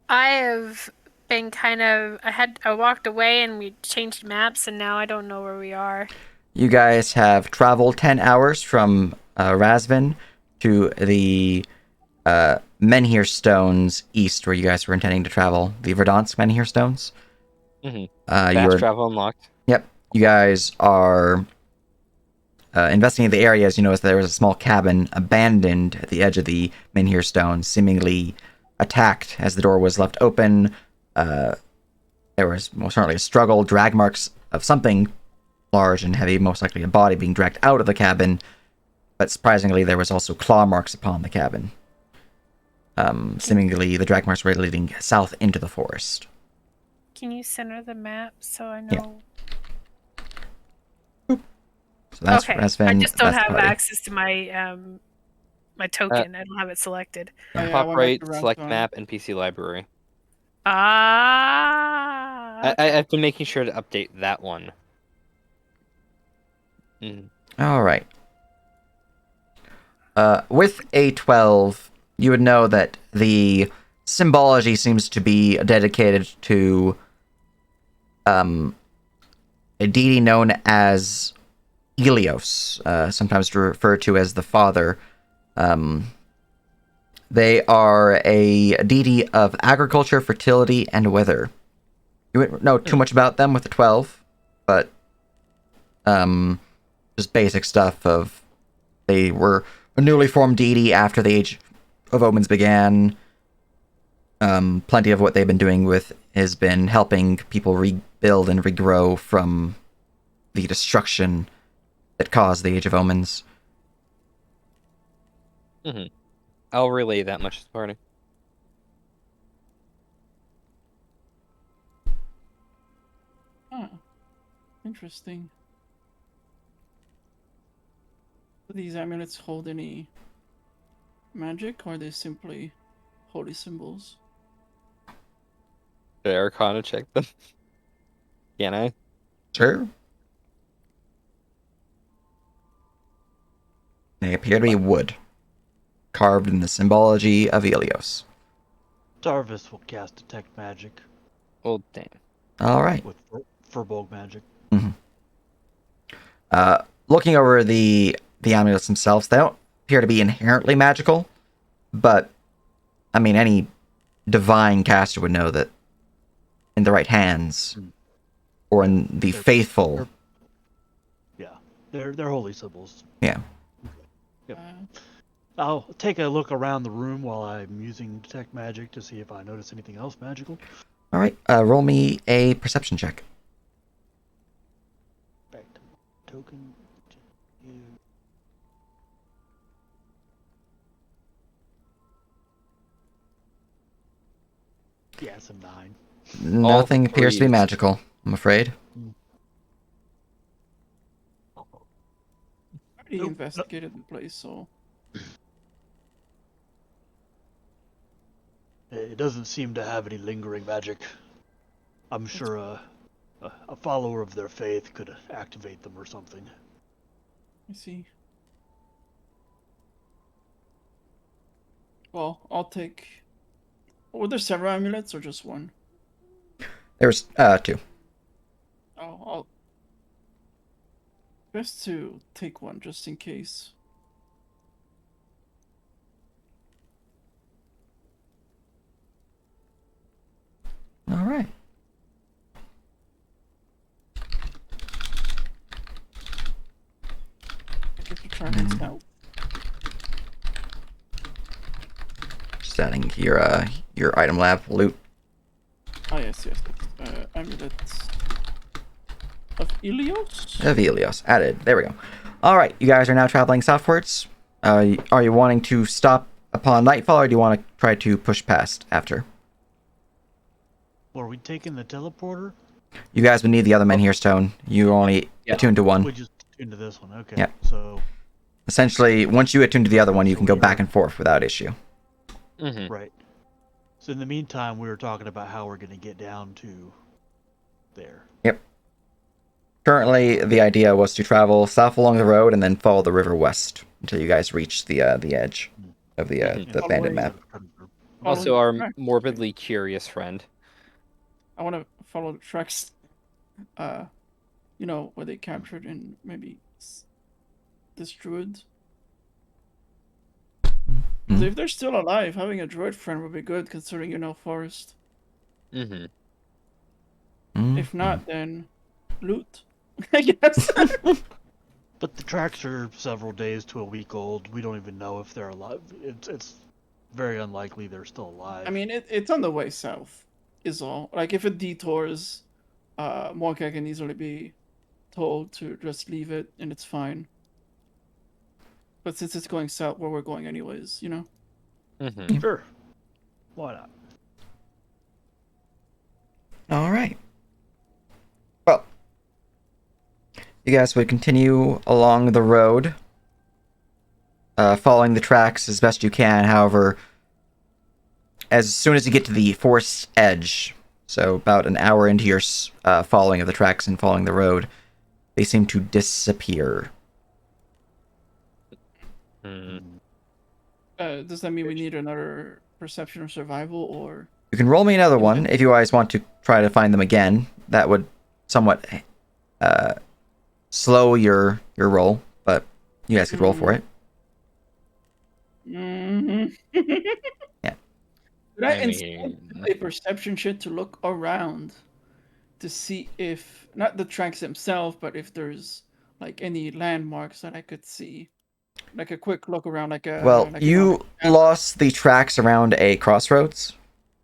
I have been I walked away and we changed maps and now I don't know where we are. You guys have traveled 10 hours from Razvin to the Menhir Stones east, where you guys were intending to travel. The Verdansk Menhir Stones. Mm-hmm. You Fast are, travel unlocked. yep. You guys are investigating the area. As you notice, there was a small cabin abandoned at the edge of the Menhir Stones, seemingly attacked as the door was left open. There was most certainly a struggle, drag marks of something large and heavy, most likely a body being dragged out of the cabin. But surprisingly, there was also claw marks upon the cabin. Seemingly, the drag marks were leading south into the forest. Can you center the map so I Yeah. know? So that's Okay. Razvin. I just don't that's the have party. access to my token. I don't have it selected. Oh, yeah, I Top went back right, to select Round map, NPC library. Ah. Okay. I've been making sure to update that one. Mm. All right. With A12, you would know that the symbology seems to be dedicated to a deity known as Helios, sometimes referred to as the Father. They are a deity of agriculture, fertility, and weather. You wouldn't know too much about them with the 12, but just basic stuff of they were a newly formed deity after the Age of Omens began. Plenty of what they've been doing with has been helping people rebuild and regrow from the destruction that caused the Age of Omens. Mm-hmm. I'll relay that much to the party. Ah, interesting. Do these amulets hold any magic, or are they simply holy symbols? Should I Arcana check them? Can I? Sure. They appear to be wood, carved in the symbology of Helios. Jarvis will cast Detect Magic Well, damn. All right. with Furbolg Magic. Looking over the amulets themselves, they don't appear to be inherently magical, but I mean, any divine caster would know that in the right hands, or in the faithful. Yeah, they're holy symbols. Yeah. Yep. I'll take a look around the room while I'm using Detect Magic to see if I notice anything else magical. All right. Roll me a perception check. Back to token. Yeah, it's a 9. Nothing appears to be threes. magical, I'm afraid. Already Nope. investigated the place, so It doesn't seem to have any lingering magic. I'm sure a follower of their faith could activate them or something. I see. Well, I'll take. Were there several amulets or just one? There's two. Oh, I'll. Best to take one just in case. All right. traveling south. Just adding your item lab loot. Oh yes. Amulet of Ilios. Of Helios. Added. There we go. Alright, you guys are now traveling southwards. Are you wanting to stop upon nightfall, or do you want to try to push past after? Were we taking the teleporter? You guys would need the other Menhir stone. You only attune to one. We just into this one. Okay. Yep. So Essentially, once you attune to the other one, you can go back and forth without issue. Mm-hmm. right. So in the meantime, we were talking about how we're going to get down to there. Yep. Currently, the idea was to travel south along the road and then follow the river west until you guys reach the edge of the bandit map. Also, our morbidly curious friend. I want to follow the tracks. Where they captured in maybe this druid. So if they're still alive, having a druid friend would be good, considering forest. Mm-hmm. If not, then loot. I guess. But the tracks are several days to a week old. We don't even know if they're alive. It's very unlikely they're still alive. I mean, it's on the way south, is all. Like, if it detours, Morka can easily be told to just leave it, and it's fine. But since it's going south, where we're going anyways, Mm-hmm. Sure. Why not? All right. Well, you guys would continue along the road, following the tracks as best you can. However, as soon as you get to the forest edge, so about an hour into your following of the tracks and following the road, they seem to disappear. Does that mean we need another perception or survival, or? You can roll me another one if you guys want to try to find them again. That would somewhat slow your roll, but you guys could roll for it. Mm-hmm. Yeah. Could I instead do a perception shit to look around to see if, not the tracks themselves, but if there's like any landmarks that I could see? Like a quick look around, you lost the tracks around a crossroads,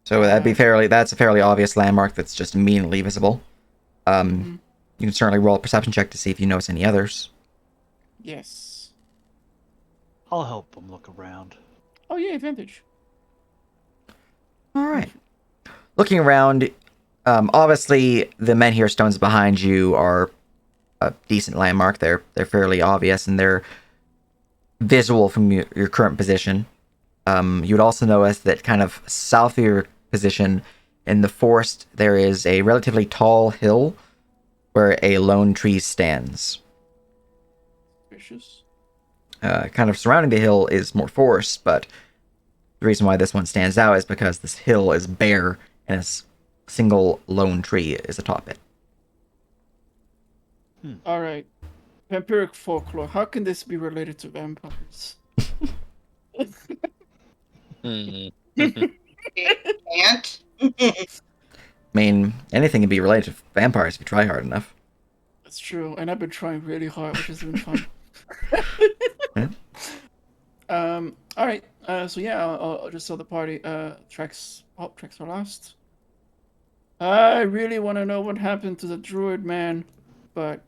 so that's a fairly obvious landmark that's just immediately visible. You can certainly roll a perception check to see if you notice any others. Yes. I'll help them look around. Oh yeah, advantage. All right. Looking around, obviously the Menhir stones behind you are a decent landmark. They're fairly obvious and they're visual from your current position. You would also notice that kind of south of your position in the forest, there is a relatively tall hill where a lone tree stands. Vicious. Kind of surrounding the hill is more forest, but the reason why this one stands out is because this hill is bare and a single lone tree is atop it. All right. Vampiric folklore. How can this be related to vampires? Can't. I mean, anything can be related to vampires if you try hard enough. That's true, and I've been trying really hard, which has been fun. Yeah. All right. So yeah, I'll just tell the party. Tracks are lost. I really want to know what happened to the druid man, but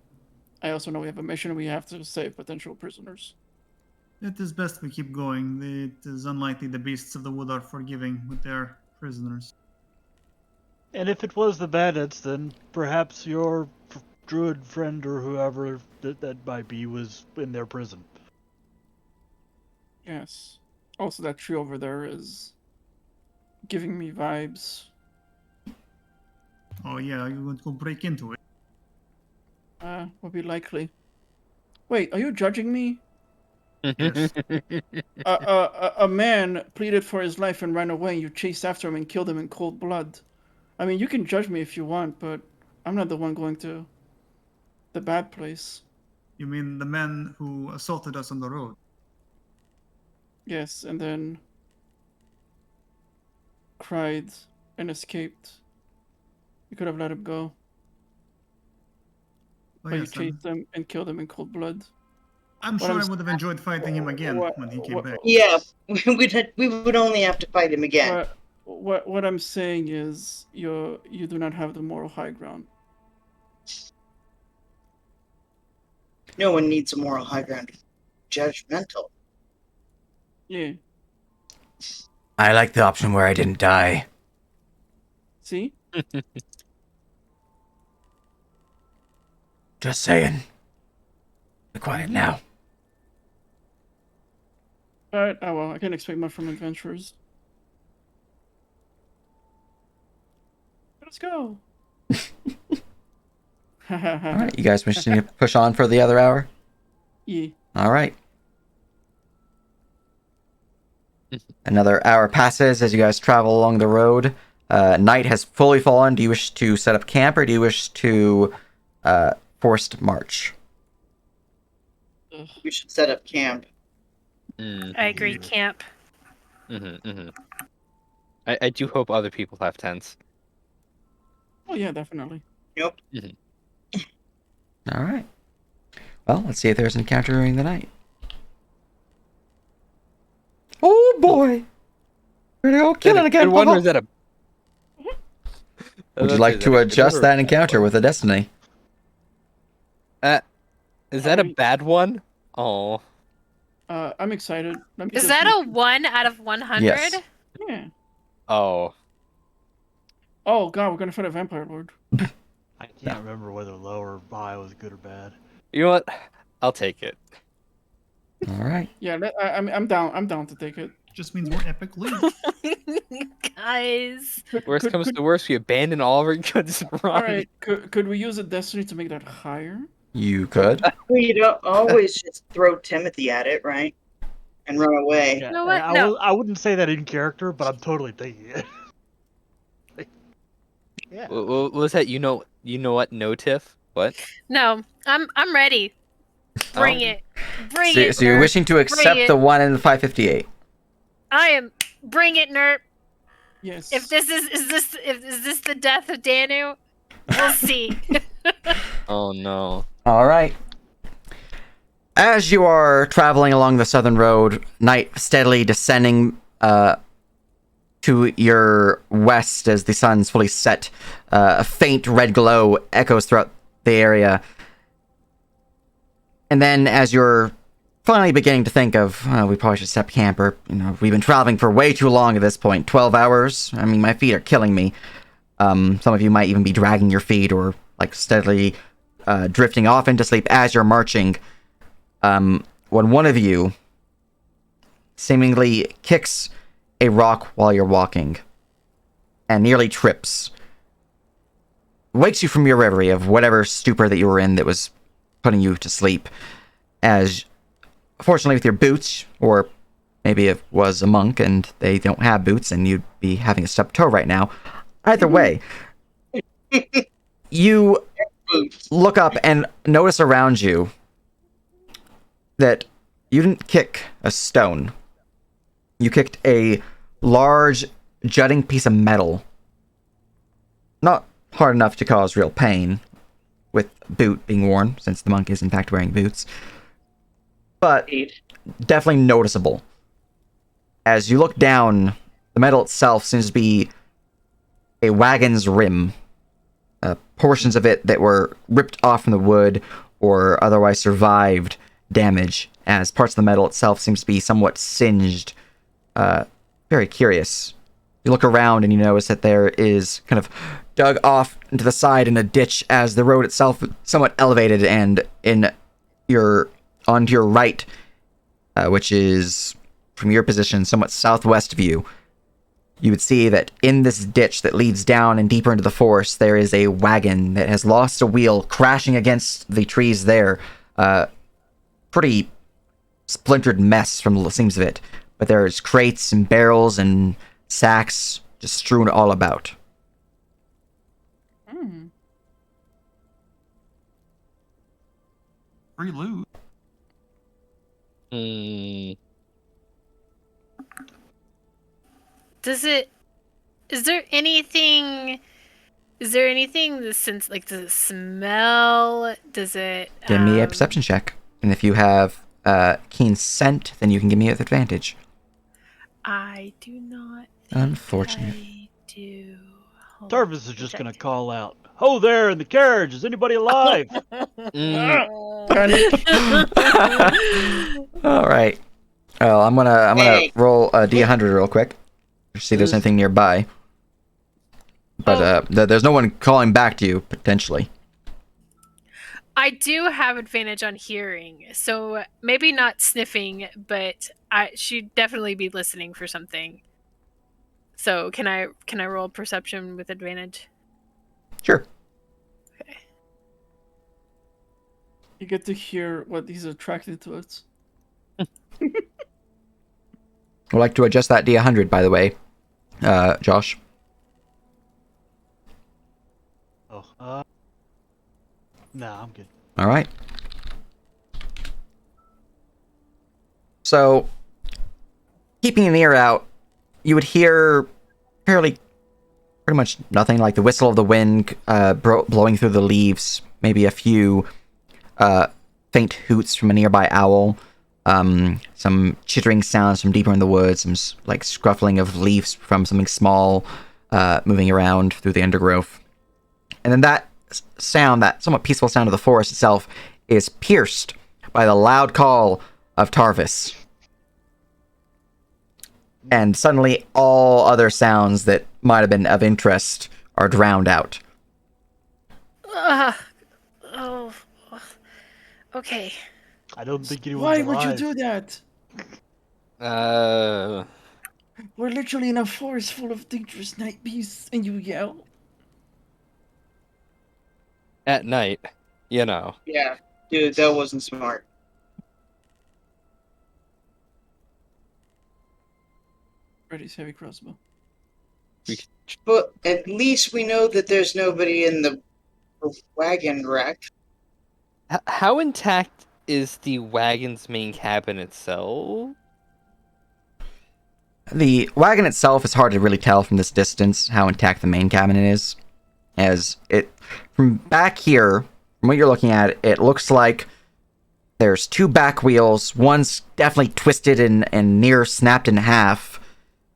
I also know we have a mission and we have to save potential prisoners. It is best we keep going. It is unlikely the beasts of the wood are forgiving with their prisoners. And if it was the bandits, then perhaps your druid friend or whoever that might be was in their prison. Yes. Also, that tree over there is giving me vibes. Oh yeah, you want to go break into it? Would be likely. Wait, are you judging me? Yes. A man pleaded for his life and ran away, and you chased after him and killed him in cold blood. I mean, you can judge me if you want, but I'm not the one going to the bad place. You mean the man who assaulted us on the road? Yes, and then cried and escaped. You could have let him go. Oh, But yes, you chased him and killed him in cold blood. I'm What sure I'm I would have enjoyed fighting him again when he came back. Yeah, we would only have to fight him again. What I'm saying is you do not have the moral high ground. No one needs a moral high ground. Judgmental. Yeah. I like the option where I didn't die. See? Just saying. Be quiet now. But oh well, I can't expect much from adventurers. Let's go. All right, you guys wishing to push on for the other hour? Yeah. All right. Another hour passes as you guys travel along the road. Night has fully fallen. Do you wish to set up camp or do you wish to forced march? We should set up camp. I agree, camp. I do hope other people have tents. Oh yeah, definitely. Nope. All right. Well, let's see if there's an encounter during the night. Oh boy! We're gonna go kill it again. Good one, or is that a... Would you like to adjust that encounter with a destiny? Is that a bad one? Oh. I'm excited. Is that a 1 out of 100? Yes. Yeah. Oh. Oh god, we're gonna fight a vampire lord. I can't remember whether low or high was good or bad. You know what? I'll take it. All right. Yeah, I'm down. I'm down to take it. Just means more epic loot. Guys. Worst comes to worst, we abandon all of our goods and run. All right. Could we use a destiny to make that higher? You could. Well, you don't always just throw Timothy at it, right? And run away. Yeah, You know what? I, No. I wouldn't say that in character, but I'm totally thinking it. Yeah. What was that? You know what? No, Tiff? What? No, I'm ready. Bring Oh. it. Bring So, it. so you're Nerp. wishing to accept it. the 1 in the 558. I am. Bring it, Nerp. Yes. If this is this the death of Danu? We'll see. Oh no. All right. As you are traveling along the southern road, night steadily descending to your west as the sun's fully set, a faint red glow echoes throughout the area. And then as you're finally beginning to think of, we probably should set up camp, or, we've been traveling for way too long at this point, 12 hours. I mean, my feet are killing me. Some of you might even be dragging your feet or like steadily drifting off into sleep as you're marching. When one of you seemingly kicks a rock while you're walking and nearly trips, wakes you from your reverie of whatever stupor that you were in that was putting you to sleep, as fortunately with your boots, or maybe it was a monk and they don't have boots and you'd be having a stubbed toe right now. Either way, you look up and notice around you that you didn't kick a stone. You kicked a large, jutting piece of metal. Not hard enough to cause real pain, with boot being worn, since the monk is in fact wearing boots. But definitely noticeable. As you look down, the metal itself seems to be a wagon's rim. Portions of it that were ripped off from the wood or otherwise survived damage, as parts of the metal itself seems to be somewhat singed. Very curious. You look around and you notice that there is kind of dug off into the side in a ditch, as the road itself somewhat elevated, and onto your right, which is from your position somewhat southwest of you, you would see that in this ditch that leads down and deeper into the forest, there is a wagon that has lost a wheel, crashing against the trees there. Pretty splintered mess from the seams of it. But there's crates and barrels and sacks just strewn all about. Free loot. Is there anything that does it smell? Does it Give me a perception check. And if you have keen scent, then you can give me with advantage. I do not. Unfortunate. I do. Hold on, Tarvis is let me just check. gonna call out, "Ho there in the carriage! Is anybody alive?" Panic. All right. Well, I'm gonna Hey. roll a d100 real quick. See if there's anything nearby. But there's no one calling back to you potentially. I do have advantage on hearing, so maybe not sniffing, but she'd definitely be listening for something. So can I roll perception with advantage? Sure. Okay. You get to hear what he's attracted towards. Would like to adjust that d100, by the way, Josh. Oh, nah, I'm good. All right. So, keeping an ear out, you would hear pretty much nothing, like the whistle of the wind blowing through the leaves, maybe a few faint hoots from a nearby owl, some chittering sounds from deeper in the woods, some like scruffling of leaves from something small moving around through the undergrowth. And then that sound, that somewhat peaceful sound of the forest itself, is pierced by the loud call of Tarvis. And suddenly all other sounds that might have been of interest are drowned out. Oh. Okay. I don't think anyone's Why alive. would you do that? We're literally in a forest full of dangerous night beasts, and you yell. At night, you know. Yeah, dude, that wasn't smart. Freddy's heavy crossbow. But at least we know that there's nobody in the wagon wreck. How intact is the wagon's main cabin itself? The wagon itself is hard to really tell from this distance how intact the main cabin is. As it, from back here, from what you're looking at, it looks like there's two back wheels. One's definitely twisted and near snapped in half.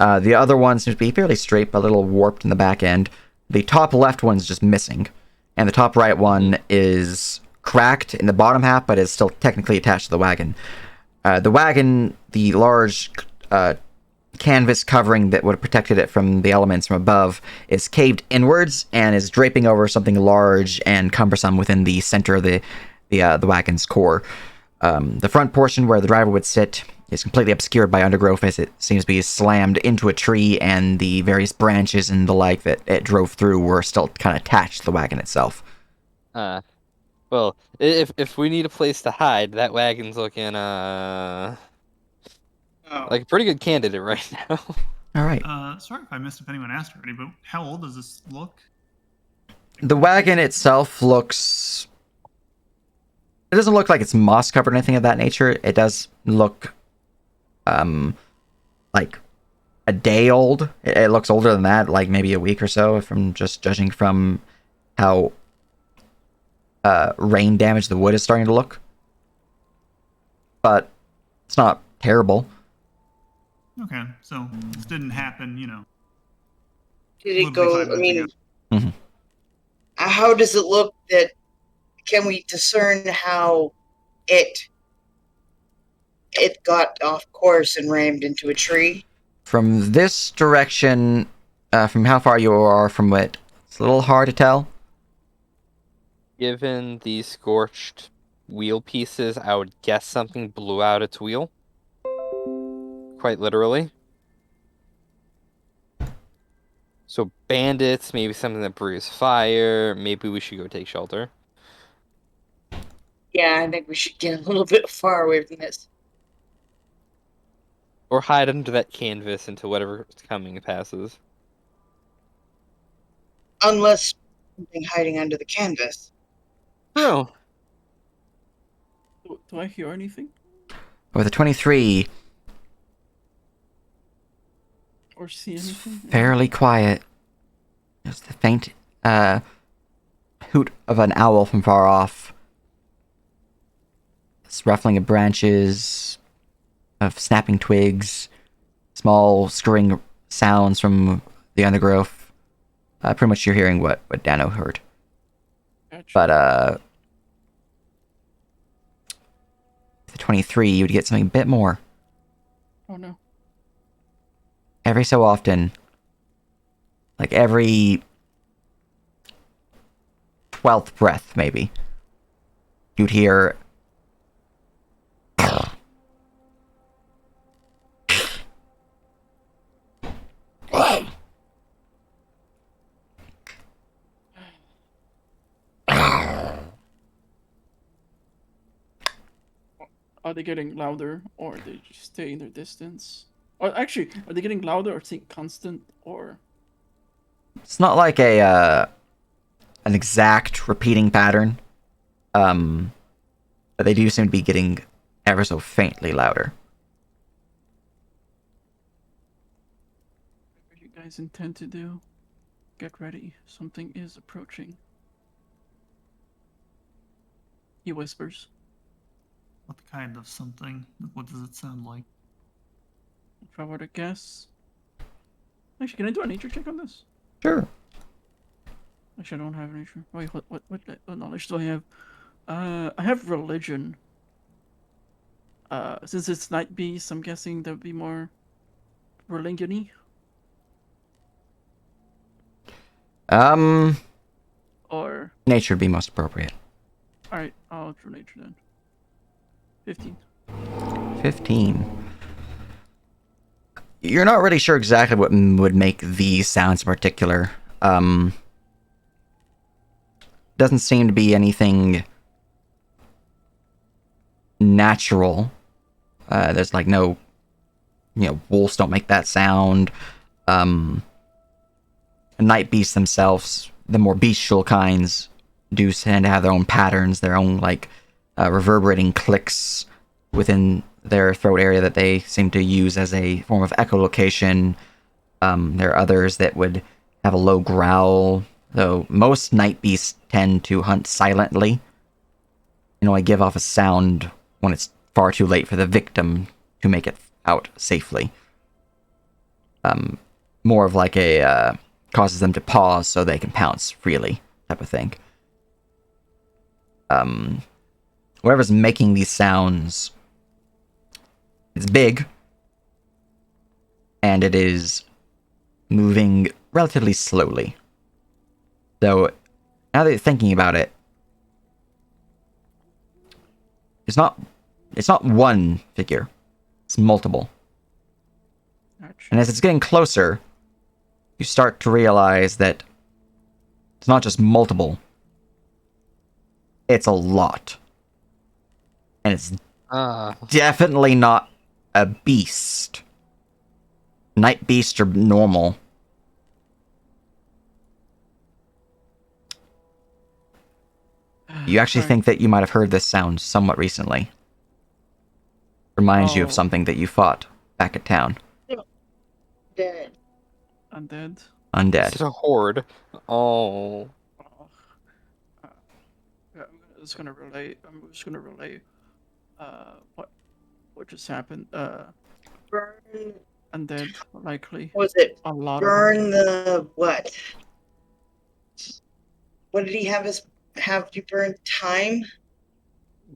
The other one seems to be fairly straight, but a little warped in the back end. The top left one's just missing. And the top right one is cracked in the bottom half, but is still technically attached to the wagon. The wagon, the large canvas covering that would have protected it from the elements from above, is caved inwards and is draping over something large and cumbersome within the center of the wagon's core. The front portion where the driver would sit is completely obscured by undergrowth, as it seems to be slammed into a tree, and the various branches and the like that it drove through were still kind of attached to the wagon itself. Well, if we need a place to hide, that wagon's looking like a pretty good candidate right now. All right. Sorry if I missed if anyone asked already, but how old does this look? The wagon itself looks... It doesn't look like it's moss covered or anything of that nature. It does look like a day old. It looks older than that, like maybe a week or so, if I'm just judging from how rain damaged the wood is starting to look. But it's not terrible. Okay, so this didn't happen, you know. Did it literally go? 5 I minutes mean, ago. Mhm. How does it look? That can we discern how it got off course and rammed into a tree? From this direction, from how far you are from it, it's a little hard to tell. Given the scorched wheel pieces, I would guess something blew out its wheel. Quite literally. So bandits, maybe something that breathes fire. Maybe we should go take shelter. Yeah, I think we should get a little bit far away from this. Or hide under that canvas until whatever's coming passes. Unless something hiding under the canvas. True. Do I hear anything? With a 23, Or see anything? fairly quiet. Just the faint hoot of an owl from far off. this ruffling of branches, of snapping twigs, small scurrying sounds from the undergrowth. Pretty much you're hearing what Dano heard. Gotcha. But, the 23, you would get something a bit more. Oh no. Every so often, like every 12th breath, maybe, you'd hear Are they getting louder, or are they just stay in their distance? Or actually, are they getting louder or staying constant, or? it's not like an exact repeating pattern. But they do seem to be getting ever so faintly louder. What do you guys intend to do? Get ready. Something is approaching. He whispers. What kind of something? What does it sound like? If I were to guess. Actually, can I do a nature check on this? Sure. Actually, I don't have nature. Wait, what knowledge do I have? I have religion. Since it's night beast, I'm guessing there'd be more religion-y. Or Nature would be most appropriate. alright, I'll do nature then. 15. 15. You're not really sure exactly what would make these sounds in particular. Doesn't seem to be anything natural. There's like no, wolves don't make that sound. Night beasts themselves, the more bestial kinds, do tend to have their own patterns, their own reverberating clicks within their throat area that they seem to use as a form of echolocation. There are others that would have a low growl, though most night beasts tend to hunt silently. I give off a sound when it's far too late for the victim to make it out safely. More of like a causes them to pause so they can pounce freely type of thing. Whoever's making these sounds, it's big, and it is moving relatively slowly. Though, now that you're thinking about it, it's not one figure, it's multiple. Gotcha. And as it's getting closer, you start to realize that it's not just multiple, it's a lot. And it's definitely not a beast. Night beasts are normal. You actually Sorry. think that you might have heard this sound somewhat recently. Reminds you of Oh. something that you fought back at town. Dead. Undead. Undead. It's a horde. Oh. Oh. Yeah, I'm just gonna relay. What just happened. Burn. Undead, likely. Was it A lot burn of the what? What did he have you burn time?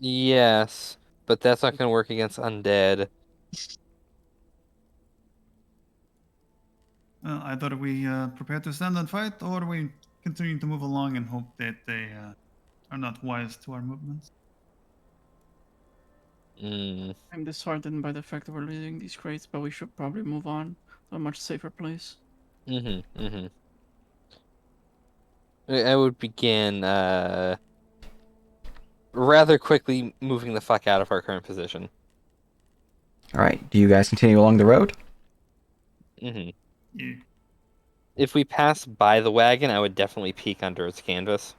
Yes, but that's not going to work against undead. Either we prepare to stand and fight, or we continue to move along and hope that they are not wise to our movements. I'm disheartened by the fact that we're losing these crates, but we should probably move on to a much safer place. I would begin rather quickly moving the fuck out of our current position. Alright, do you guys continue along the road? Yeah. If we pass by the wagon, I would definitely peek under its canvas.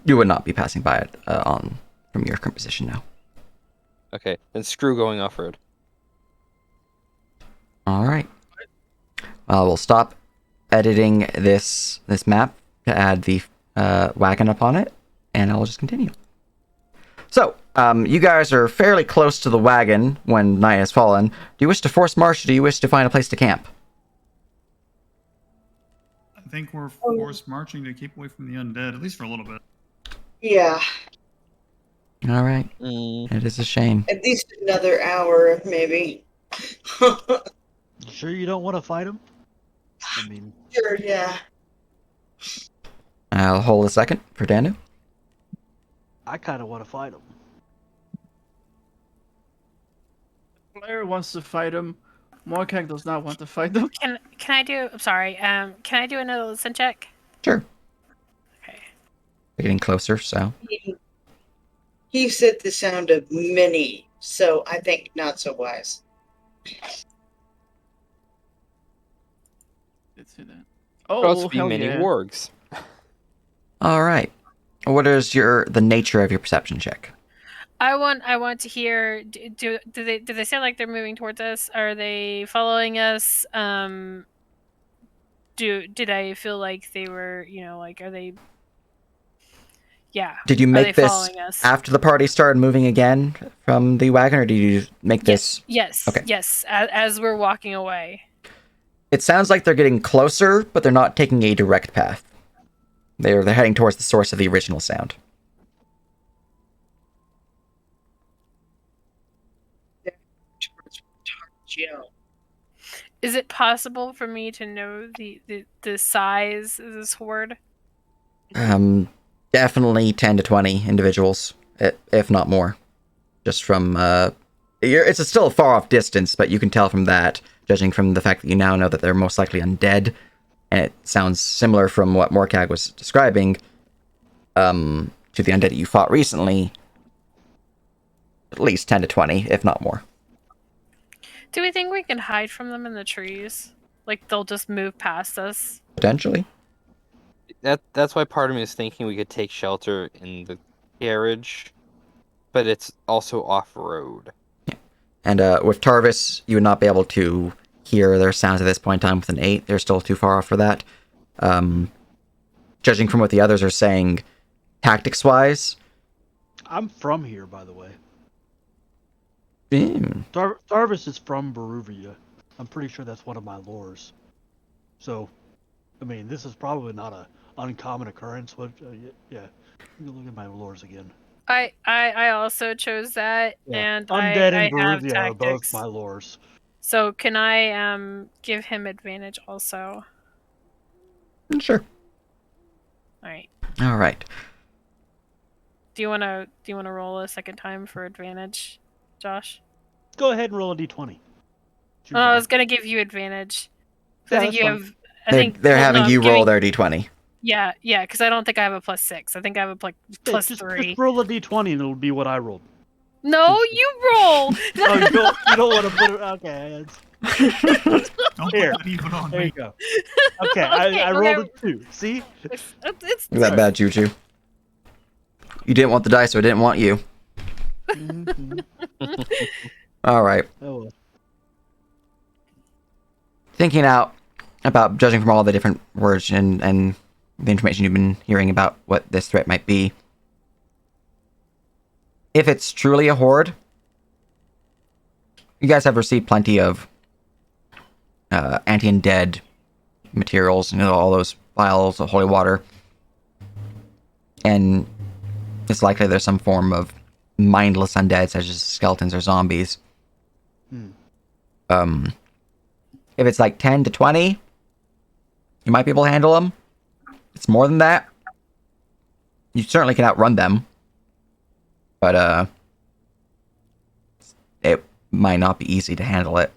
You would not be passing by it from your current position now. Okay, then screw going off-road. Alright. We'll stop editing this map to add the wagon upon it, and I'll just continue. So, You guys are fairly close to the wagon when night has fallen. Do you wish to force march, or do you wish to find a place to camp? I think we're forced marching to keep away from the undead, at least for a little bit. Yeah, All right. Mm. It is a shame. at least another hour, maybe. Sure, You sure you don't want to fight him? I mean, yeah. I'll hold a second for Danu. I kind of want to fight him. Player wants to fight him. Morkag does not want to fight them. Can I do? I'm sorry. Can I do another listen check? Sure. Okay. We're getting closer, so. He said the sound of many, so I think not so wise. Did see that. Could also Oh, be hell many yeah. wargs. All right. What is the nature of your perception check? I want to hear. Do they sound like they're moving towards us? Are they following us? Did I feel like they were? Like, are they? Yeah. Did you Are make they this following us? after the party started moving again from the wagon, or did you make this? Yes. Okay. Yes. As we're walking away. It sounds like they're getting closer, but they're not taking a direct path. They're heading towards the source of the original sound. Is it possible for me to know the size of this horde? Definitely 10 to 20 individuals, if not more. Just from, it's still a far off distance, but you can tell from that, judging from the fact that you now know that they're most likely undead, and it sounds similar from what Morkag was describing, to the undead that you fought recently, at least 10 to 20, if not more. Do we think we can hide from them in the trees? Like they'll just move past us? Potentially. That's why part of me is thinking we could take shelter in the carriage, but it's also off-road. Yeah. And with Tarvis, you would not be able to hear their sounds at this point in time with an 8. They're still too far off for that. Judging from what the others are saying, tactics-wise... I'm from here, by the way. Mm. Tarvis is from Baruvia. I'm pretty sure that's one of my lores. So, I mean, this is probably not a uncommon occurrence. But yeah, let me look at my lores again. I also chose that, Yeah. and Undead I and have Baruvia are both tactics. my lores. So can I give him advantage also? Sure. All right. All right. Do you wanna roll a second time for advantage, Josh? Go ahead and roll a d20. Oh, I was gonna give you advantage. Yeah, I think that's you fine. have. I think They're well, having no, I'm you roll giving- their d20. Yeah, because I don't think I have a +6. I think I have a plus just 3. Just roll a d20 and it'll be what I rolled. No, you roll. Oh, you don't want to put it. Okay. Don't Here. put that evil on There you me. go. Okay, I rolled a 2. See? It's Look at that bad juju. You didn't want the dice, so I didn't want you. All right. Oh, well. Thinking out about judging from all the different words and the information you've been hearing about what this threat might be. If it's truly a horde, you guys have received plenty of anti-undead materials, all those vials of holy water. And it's likely there's some form of mindless undead, such as skeletons or zombies. If it's like 10 to 20, you might be able to handle them. If it's more than that, you certainly can outrun them. But, it might not be easy to handle it.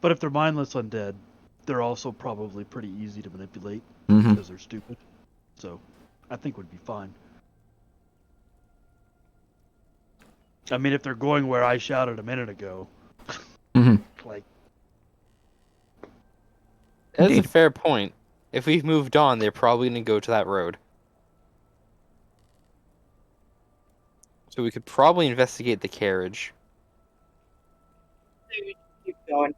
But if they're mindless undead, they're also probably pretty easy to manipulate Mm-hmm. because they're stupid. So, I think would be fine. I mean, if they're going where I shouted a minute ago, Mm-hmm. like, That's a Indeed. fair point. If we've moved on, they're probably going to go to that road. So we could probably investigate the carriage. Keep going.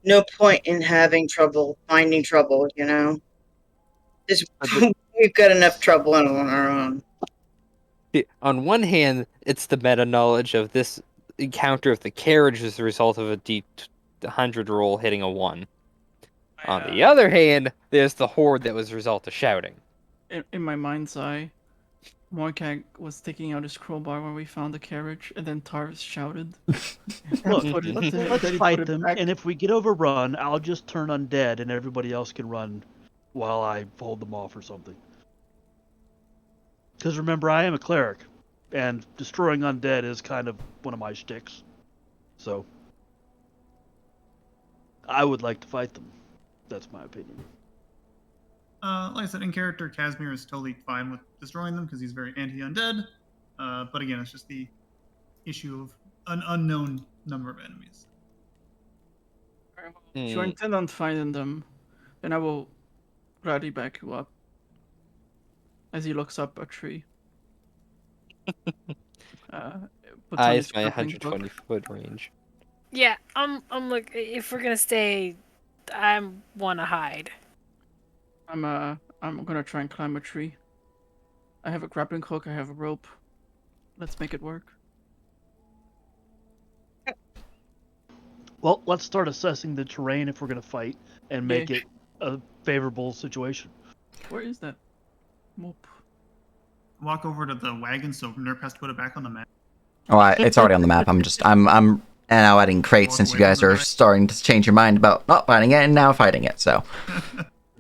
No point in having trouble, finding trouble, We've got enough trouble on our own. On one hand, it's the meta knowledge of this encounter of the carriage as a result of a D100 roll hitting a 1. On the other hand, there's the horde that was a result of shouting. In my mind's eye, Morkag was taking out his crowbar when we found the carriage, and then Tarvis shouted. Look, Put it- let's then he fight put it them, back. and if we get overrun, I'll just turn undead, and everybody else can run while I hold them off or something. Because remember, I am a cleric, and destroying undead is kind of one of my shticks. So, I would like to fight them. That's my opinion. Like I said, in character, Casimir is totally fine with destroying them because he's very anti-undead. But again, it's just the issue of an unknown number of enemies. If you intend on finding them, then I will gladly back you up. As he looks up a tree. Puts on Eyes his my crippling book. 120-foot range. Yeah, I'm like, if we're gonna stay, I wanna hide. I'm gonna try and climb a tree. I have a grappling hook, I have a rope. Let's make it work. Well, let's start assessing the terrain if we're going to fight, and make it a favorable situation. Where is that? Mope. Walk over to the wagon so Nerp has to put it back on the map. Oh, it's already on the map. I'm now adding crates since you guys are starting to change your mind about not fighting it and now fighting it. So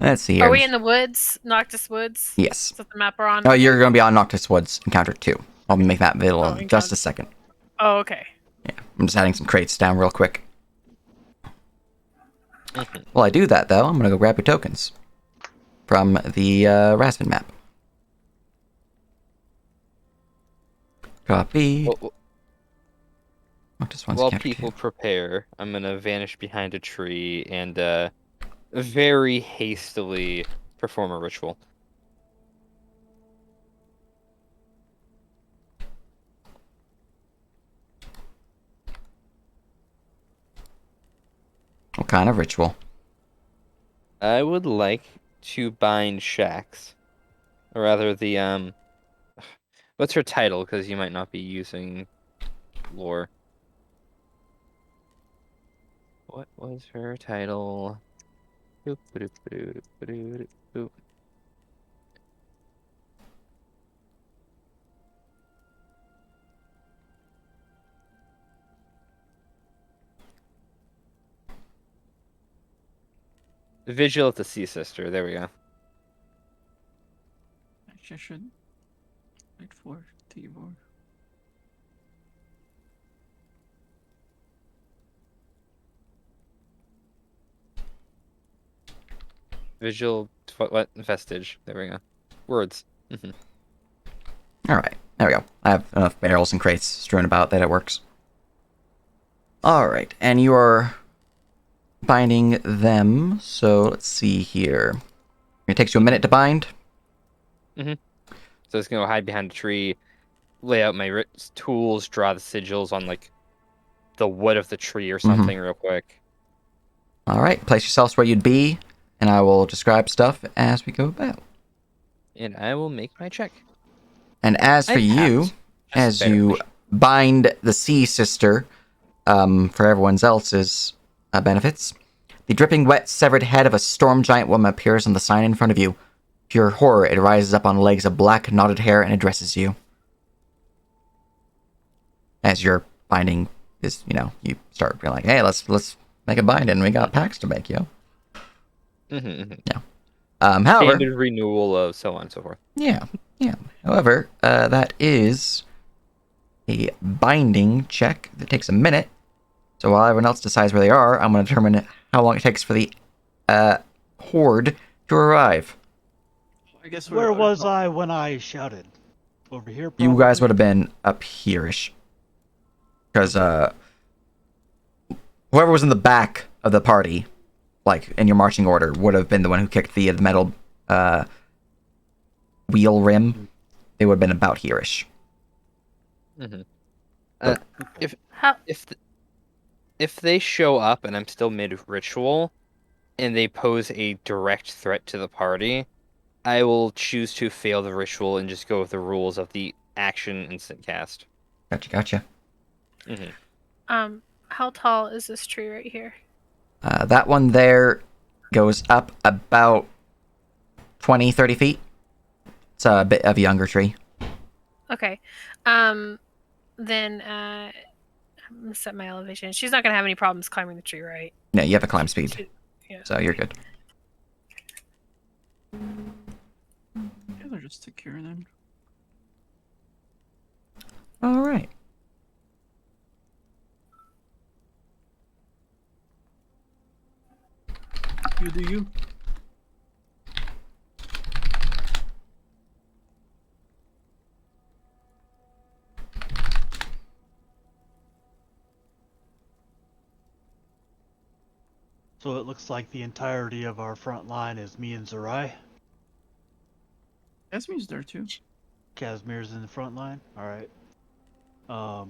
let's see here. Are we in the woods? Noctis Woods? Yes. Is that the map we're on? Oh, you're going to be on Noctis Woods Encounter 2. I'll make that available in just Encounter. a second. Oh, okay. Yeah, I'm just adding some crates down real quick. While I do that, though, I'm going to go grab your tokens from the Rasvin map. Copy. Noctis One's While Encounter people 2. prepare, I'm gonna vanish behind a tree and very hastily perform a ritual. What kind of ritual? I would like to bind Shax. Or rather, the, what's her title? Because you might not be using lore. What was her title? Boop, boop, boop, boop, boop, boop. Vigil of the Sea Sister. There we go. Actually, I should wait for Tibor. Vigil. What? Vestige. There we go. Words. Alright, there we go. I have enough barrels and crates strewn about that it works. Alright, and you're binding them, so let's see here. It takes you a minute to bind? So it's gonna go hide behind a tree, lay out my tools, draw the sigils on like the wood of the tree or something real quick. Alright, place yourselves where you'd be, and I will describe stuff as we go about. And I will make my check. And as for you, as you bind the Sea Sister, for everyone else's benefits, the dripping wet severed head of a storm giant woman appears on the sign in front of you. To your horror, it rises up on legs of black knotted hair and addresses you. As your binding is, you start being like, hey, let's make a bind, and we got packs to make, yo. Yeah. However, standard renewal of so on and so forth. Yeah. However, that is a binding check that takes a minute. So while everyone else decides where they are, I'm going to determine how long it takes for the horde to arrive. I guess Where was I when I shouted? Over here, probably? You guys would have been up here-ish. Because whoever was in the back of the party, like in your marching order, would have been the one who kicked the metal wheel rim. They would have been about here-ish. If they show up and I'm still mid ritual, and they pose a direct threat to the party, I will choose to fail the ritual and just go with the rules of the action instant cast. Gotcha. How tall is this tree right here? That one there goes up about 20, 30 feet. It's a bit of a younger tree. Okay. Then I'm gonna set my elevation. She's not gonna have any problems climbing the tree, right? No, you have a climb speed, Yeah. so you're good. Yeah, they're just secure then. All right. You do you. So it looks like the entirety of our front line is me and Zerai. Esme's there too. Casimir's in the front line. All right. How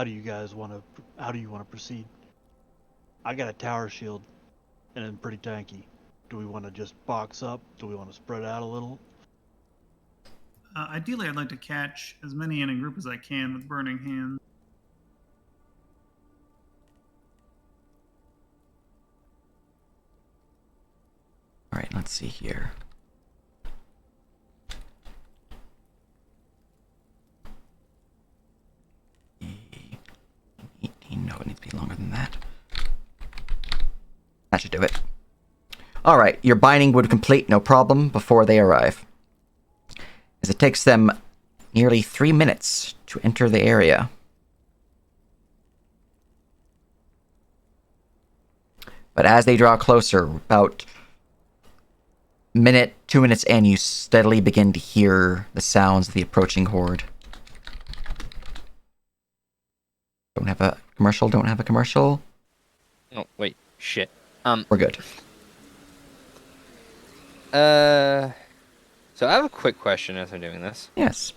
do you guys want to? How do you want to proceed? I got a tower shield, and I'm pretty tanky. Do we want to just box up? Do we want to spread out a little? Ideally, I'd like to catch as many in a group as I can with burning hands. All right, let's see here. No, it needs to be longer than that. That should do it. All right, your binding would complete no problem before they arrive, as it takes them nearly 3 minutes to enter the area. But as they draw closer, about minute, 2 minutes in, you steadily begin to hear the sounds of the approaching horde. Don't have a commercial. Oh, wait. Shit. We're good. So I have a quick question as I'm doing this. Yes.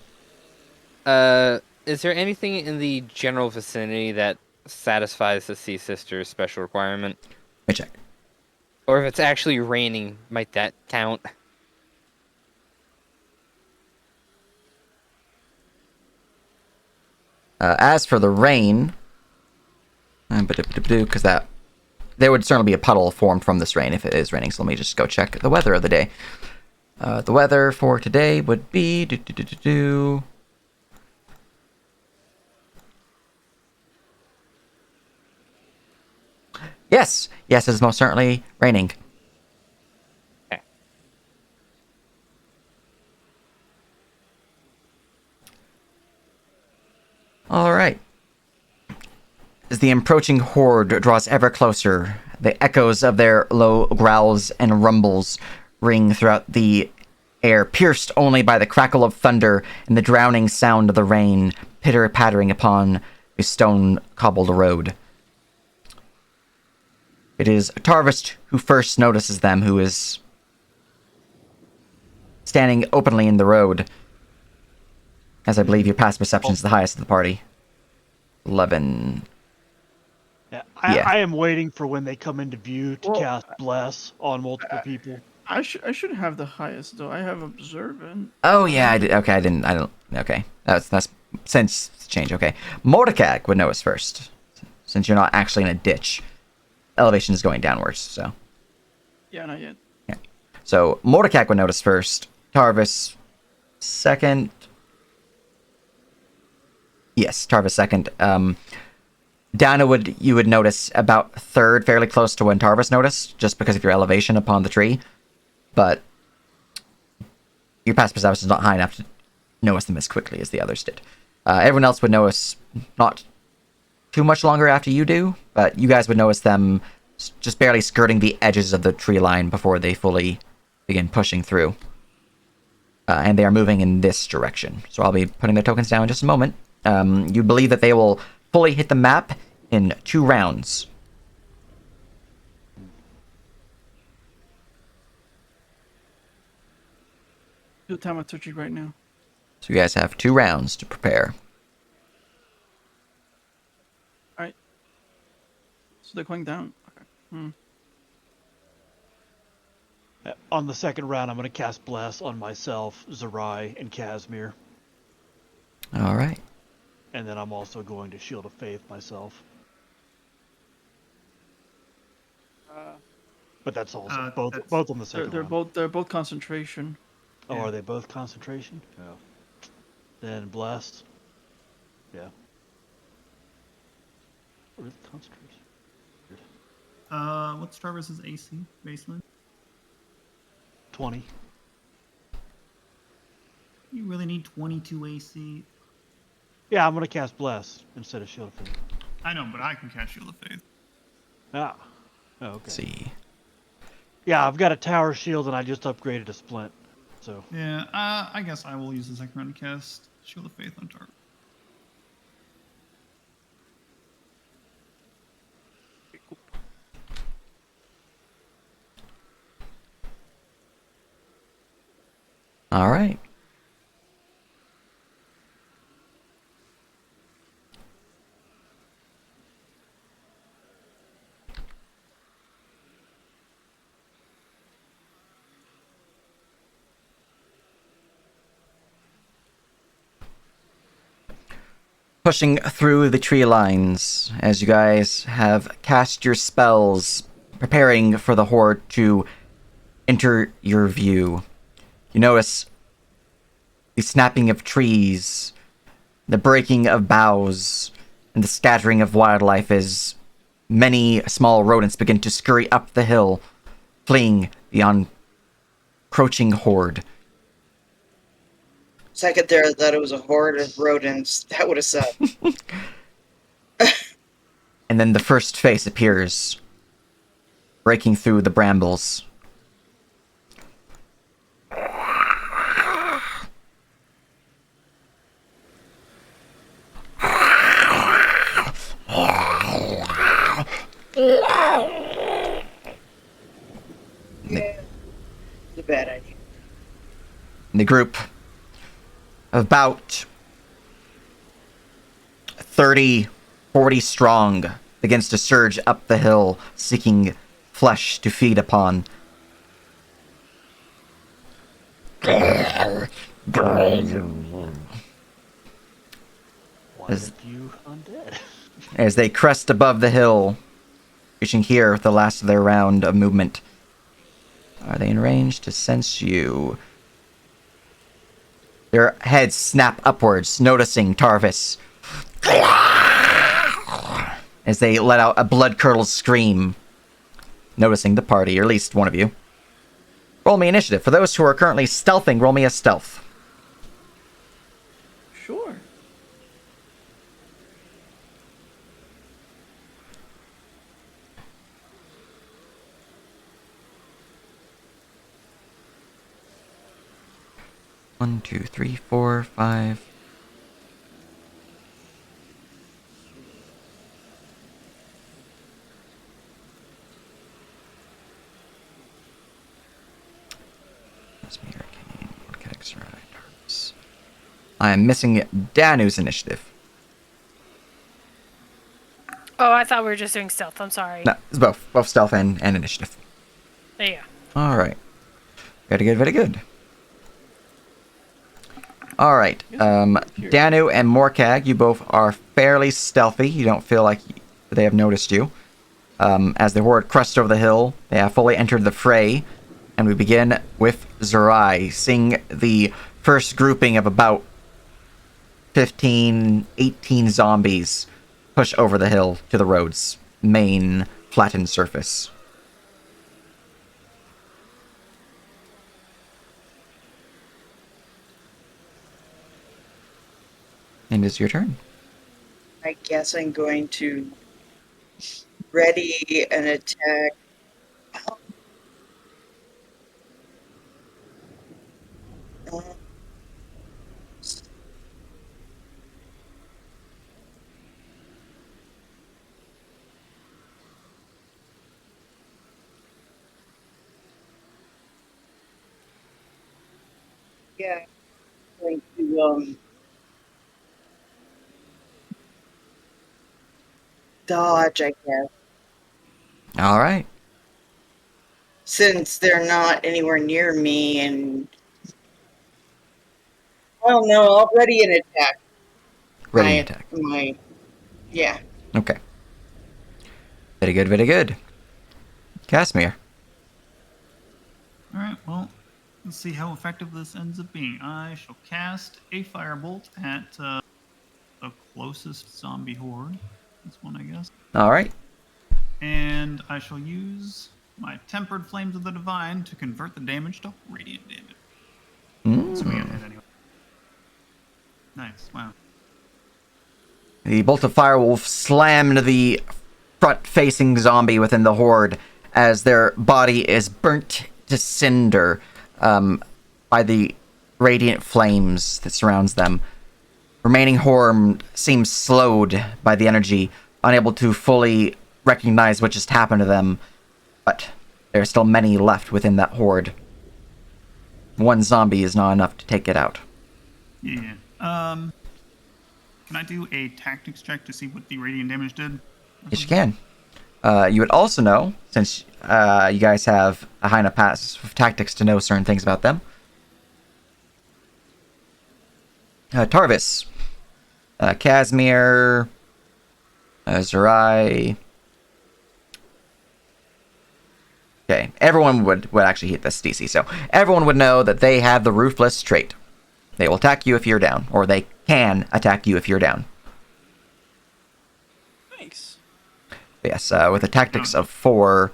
Is there anything in the general vicinity that satisfies the Sea Sisters special requirement? Let me check. Or if it's actually raining, might that count? As for the rain, because there would certainly be a puddle formed from this rain if it is raining. So let me just go check the weather of the day. The weather for today would be Yes, it is most certainly raining. Okay. All right. As the approaching horde draws ever closer, the echoes of their low growls and rumbles ring throughout the air, pierced only by the crackle of thunder and the drowning sound of the rain pitter-pattering upon the stone-cobbled road. It is Tarvist who first notices them, who is standing openly in the road, as I believe your passive perception is the highest of the party. 11. Yeah, Yeah. I am waiting for when they come into view to Well, cast Bless on multiple people. I should have the highest though. I have observant. Oh yeah, I did. Okay, I don't. Okay, that's sense change. Okay, Mordecai would notice first, since you're not actually in a ditch. Elevation is going downwards, so Yeah, not yet. yeah. So Mordecai would notice first. Tarvis second. Yes, Tarvis second. Dana you would notice about third, fairly close to when Tarvis noticed, just because of your elevation upon the tree. But your passive perception is not high enough to notice them as quickly as the others did. Everyone else would notice not too much longer after you do, but you guys would notice them just barely skirting the edges of the tree line before they fully begin pushing through. And they are moving in this direction. So I'll be putting their tokens down in just a moment. You believe that they will fully hit the map in 2 rounds. Do Tamaturgy right now. So you guys have 2 rounds to prepare. Alright. So they're going down. Okay. on the second round, I'm going to cast Bless on myself, Zerai, and Casimir. All right. And then I'm also going to Shield of Faith myself. But that's also both on the second round. They're both concentration. Oh, Yeah. are they both concentration? Oh. Then Bless. Yeah. Or is it concentration? What's Travis's AC baseline? 20. You really need 22 AC. Yeah, I'm going to cast Bless instead of Shield of Faith. I know, but I can cast Shield of Faith. Ah. Oh, okay. Let's see. Yeah, I've got a Tower Shield and I just upgraded a Splint. So. Yeah, I guess I will use the second round to cast Shield of Faith on target. All right. Pushing through the tree lines as you guys have cast your spells, preparing for the horde to enter your view. You notice the snapping of trees, the breaking of boughs, and the scattering of wildlife as many small rodents begin to scurry up the hill, fleeing the encroaching horde. Second there, I thought it was a horde of rodents. That would have sucked. And then the first face appears, breaking through the brambles. Yeah, it's a bad idea. The group of about 30, 40 strong begins to surge up the hill, seeking flesh to feed upon. Why As- you undead? As they crest above the hill, reaching here the last of their round of movement. Are they in range to sense you? Their heads snap upwards, noticing Tarvis. As they let out a blood-curdled scream, noticing the party, or at least one of you. Roll me initiative. For those who are currently stealthing, roll me a stealth. Sure. One, two, three, four, five. I am missing Danu's initiative. Oh, I thought we were just doing stealth. I'm sorry. No, it's both stealth and initiative. There you go. All right. Very good, very good. All right. Danu and Morkag, you both are fairly stealthy. You don't feel like they have noticed you. As the horde crests over the hill, they have fully entered the fray, and we begin with Zerai, seeing the first grouping of about 15, 18 zombies push over the hill to the road's main flattened surface. And it's your turn. I guess I'm going to ready an attack. Uh, yeah, I'm going to dodge, I guess. All right. since they're not anywhere near me, and I don't know, already an attack. Ready to attack. Yeah. Okay. Very good, very good. Casimir. Alright, well, let's see how effective this ends up being. I shall cast a firebolt at the closest zombie horde. This one, I guess. Alright. And I shall use my Tempered Flames of the Divine to convert the damage to radiant damage. So we got hit anyway. Nice, wow. The bolt of fire will slam into the front-facing zombie within the horde as their body is burnt to cinder by the radiant flames that surrounds them. Remaining horde seems slowed by the energy, unable to fully recognize what just happened to them, but there are still many left within that horde. One zombie is not enough to take it out. Yeah. Can I do a tactics check to see what the radiant damage did? Yes, you can. You would also know, since you guys have a high enough pass of tactics to know certain things about them. Tarvis, Casimir, Zerai. Okay, everyone would actually hit this DC, so everyone would know that they have the Ruthless trait. They will attack you if you're down, or they can attack you if you're down. Thanks. Yes, with a tactics of 4,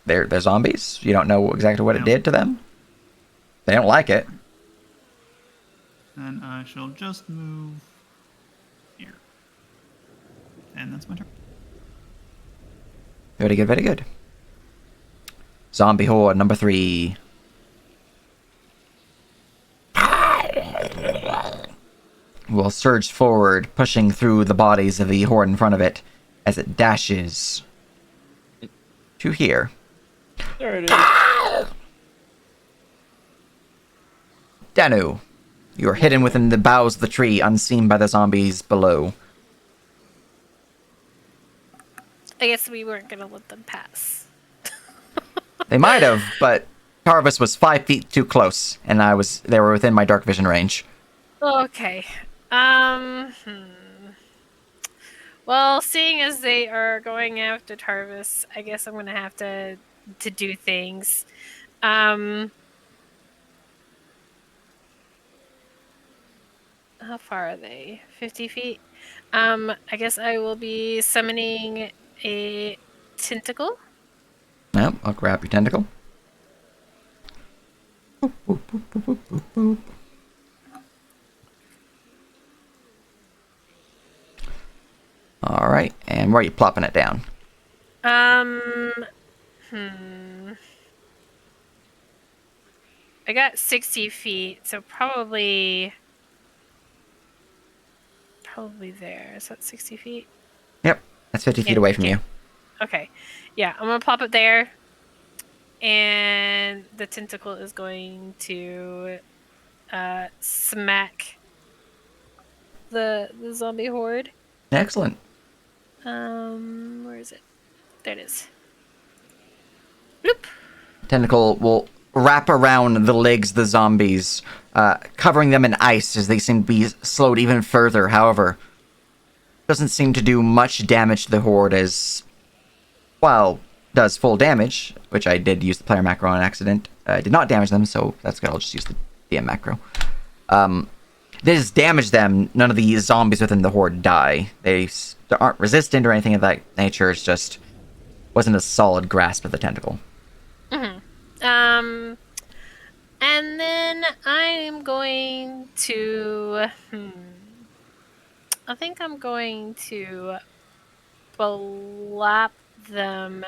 they're zombies. You don't know exactly what it did to them. They don't like it. Then I shall just move here. And that's my turn. Very good, very good. Zombie horde number 3. Will surge forward, pushing through the bodies of the horde in front of it as it dashes to here. There it is. Danu, you are hidden within the boughs of the tree, unseen by the zombies below. I guess we weren't gonna let them pass. They might have, but Tarvis was 5 feet too close, and they were within my dark vision range. Okay. Well, seeing as they are going after Tarvis, I guess I'm gonna have to do things. How far are they? 50 feet? I guess I will be summoning a tentacle. No, I'll grab your tentacle. Boop, boop, boop, boop, boop, boop, boop. Alright, and where are you plopping it down? I got 60 feet, so probably there. Is that 60 feet? Yep, that's 50 feet away from you. Okay. Yeah, I'm gonna plop it there. And the tentacle is going to smack the zombie horde. Excellent. Where is it? There it is. Bloop. Tentacle will wrap around the legs of the zombies, covering them in ice as they seem to be slowed even further. However, doesn't seem to do much damage to the horde as, while does full damage, which I did use the player macro on accident, did not damage them, so that's good. I'll just use the DM macro. This damage them, none of the zombies within the horde die. They aren't resistant or anything of that nature. It's just wasn't a solid grasp of the tentacle. Mm-hmm. And then I'm going to... I think I'm going to blap them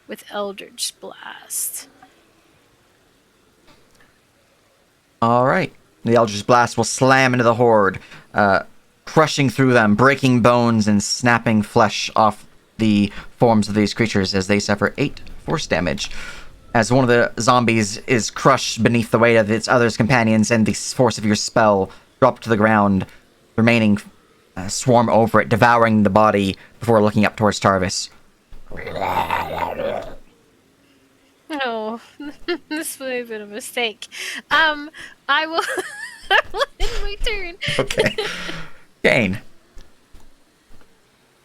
with Eldritch Blast. Alright. The Eldritch Blast will slam into the horde, crushing through them, breaking bones and snapping flesh off the forms of these creatures as they suffer 8 force damage. As one of the zombies is crushed beneath the weight of its other companions and the force of your spell drop to the ground, remaining swarm over it, devouring the body before looking up towards Tarvis. No, this would have been a mistake. I will. I will end my turn. Okay. Gain.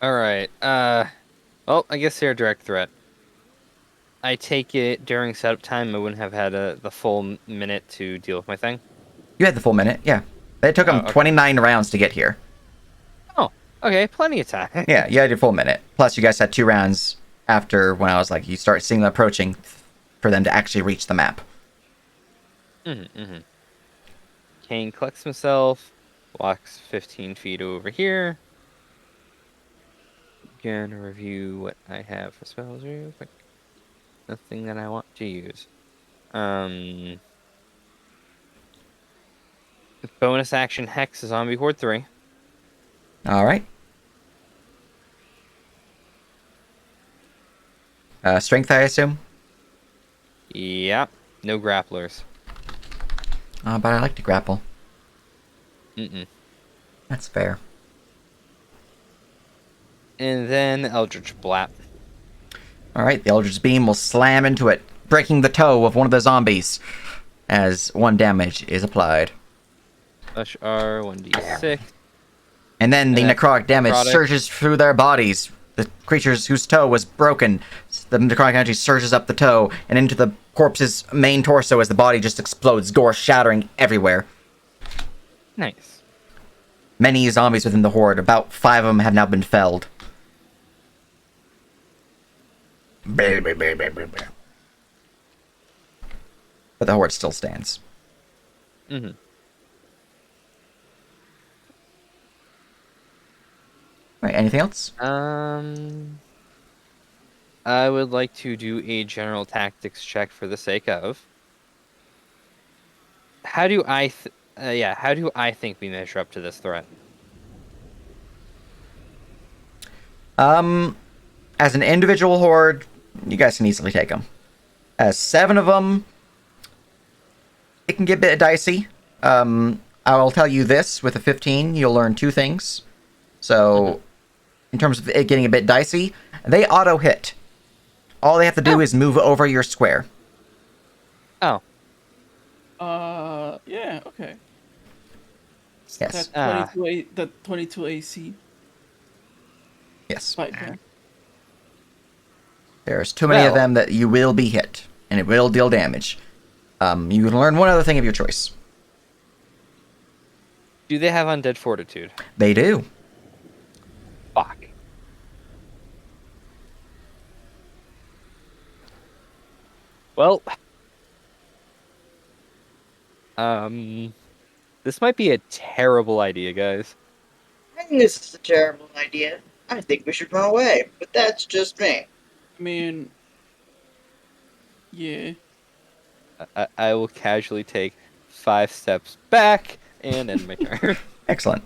All right. Well, I guess they're a direct threat. I take it during setup time, I wouldn't have had the full minute to deal with my thing. You had the full minute, yeah. It took them okay. 29 rounds to get here. Oh, okay, plenty of time. Yeah, you had your full minute. Plus, you guys had 2 rounds after when I was like, you start seeing them approaching for them to actually reach the map. Kane collects himself, walks 15 feet over here. Gonna review what I have for spells real quick. Nothing that I want to use. Bonus action Hex Zombie Horde 3. All right. Strength, I assume? Yep. No grapplers. But I like to grapple. That's fair. And then Eldritch Blap. All right, the Eldritch Beam will slam into it, breaking the toe of one of the zombies as 1 damage is applied. Slash R, 1d6. And then the necrotic damage necrotic. surges through their bodies. The creatures whose toe was broken, the necrotic energy surges up the toe and into the corpse's main torso as the body just explodes, gore shattering everywhere. Nice. Many zombies within the horde, about 5 of them have now been felled. But the horde still stands. Right, anything else? I would like to do a general tactics check for the sake of. How do I think we measure up to this threat? As an individual horde, you guys can easily take them. As 7 of them, it can get a bit dicey. I will tell you this, with a 15, you'll learn 2 things. So, in terms of it getting a bit dicey, they auto-hit. All they have to do is move over your square. Oh. Yeah, okay. Yes. That 22 AC. Yes. Fight there. There's too many of them that you will be hit, and it will deal damage. You can learn one other thing of your choice. Do they have undead fortitude? They do. Fuck. Well, this might be a terrible idea, guys. I think this is a terrible idea. I think we should run away, but that's just me. I mean, yeah. I will casually take 5 steps back and end my turn. Excellent.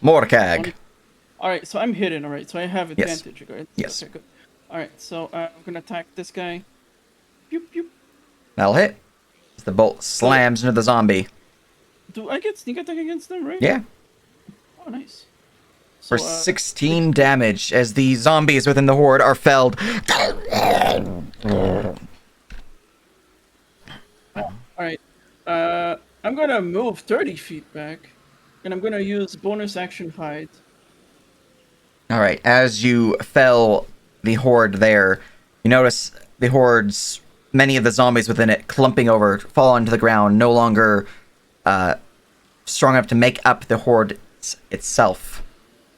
Mordecai. Alright, so I'm hidden, alright, so I have advantage, right? Yes. Okay, good. Alright, so I'm gonna attack this guy. Pew, pew. That'll hit. The bolt slams into the zombie. Do I get sneak attack against them, right? Yeah. Oh, nice. For So, 16 damage as the zombies within the horde are felled. Alright, I'm gonna move 30 feet back, and I'm gonna use bonus action hide. Alright, as you fell the horde there, you notice the horde's, many of the zombies within it clumping over, fall onto the ground, no longer strong enough to make up the horde itself.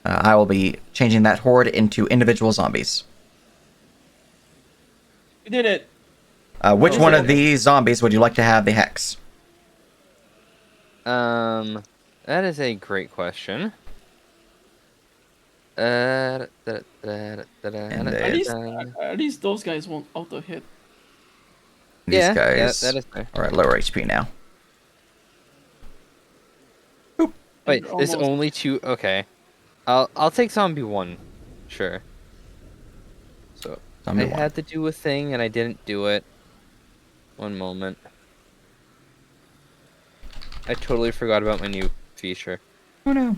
I will be changing that horde into individual zombies. We did it! Which one of these zombies would you like to have the hex? That is a great question. And At least those guys won't auto hit. these guys that is fair. are at lower HP now. Wait, They're there's almost- only 2. Okay, I'll take zombie 1. Sure. So Zombie I one. had to do a thing and I didn't do it. One moment. I totally forgot about my new feature. Oh no.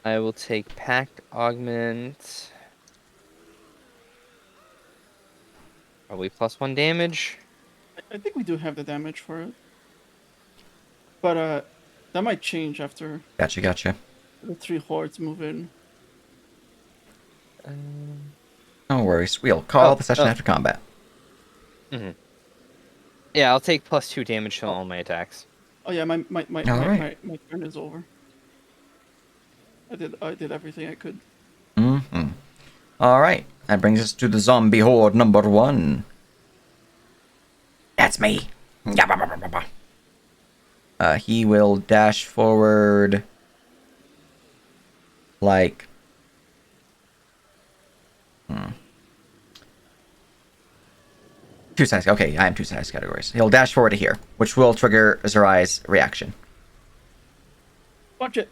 I will take Pact Augment. Probably +1 damage. I think we do have the damage for it. But that might change after Gotcha. the 3 hordes move in. No worries. We'll call the session after combat. Yeah, I'll take +2 damage to all my attacks. Oh yeah, my Alright. turn is over. I did everything I could. Mm-hmm. Alright. That brings us to the zombie horde number 1. That's me. He will dash forward like 2 size. Okay, I am 2 size categories. He'll dash forward to here, which will trigger Zarai's reaction. Watch it.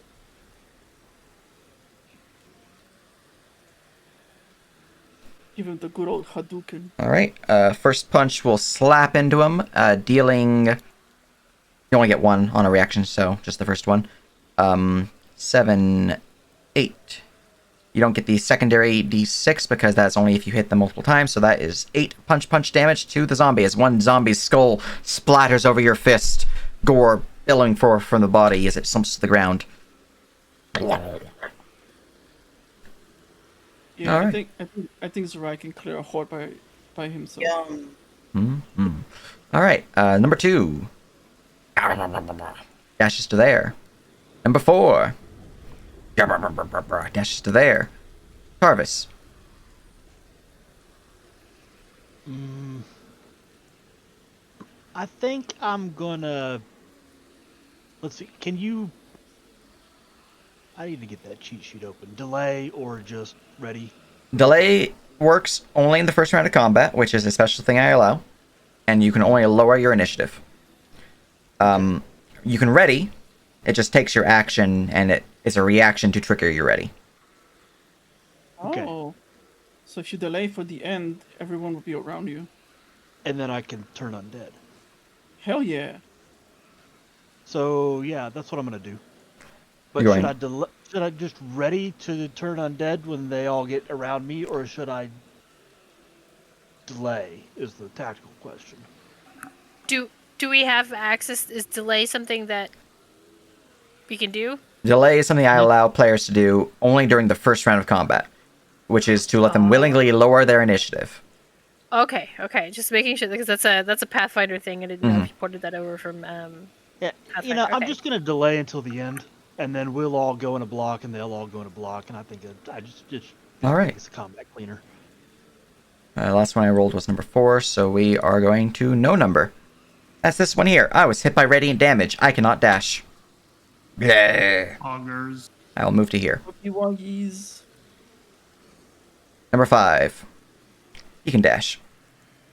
Give him the good old Hadouken. Alright, first punch will slap into him, dealing... You only get 1 on a reaction, so just the first one. 7, 8. You don't get the secondary d6 because that's only if you hit them multiple times, so that is 8 punch damage to the zombie as one zombie's skull splatters over your fist, gore billowing forth from the body as it slumps to the ground. Yeah, All right. I think Syrik can clear a horde by himself. Yum. Mm-hmm. Alright, number 2. Dashes to there. Number 4. Dashes to there. Tarvis. I think I'm gonna. Let's see. Can you? I need to get that cheat sheet open. Delay or just ready? Delay works only in the first round of combat, which is a special thing I allow. And you can only lower your initiative. You can ready. It just takes your action, and it is a reaction to trigger your ready. Okay. Oh. So if you delay for the end, everyone will be around you. And then I can turn undead. Hell yeah. So yeah, that's what I'm gonna do. But You're should going- should I just ready to turn undead when they all get around me, or should I delay? Is the tactical question. Do we have access? Is delay something that we can do? Delay is something I allow players to do only during the first round of combat, which is to let them willingly lower their initiative. Okay, just making sure because that's a Pathfinder thing. I didn't know if you ported that over from. Yeah, Pathfinder, I'm okay. just gonna delay until the end, and then we'll all go in a block, and they'll all go in a block, and I think I just All right. it's a combat cleaner. Last one I rolled was number 4, so we are going to no number. That's this one here. I was hit by radiant damage. I cannot dash. Bleh. Augers. I'll move to here. Wuggies. Number 5. He can dash.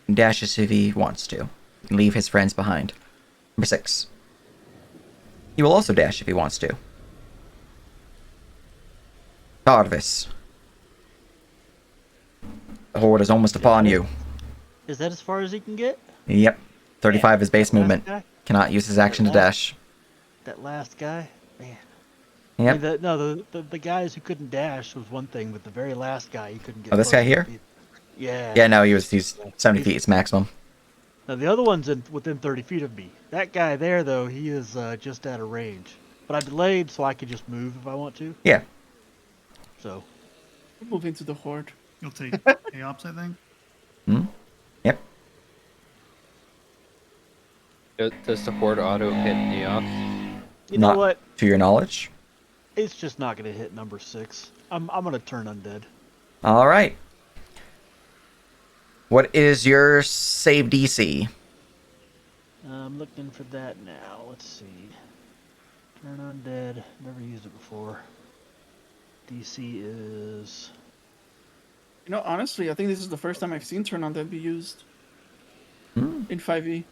He dashes if he wants to. He can leave his friends behind. Number 6. He will also dash if he wants to. Tarvis. The horde is almost upon you. Is that as far as he can get? Yep. 35 is base That last movement. guy? Cannot use his action to dash. That last guy, man. Yep. The guys who couldn't dash was one thing, but the very last guy he couldn't get. Oh, this guy close. here? Yeah. Yeah, no, he's 70 feet. It's maximum. Now the other one's within 30 feet of me. That guy there, though, he is just out of range. But I delayed so I could just move if I want to. Yeah. So. Move into the horde. You'll take Aops, I think. Yep. Does the horde auto hit Eops? You know Not what? to your knowledge. It's just not going to hit number 6. I'm going to turn undead. All right. What is your save DC? I'm looking for that now. Let's see. Turn undead. Never used it before. DC is. You know, honestly, I think this is the first time I've seen Turn On Dead be used in 5e.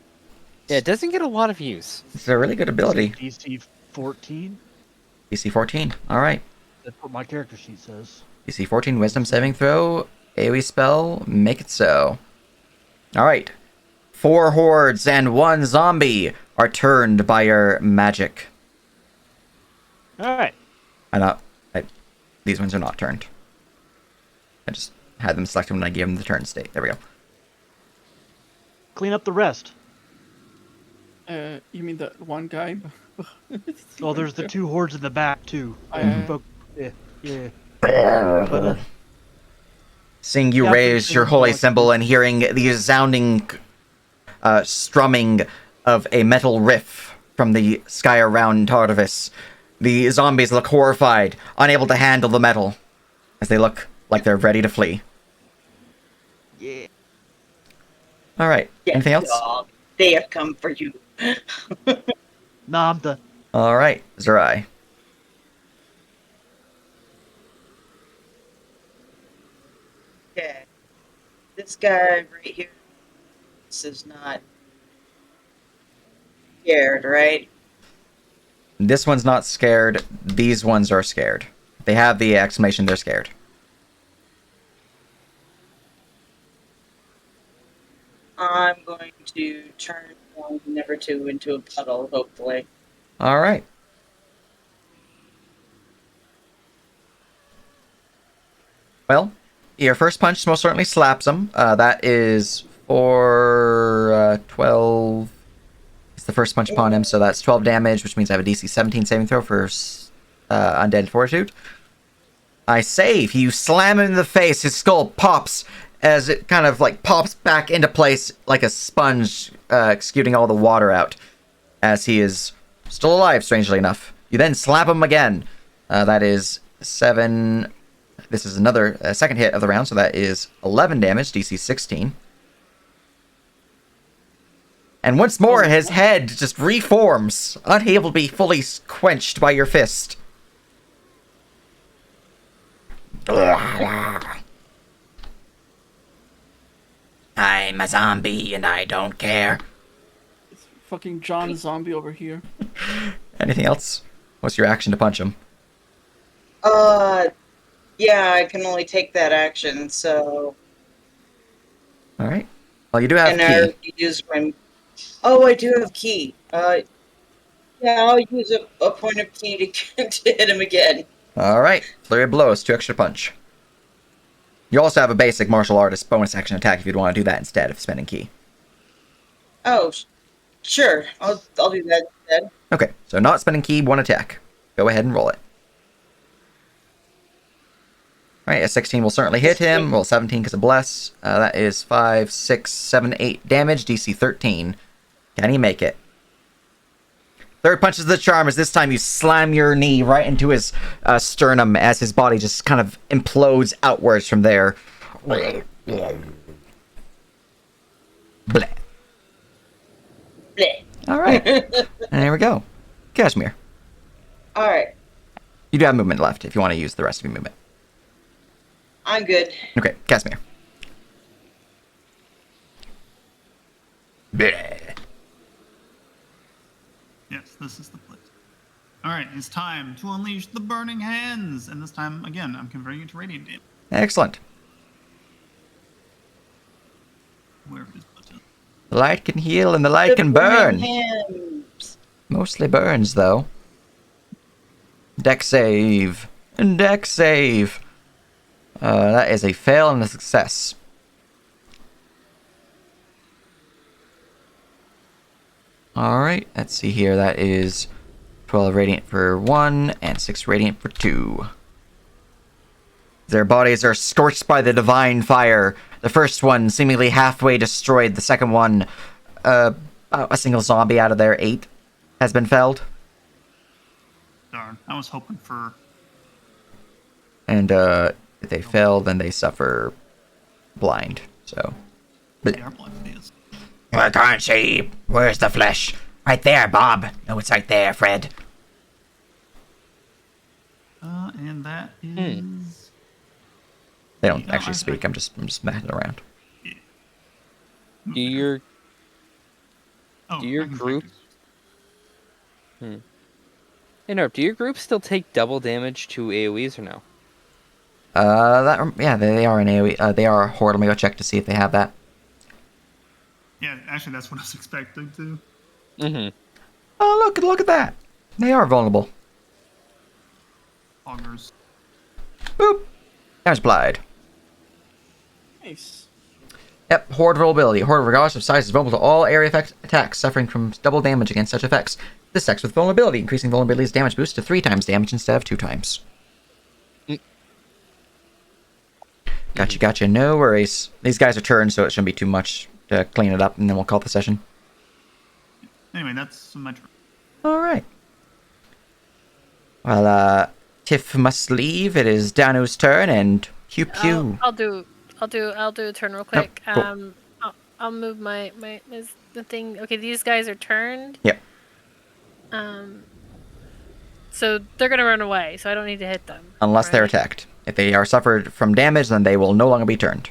Yeah, it doesn't get a lot of use. It's a really good ability. DC 14. DC 14. All right. That's what my character sheet says. DC 14 Wisdom saving throw. AoE spell. Make it so. All right. 4 hordes and 1 zombie are turned by your magic. All right. I These ones are not turned. I just had them selected when I gave them the turn state. There we go. Clean up the rest. You mean the one guy? Oh, there's the 2 hordes in the back too. Yeah. But, Seeing you Yeah, raise pretty your sure holy it's symbol and hearing the resounding strumming of a metal riff from the sky around Tardavis, the zombies look horrified, unable to handle the metal, as they look like they're ready to flee. yeah. Alright, Yes, anything else? dog. They have come for you. Nah, I'm done. Alright, Zerai. Okay. This guy right here. This is not scared, right? This one's not scared, these ones are scared. They have the exclamation, they're scared. I'm going to turn one number 2 into a puddle, hopefully. Alright. Well, your first punch most certainly slaps him. That is for 12. It's the first punch upon him, so that's 12 damage, which means I have a DC 17 saving throw for Undead Fortitude. I save. You slam him in the face. His skull pops as it kind of like pops back into place like a sponge, executing all the water out as he is still alive, strangely enough. You then slap him again. That is 7. This is another second hit of the round, so that is 11 damage, DC 16. And once more, his head just reforms, unable to be fully quenched by your fist. I'm a zombie and I don't care. It's fucking John Zombie over here. Anything else? What's your action to punch him? Yeah, I can only take that action, so. Alright. Well, you do have And key. I use my. Oh, I do have key. Yeah, I'll use a point of key to hit him again. Alright. Flurry of blows, 2 extra punch. You also have a basic martial artist bonus action attack if you'd want to do that instead of spending key. Oh, sure. I'll do that instead. Okay, so not spending key, 1 attack. Go ahead and roll it. Alright, a 16 will certainly hit him. Roll 17 because of bless. That is 5, 6, 7, 8 damage, DC 13. Can he make it? Third punch is the charm, as this time you slam your knee right into his sternum as his body just kind of implodes outwards from there. Bleh. Bleh. Alright, and there we go. Kashmir. Alright, You do have movement left if you want to use the rest of your movement. I'm good. Okay, Casimir. Bleh. Yes, this is the place. Alright, it's time to unleash the burning hands. And this time, again, I'm converting it to radiant damage. Excellent. Wherever it is button. The light can heal and the light can burn. Hands. Mostly burns, though. Deck save. And deck save. That is a fail and a success. Alright, let's see here. That is 12 radiant for 1 and 6 radiant for 2. Their bodies are scorched by the divine fire. The first one seemingly halfway destroyed. The second one, a single zombie out of their 8 has been felled. Darn, I was hoping for... And if they fail, then they suffer blind. So, They are blind, yes. I can't see. Where's the flesh? Right there, Bob. No, it's right there, Fred. And that is... They don't No, actually speak. I'm just messing around. Do your Oh, do your I can group- practice. do your groups still take double damage to AoEs or no? Yeah, they are in AoE. They are horde. Let me go check to see if they have that. Yeah, actually, that's what I was expecting to. Mm-hmm. Oh, look at that. They are vulnerable. Augers. Boop. Damage applied. Nice. Yep, Horde vulnerability. Horde, regardless of size, is vulnerable to all area effect attacks, suffering from double damage against such effects. This attacks with vulnerability, increasing vulnerability's damage boost to 3 times damage instead of 2 times. Gotcha. No worries. These guys are turned, so it shouldn't be too much to clean it up, and then we'll call it the session. Anyway, that's my turn. Alright. Well, Tiff must leave. It is Danu's turn, and pew pew. I'll do a turn real quick. cool. I'll move the thing. Okay, these guys are turned. Yep. So they're gonna run away. So I don't need to hit them. Unless they're right? attacked. If they are suffered from damage, then they will no longer be turned.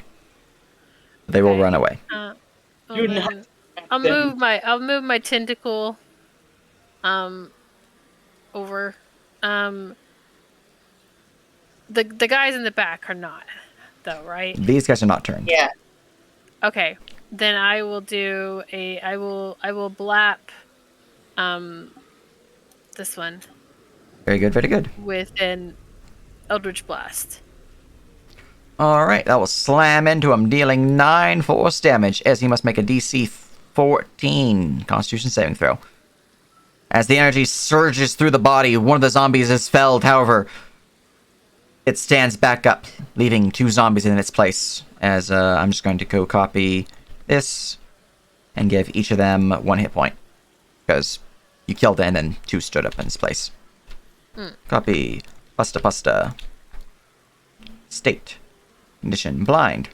They will Okay. run away. You're not I'll move my tentacle over. The guys in the back are not, though, right? These guys are not turned. Yeah. Okay. Then I will blap this one Very good. with an Eldritch Blast. Alright, that will slam into him, dealing 9 force damage, as he must make a DC 14 Constitution saving throw. As the energy surges through the body, one of the zombies is felled, however, it stands back up, leaving 2 zombies in its place. As I'm just going to go copy this and give each of them 1 hit point. Because you killed it and then 2 stood up in its place. Copy. Pasta. State. Condition. Blind.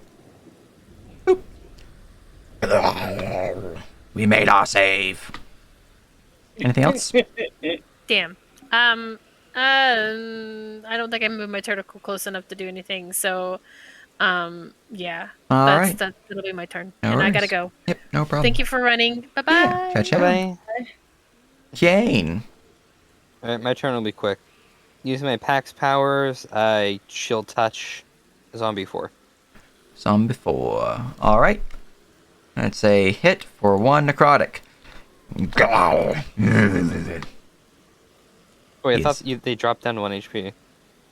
Boop. We made our save. Anything else? Damn. I don't think I moved my tentacle close enough to do anything. So, yeah. Alright. That'll be my turn, No and I gotta worries. go. Yep, no problem. Thank you for running. Bye bye. Yeah, ciao. Bye. Jane. Alright, my turn will be quick. Using my Pax powers, I chill touch Zombie 4. Zombie 4. Alright. That's a hit for 1 necrotic. Wait, I Yes. thought they dropped down to 1 HP.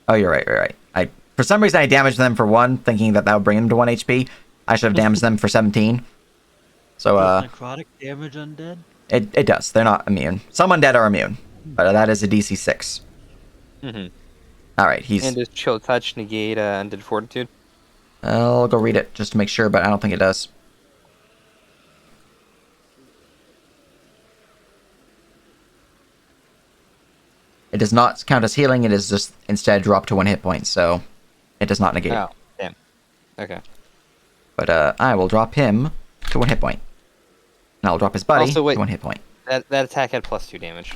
Oh, you're right. For some reason, I damaged them for 1, thinking that would bring them to 1 HP. I should have damaged them for 17. So, Does necrotic damage undead? it does. They're not immune. Some undead are immune, but that is a DC 6. Mm-hmm. Alright, he's... And does chill touch negate undead fortitude? I'll go read it just to make sure, but I don't think it does. It does not count as healing, it is just instead drop to 1 hit point, so it does not negate. Oh, damn. Okay. But I will drop him to 1 hit point. And I'll drop his buddy Also, wait. to 1 hit point. That attack had +2 damage.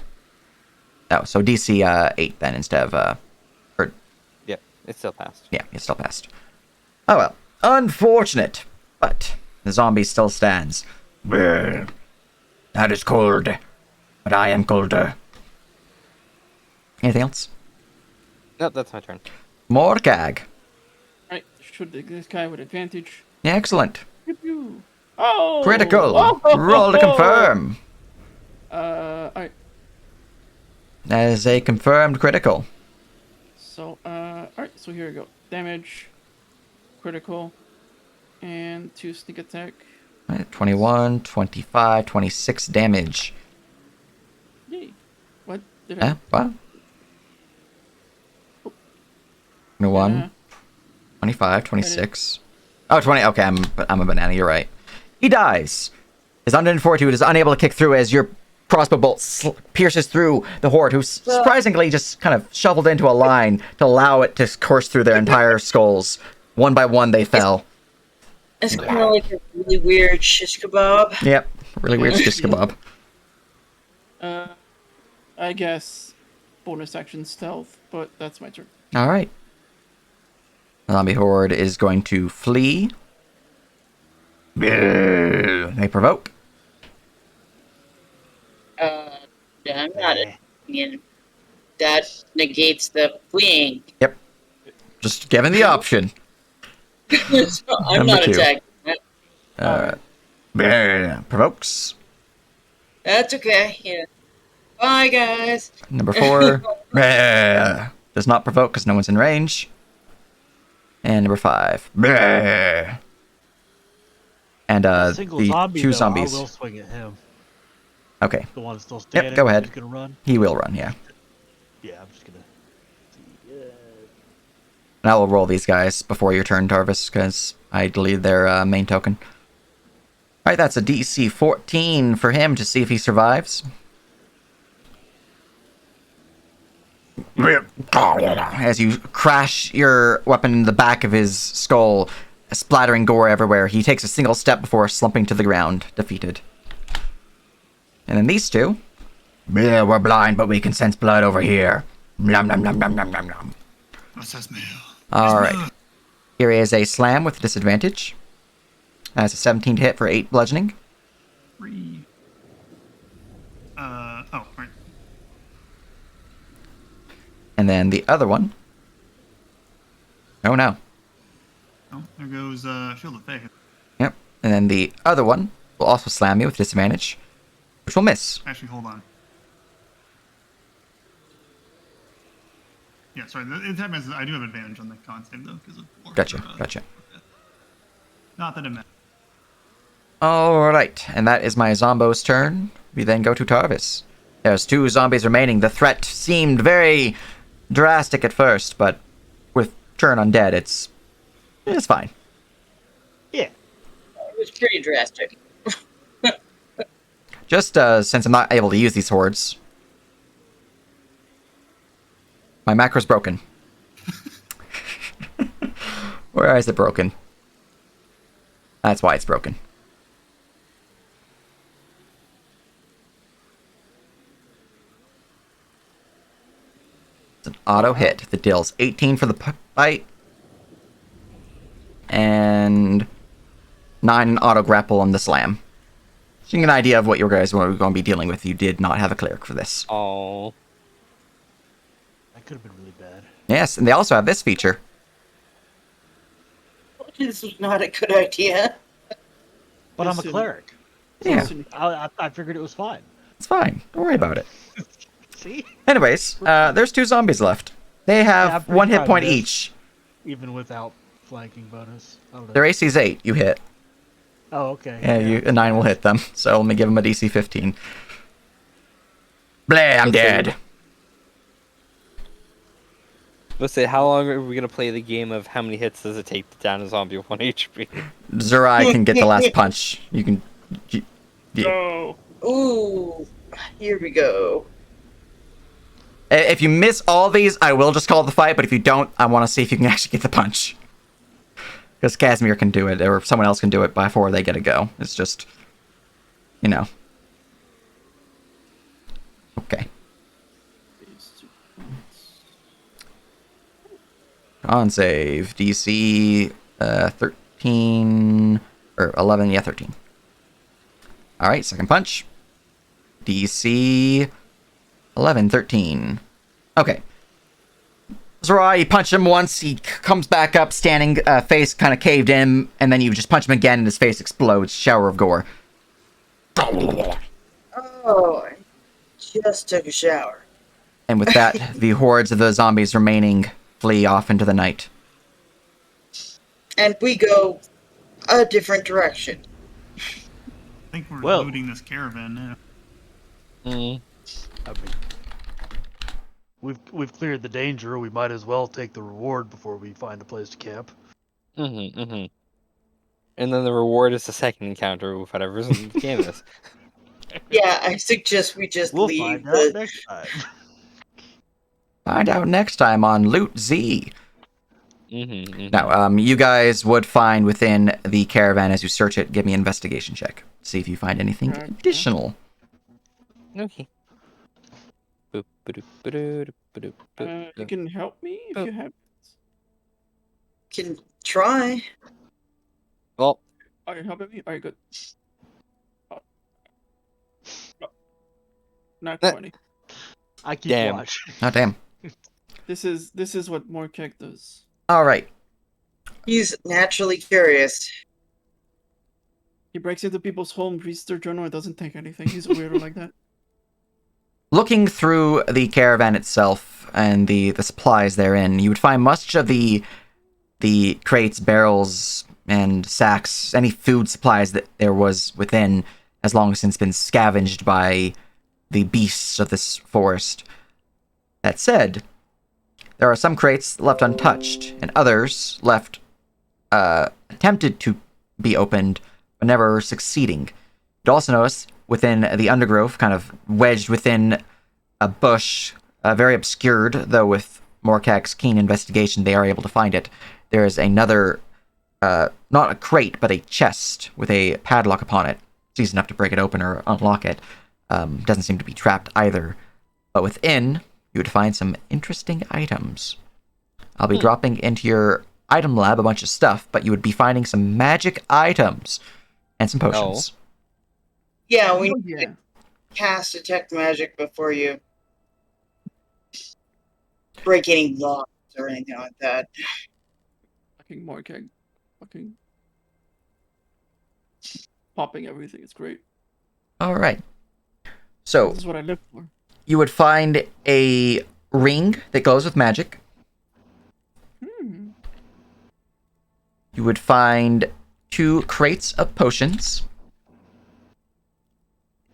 Oh, so DC 8 then instead of... Yeah, it still passed. Yeah, it still passed. Oh well. Unfortunate. But the zombie still stands. Brr. That is cold. But I am colder. Anything else? Nope, that's my turn. Morgag. Right, should take this guy with advantage. Excellent. Pew, pew. Oh! Critical. Oh! Roll to confirm. Alright. That is a confirmed critical. So, alright, so here we go. Damage, critical, and 2 sneak attack. Right, 21, 25, 26 damage. Yay. What did I... What? 21, 25, 26. Oh, 20. Okay, I'm a banana. You're right. He dies. His undead fortitude is unable to kick through as your crossbow bolt pierces through the horde, who surprisingly just kind of shuffled into a line to allow it to course through their entire skulls. One by one, they fell. It's kind of like a really weird shish kebab. Yep. Really weird shish kebab. I guess bonus action stealth, but that's my turn. All right. The zombie horde is going to flee. They provoke. I'm not that negates the fleeing. Yep. Just given the option. So I'm Number not 2. attacking. Provokes. That's okay. Yeah. Bye, guys. Number 4. Does not provoke because no one's in range. And number 5. Bleh. And Single the zombie, 2 though, zombies. I will swing at him. Okay. The one that's still standing. go ahead. He's gonna run. He will run, yeah. Yeah, I'm just gonna. And I will roll these guys before your turn, Tarvis, because I deleted their main token. Alright, that's a DC 14 for him to see if he survives. As you crash your weapon in the back of his skull, splattering gore everywhere, he takes a single step before slumping to the ground, defeated. And then these two. Yeah, we're blind, but we can sense blood over here. Nom nom nom nom nom nom nom. What's that smell? Alright. Here is a slam with disadvantage. That's a 17 to hit for 8 bludgeoning. 3. Oh, right. And then the other one. Oh no. Oh, there goes Shield of Faith. Yep. And then the other one will also slam you with disadvantage, which will miss. Actually, hold on. Yeah, sorry. It happens. I do have advantage on the con save though, because of war. Gotcha. Not that it matters. Alright, and that is my Zombo's turn. We then go to Tarvis. There's 2 zombies remaining. The threat seemed very drastic at first, but with turn undead, it's fine. Yeah. It was pretty drastic. Just since I'm not able to use these hordes, my macro's broken. Where is it broken? That's why it's broken. It's an auto hit that deals 18 for the bite and 9 in auto grapple on the slam. So you get an idea of what you guys were going to be dealing with. You did not have a cleric for this. Oh. That could have been really bad. Yes, and they also have this feature. This is not a good idea. But I'm a Listen. cleric. Yeah, I figured it was fine. it's fine. Don't worry about it. See? Anyways, there's 2 zombies left. They I'm have pretty 1 hit proud of point this. each. Even without flanking bonus. I don't know. Their AC's 8. You hit. Oh, okay. Yeah, a 9 will hit them. So let me give them a DC 15. Bleh, I'm dead. Let's say, how long are we gonna play the game of how many hits does it take to down a zombie with 1 HP? Zerai can get the last punch. You can... No. Ooh, here we go. If you miss all these, I will just call the fight, but if you don't, I want to see if you can actually get the punch. Because Casimir can do it, or someone else can do it before they get a go. It's just, you know. Okay. Con save. DC 13, or 11, yeah, 13. Alright, second punch. DC 11, 13. Okay. Zora, you punch him once, he comes back up, standing, face kind of caved in, and then you just punch him again, and his face explodes, shower of gore. Oh, I just took a shower. And with that, the hordes of the zombies remaining flee off into the night. And we go a different direction. I think we're Well. looting this caravan now. Mm. I mean, we've cleared the danger. We might as well take the reward before we find a place to camp. And then the reward is the second encounter with whatever's in the game is. Yeah, I suggest we just We'll leave find out the... next time. Find out next time on Loot Z. Now, you guys would find within the caravan as you search it, give me an investigation check. See if you find anything Okay. additional. Okay. Boop, ba-doop, ba-doop, ba-doop, boop, You boop. can help me if Oh. you have. Can try. Well, Are you helping me? Are you good? Oh. No. Not Eh. 20. I keep Damn. watch. Oh, damn. This is what Morkek does. Alright. He's naturally curious. He breaks into people's homes, reads their journal, and doesn't take anything. He's a weirdo like that. Looking through the caravan itself and the supplies therein, you would find much of the the crates, barrels, and sacks, any food supplies that there was within, has long since been scavenged by the beasts of this forest. That said, there are some crates left untouched, and others left attempted to be opened, but never succeeding. You'd also notice within the undergrowth, kind of wedged within a bush, very obscured, though with Morkak's keen investigation, they are able to find it. There is another, not a crate, but a chest with a padlock upon it. It's easy enough to break it open or unlock it. Doesn't seem to be trapped either. But within, you would find some interesting items. I'll be dropping into your item lab a bunch of stuff, but you would be finding some magic items and some potions. Yeah, we Oh, need yeah. to cast detect magic before you break any locks or anything like that. Fucking Morkag. Fucking popping everything. It's great. All right. So This is what I live for. you would find a ring that glows with magic. You would find 2 crates of potions.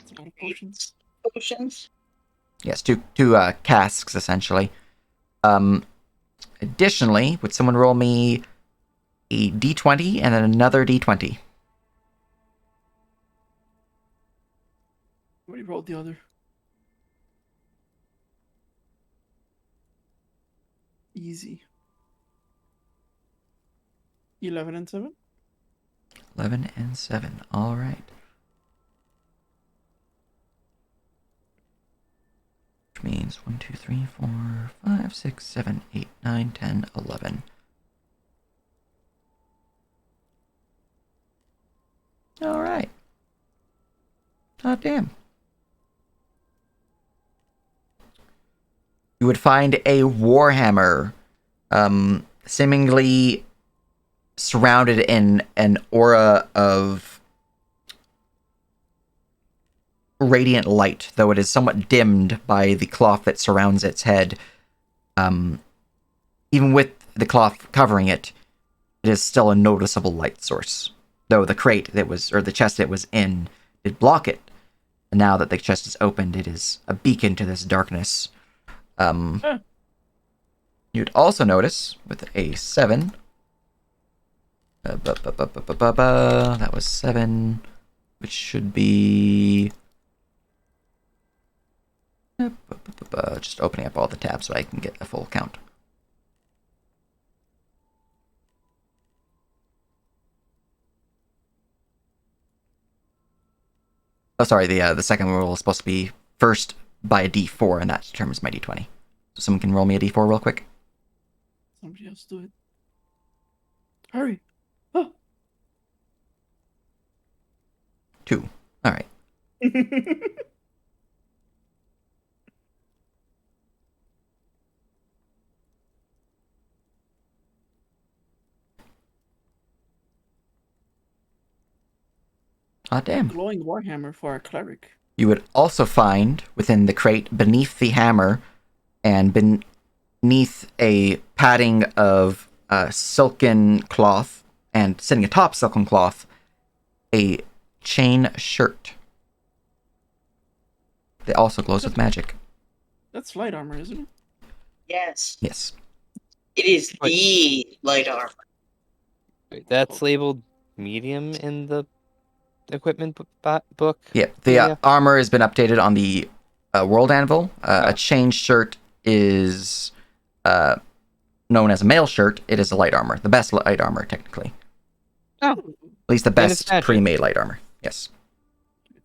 It's a lot of potions. Potions? Yes, two casks essentially. Additionally, would someone roll me a d20 and then another d20? Already rolled the other. Easy. 11 and 7. 11 and 7. All right. Which means 1, 2, 3, 4, 5, 6, 7, 8, 9, 10, 11. All right. Oh, damn. You would find a warhammer, seemingly surrounded in an aura of radiant light, though it is somewhat dimmed by the cloth that surrounds its head. Even with the cloth covering it, it is still a noticeable light source. Though the crate that was, or the chest it was in, did block it. And now that the chest is opened, it is a beacon to this darkness. You'd also notice, with a 7, that was 7, which should be... just opening up all the tabs so I can get a full count. Oh, sorry, the second roll is supposed to be first by a d4, and that determines my d20. So someone can roll me a d4 real quick. Somebody else do it. Hurry. Oh. 2. All right. Ah, damn. Glowing warhammer for a cleric. You would also find within the crate beneath the hammer and beneath a padding of silken cloth and sitting atop silken cloth, a chain shirt that also glows with magic. That's light armor, isn't it? Yes. Yes. It is the light armor. Wait, that's labeled medium in the equipment book. Yeah, the armor has been updated on the World Anvil. A chain shirt is known as a mail shirt. It is a light armor. The best light armor, technically. Oh. At least the And it's best magic. pre-made light armor. Yes.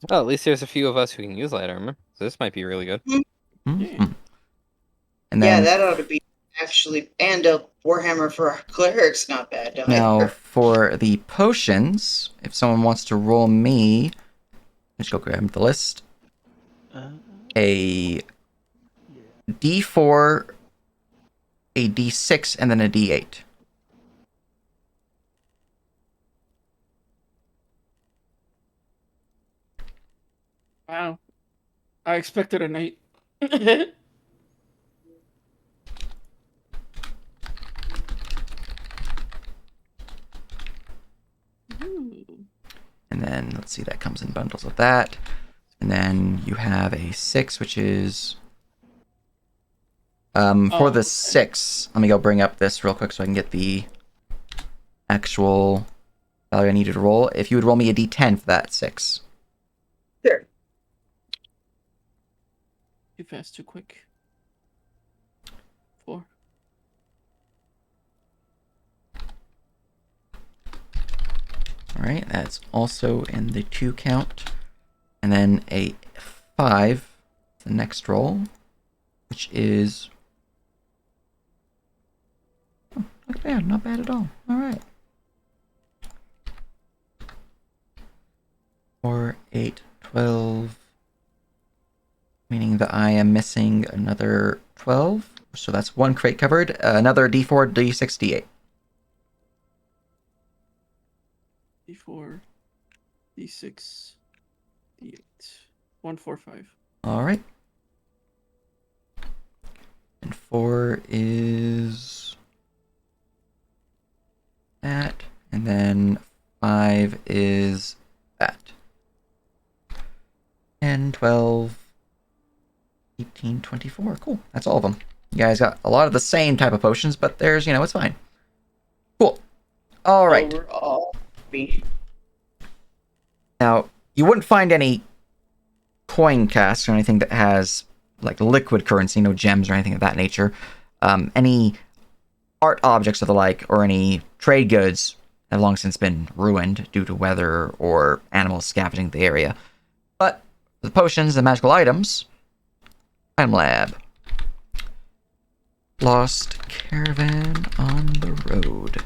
Well, at least there's a few of us who can use light armor, so this might be really good. Mhm. And Yeah, then that ought to be actually, and a warhammer for our cleric's not bad. now either. for the potions, if someone wants to roll me, let's go grab the list. A D4, a D6, and then a D8. Wow. I expected an 8. then let's see, that comes in bundles with that. And then you have a 6, which is for the 6. Let me go bring up this real quick so I can get the actual value I needed to roll. If you would roll me a d10 for that 6. Sure. Too fast, too quick. 4. Alright, that's also in the 2 count. And then a 5, the next roll, which is... Oh, not bad at all. Alright. 4, 8, 12. Meaning that I am missing another 12. So that's 1 crate covered. Another d4, d6, d8. D4, D6, D8. 1, 4, 5. Alright. And 4 is that. And then 5 is that. 10, 12, 18, 24. Cool. That's all of them. You guys got a lot of the same type of potions, but there's, it's fine. Cool. Alright. We're all happy. Now, you wouldn't find any coin casks or anything that has, like, liquid currency, no gems or anything of that nature. Any art objects or the like, or any trade goods have long since been ruined due to weather or animals scavenging the area. But the potions and magical items, Item Lab. Lost caravan on the road.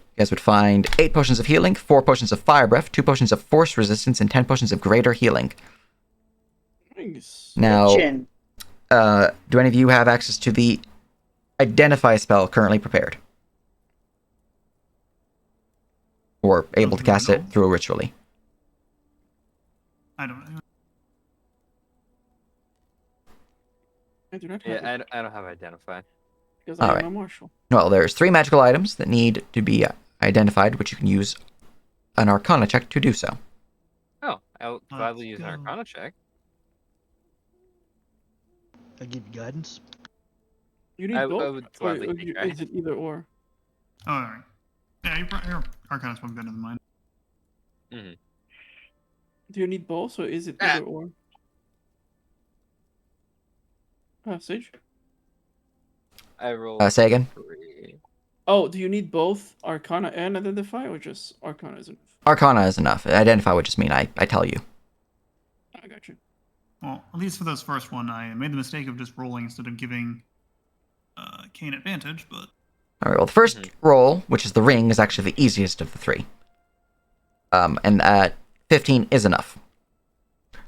You guys would find 8 potions of healing, 4 potions of fire breath, 2 potions of force resistance, and 10 potions of greater healing. Nice. Now, Chin. do any of you have access to the identify spell currently prepared? Or able to cast it through a ritually? I don't know. I do not have it Yeah, I don't have identify. because I All am right. a marshal. Well, there's 3 magical items that need to be identified, which you can use an Arcana check to do so. Oh, I'll gladly use an go. Arcana check. I give you guidance. You need I both? would Or gladly take is it either or? Oh, all right. Yeah, your Arcana's one better than mine. Do you need both, or is it Ah. either or? Sage? I rolled Say again? 3. Oh, do you need both Arcana and Identify, or just Arcana is enough? Arcana is enough. Identify would just mean I tell you. I got you. Well, at least for those first one, I made the mistake of just rolling instead of giving Kane advantage, but... Alright, well, the first roll, which is the ring, is actually the easiest of the 3. And 15 is enough.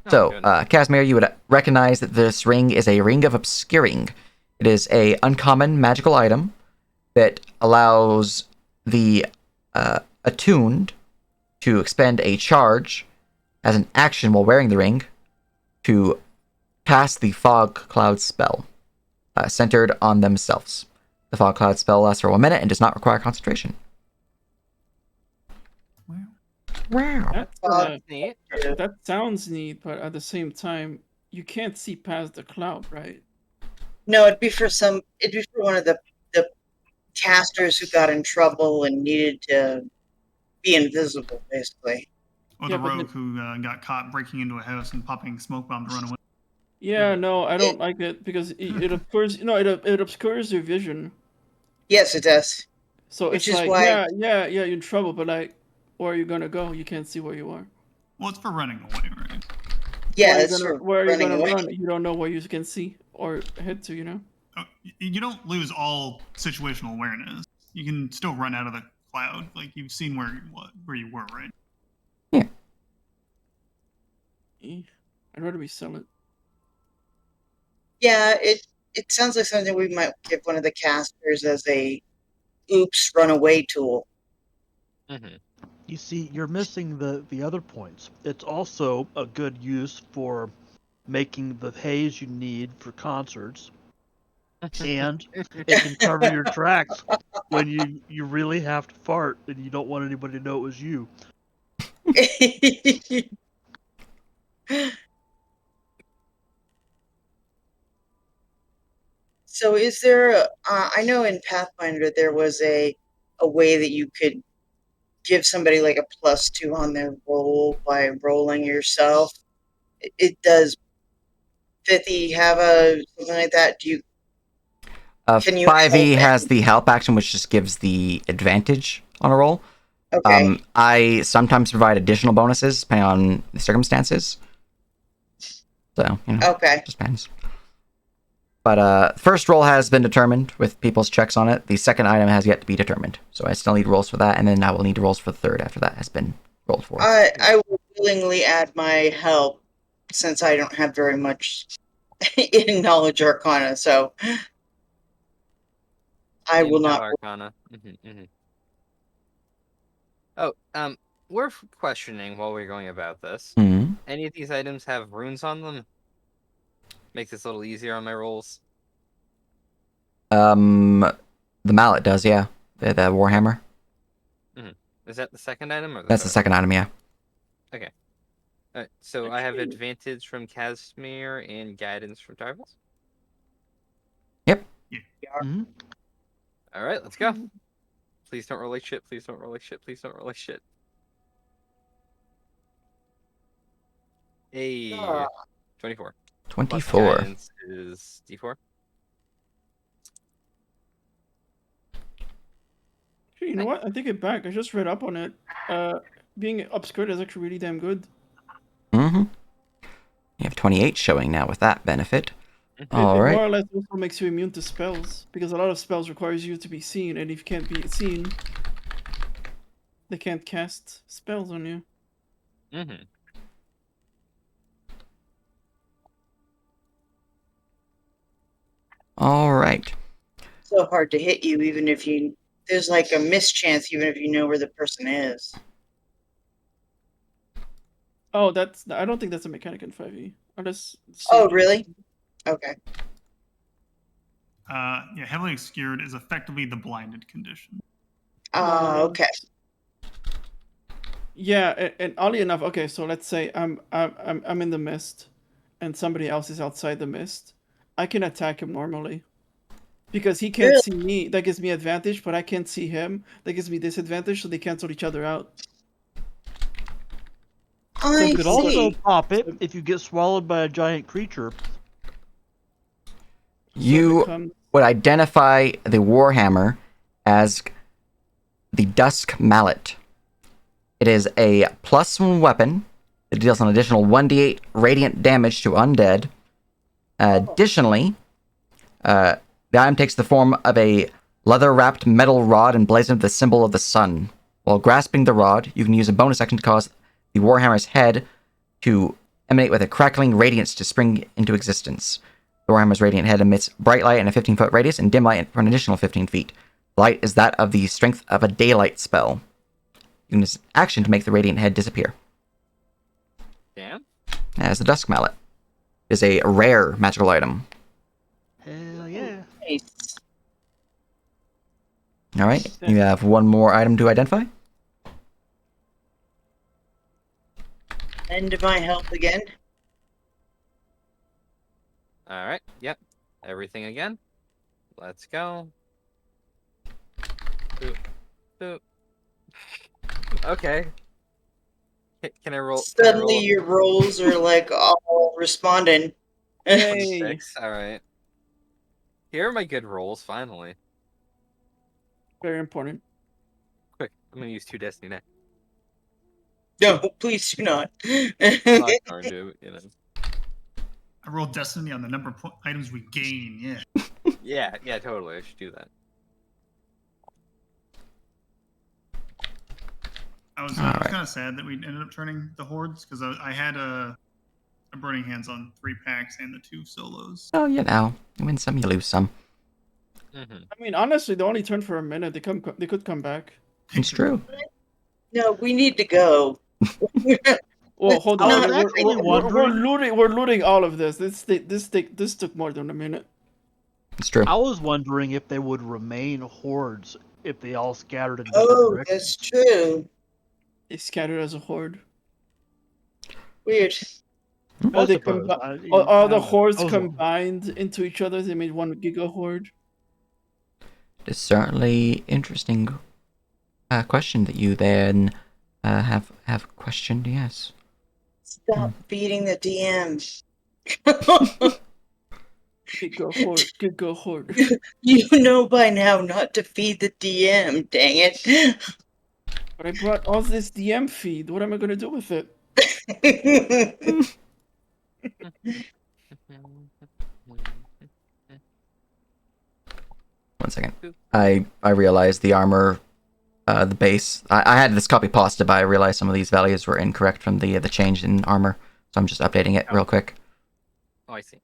So, Casimir, you would recognize that this ring is a Ring of Obscuring. It is a uncommon magical item that allows the attuned to expend a charge as an action while wearing the ring to cast the Fog Cloud spell, centered on themselves. The Fog Cloud spell lasts for 1 minute and does not require concentration. Wow. Neat. That sounds neat, but at the same time, you can't see past the cloud, right? No, it'd be for one of the casters who got in trouble and needed to be invisible, basically. Or Yeah, the but rogue who got caught breaking into a house and popping smoke bomb to run away. Yeah, no, I don't like it because it obscures. No, it obscures your vision. Yes, it does. So Which it's is like, why- yeah, you're in trouble, but like, where are you gonna go? You can't see where you are. Well, it's for running away, right? Yeah, it's Where are you running gonna away. run? You don't know where you can see or head to. You know. Oh, you don't lose all situational awareness. You can still run out of the cloud. Like, you've seen where you were, right? I'd rather we sell it. Yeah, it sounds like something we might give one of the casters as a oops runaway tool. You see, you're missing the other points. It's also a good use for making the haze you need for concerts, and it can cover your tracks when you really have to fart and you don't want anybody to know it was you. So is there I know in Pathfinder there was a way that you could give somebody like a +2 on their roll by rolling yourself. It does 50 have a something like that? Can you 5e help has the help action, which just gives the advantage on a roll. Okay. I sometimes provide additional bonuses depending on the circumstances. So, Okay. just depends. But first roll has been determined with people's checks on it. The second item has yet to be determined. So I still need rolls for that, and then I will need rolls for the third after that has been rolled for. I will willingly add my help since I don't have very much in Knowledge Arcana, so I will not. Arcana. Oh, we're questioning while we're going about this. Mm-hmm. Any of these items have runes on them? Makes this a little easier on my rolls. The mallet does, yeah. The warhammer. Is that the second item? Or That's the second item, yeah. Okay. Alright, so I have advantage from Casimir and guidance from Tarvis. Yep. Mm-hmm. Alright, let's go. Please don't roll like shit. Please don't roll like shit. Please don't roll like shit. Hey. 24. 24. Guidance is D4. You know what? I take it back. I just read up on it. Being obscured is actually really damn good. Mm-hmm. You have 28 showing now with that benefit. It All more right. or less also makes you immune to spells, because a lot of spells requires you to be seen, and if you can't be seen, they can't cast spells on you. All right. So hard to hit you, even if there's like a mischance, even if you know where the person is. Oh, I don't think that's a mechanic in 5e. Unless. Oh, really? Okay. Yeah, heavily obscured is effectively the blinded condition. Okay. Yeah, and oddly enough, okay, so let's say I'm in the mist, and somebody else is outside the mist. I can attack him normally, because he can't see me. That gives me advantage, but I can't see him. That gives me disadvantage, so they cancel each other out. I You could also see. pop it if you get swallowed by a giant creature. You would identify the warhammer as the Dusk Mallet. It is a +1 weapon. It deals an additional 1d8 radiant damage to undead. Additionally, the item takes the form of a leather-wrapped metal rod emblazoned with the symbol of the sun. While grasping the rod, you can use a bonus action to cause the warhammer's head to emanate with a crackling radiance to spring into existence. The warhammer's radiant head emits bright light in a 15-foot radius and dim light for an additional 15 feet. The light is that of the strength of a daylight spell. You can use action to make the radiant head disappear. Damn. As the Dusk Mallet is a rare magical item. Hell yeah. Nice. All right, you have one more item to identify. End my help again. Alright, yep. Everything again. Let's go. Boop. Boop. Okay. Can I roll? Suddenly your rolls are like all responding. Yay! 6. Alright. Here are my good rolls, finally. Very important. Quick, I'm gonna use 2 Destiny now. No, please do not. I'm not going to, I rolled Destiny on the number of items we gain, yeah. Yeah, totally. I should do that. I was Alright. kind of sad that we ended up turning the hordes because I had a burning hands on 3 packs and the 2 solos. Oh, you win some, you lose some. I mean, honestly, they only turn for a minute. They could come back. It's true. No, we need to go. Well, hold on. I was actually wondering. We're looting all of this. This took more than a minute. It's true. I was wondering if they would remain hordes if they all scattered in different Oh, directions. that's true. They scattered as a horde. Weird. I They suppose. all the hordes those- combined into each other. They made one giga horde. It's certainly interesting question that you then have questioned. Yes. Stop beating the DM. Giga horde. You know by now not to feed the DM, dang it. But I brought all this DM feed. What am I gonna do with it? One second. I realized the armor, the base. I had this copy pasta, but I realized some of these values were incorrect from the change in armor. So I'm just updating it real quick. Oh, I see.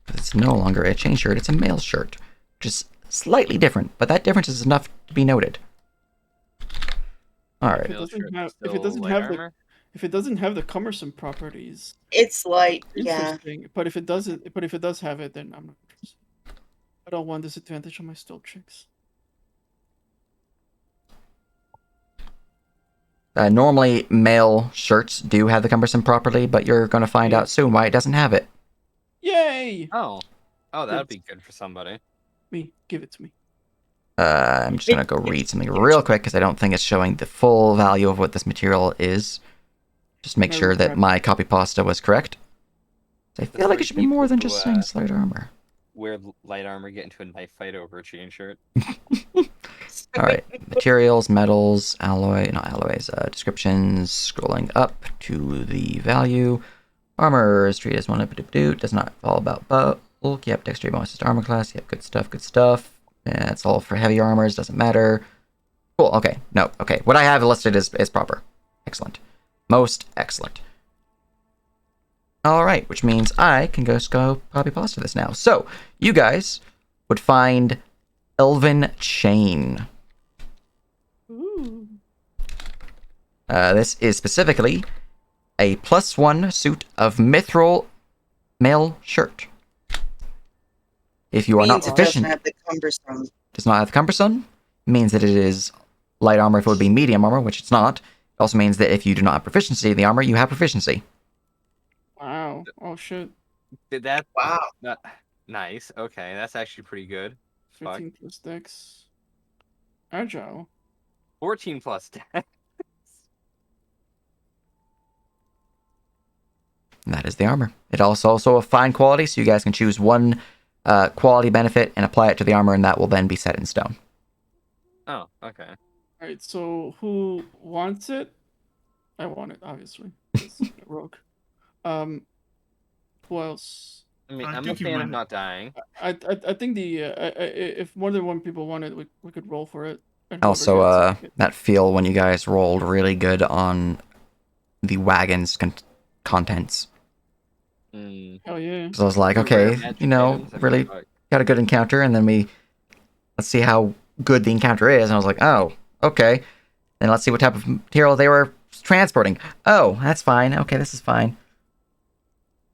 It's no longer a chain shirt; it's a male shirt, which is slightly different. But that difference is enough to be noted. All right. If it doesn't have the cumbersome properties, It's light, yeah. interesting. But if it does have it, then I'm not interested. I don't want disadvantage on my stealth checks. Normally, male shirts do have the cumbersome property, but you're going to find out soon why it doesn't have it. Yay! Oh, that'd be good for somebody. Give it to me. I'm just going to go read something real quick because I don't think it's showing the full value of what this material is. Just make sure that my copy pasta was correct. I feel like it should be more than just saying slight armor. Wear light armor, get into a knife fight over a chain shirt. Alright, materials, metals, descriptions, scrolling up to the value. Armor is treated as one does not all about bulk. Yep, dexterity bonus to armor class. Yep, good stuff. Yeah, it's all for heavy armors, doesn't matter. Cool, okay, no, okay. What I have listed is proper. Excellent. Most excellent. Alright, which means I can go copy pasta this now. So, you guys would find Elven Chain. Ooh. This is specifically a +1 suit of mithril male shirt. If you are not proficient, does not have the cumbersome, means that it is light armor if it would be medium armor, which it's not. It also means that if you do not have proficiency in the armor, you have proficiency. Wow. Oh shit. Did that? Wow. Nice. Okay, that's actually pretty good. 15 plus dex. Agile. 14 plus dex. That is the armor. It also a fine quality, so you guys can choose one quality benefit and apply it to the armor, and that will then be set in stone. Oh, okay. Alright, so who wants it? I want it, obviously. Rogue. Who else? I mean, I'm a fan of not dying. I think if more than one people want it, we could roll for it. Also, that feel when you guys rolled really good on the wagon's contents. Hell yeah. So I was like, okay, really got a good encounter, and then let's see how good the encounter is. And I was like, oh, okay. Then let's see what type of material they were transporting. Oh, that's fine. Okay, this is fine.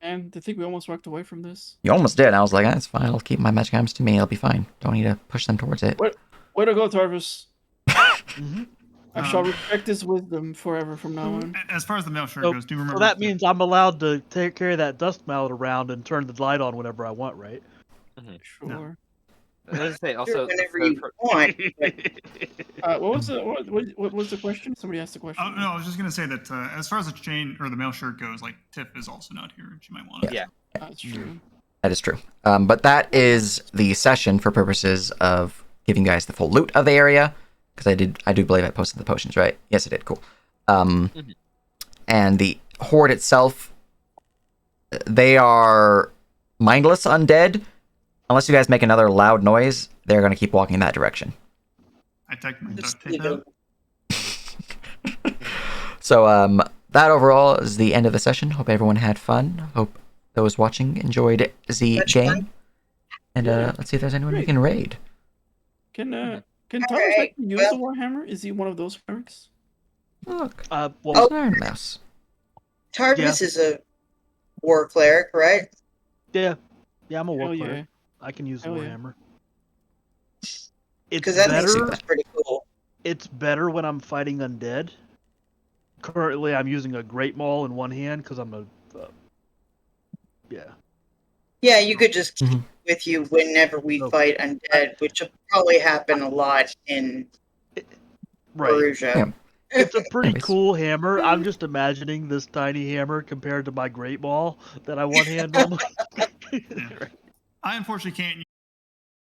And I think we almost walked away from this. You almost did. I was like, that's fine. I'll keep my magic items to me. It'll be fine. Don't need to push them towards it. Way to go, Tarvis. I shall respect his wisdom forever from now on. As far as the male shirt goes, do you remember? So that means I'm allowed to carry that dust mallet around and turn the light on whenever I want, right? Sure. No. Let's say also whenever you want. What was the question? Somebody asked the question. Oh, no, I was just gonna say that as far as the chain or the male shirt goes, like Tiff is also not here. She might want it. Yeah. That's true. That is true. But that is the session for purposes of giving you guys the full loot of the area. Because I do believe I posted the potions, right? Yes, I did. Cool. And the horde itself, they are mindless undead. Unless you guys make another loud noise, they're going to keep walking in that direction. I take my duct tape out. So, that overall is the end of the session. Hope everyone had fun. Hope those watching enjoyed the game. And let's see if there's anyone we can raid. Can Tarvis actually use the Warhammer? Is he one of those clerics? Look, Iron Mouse. Tarvis is a war cleric, right? Yeah, I'm a war Hell cleric. yeah. I can use the Hell yeah. Warhammer. It's Because that thing better. seems pretty cool. It's better when I'm fighting undead. Currently, I'm using a Great Maul in one hand because I'm a. Yeah. Yeah, you could just keep Mhm. it with you whenever we Okay. fight undead, which will probably happen a lot in Right. Perugia. Yeah. It's a pretty Anyways. cool hammer. I'm just imagining this tiny hammer compared to my Great Maul that I one hand normally. I unfortunately can't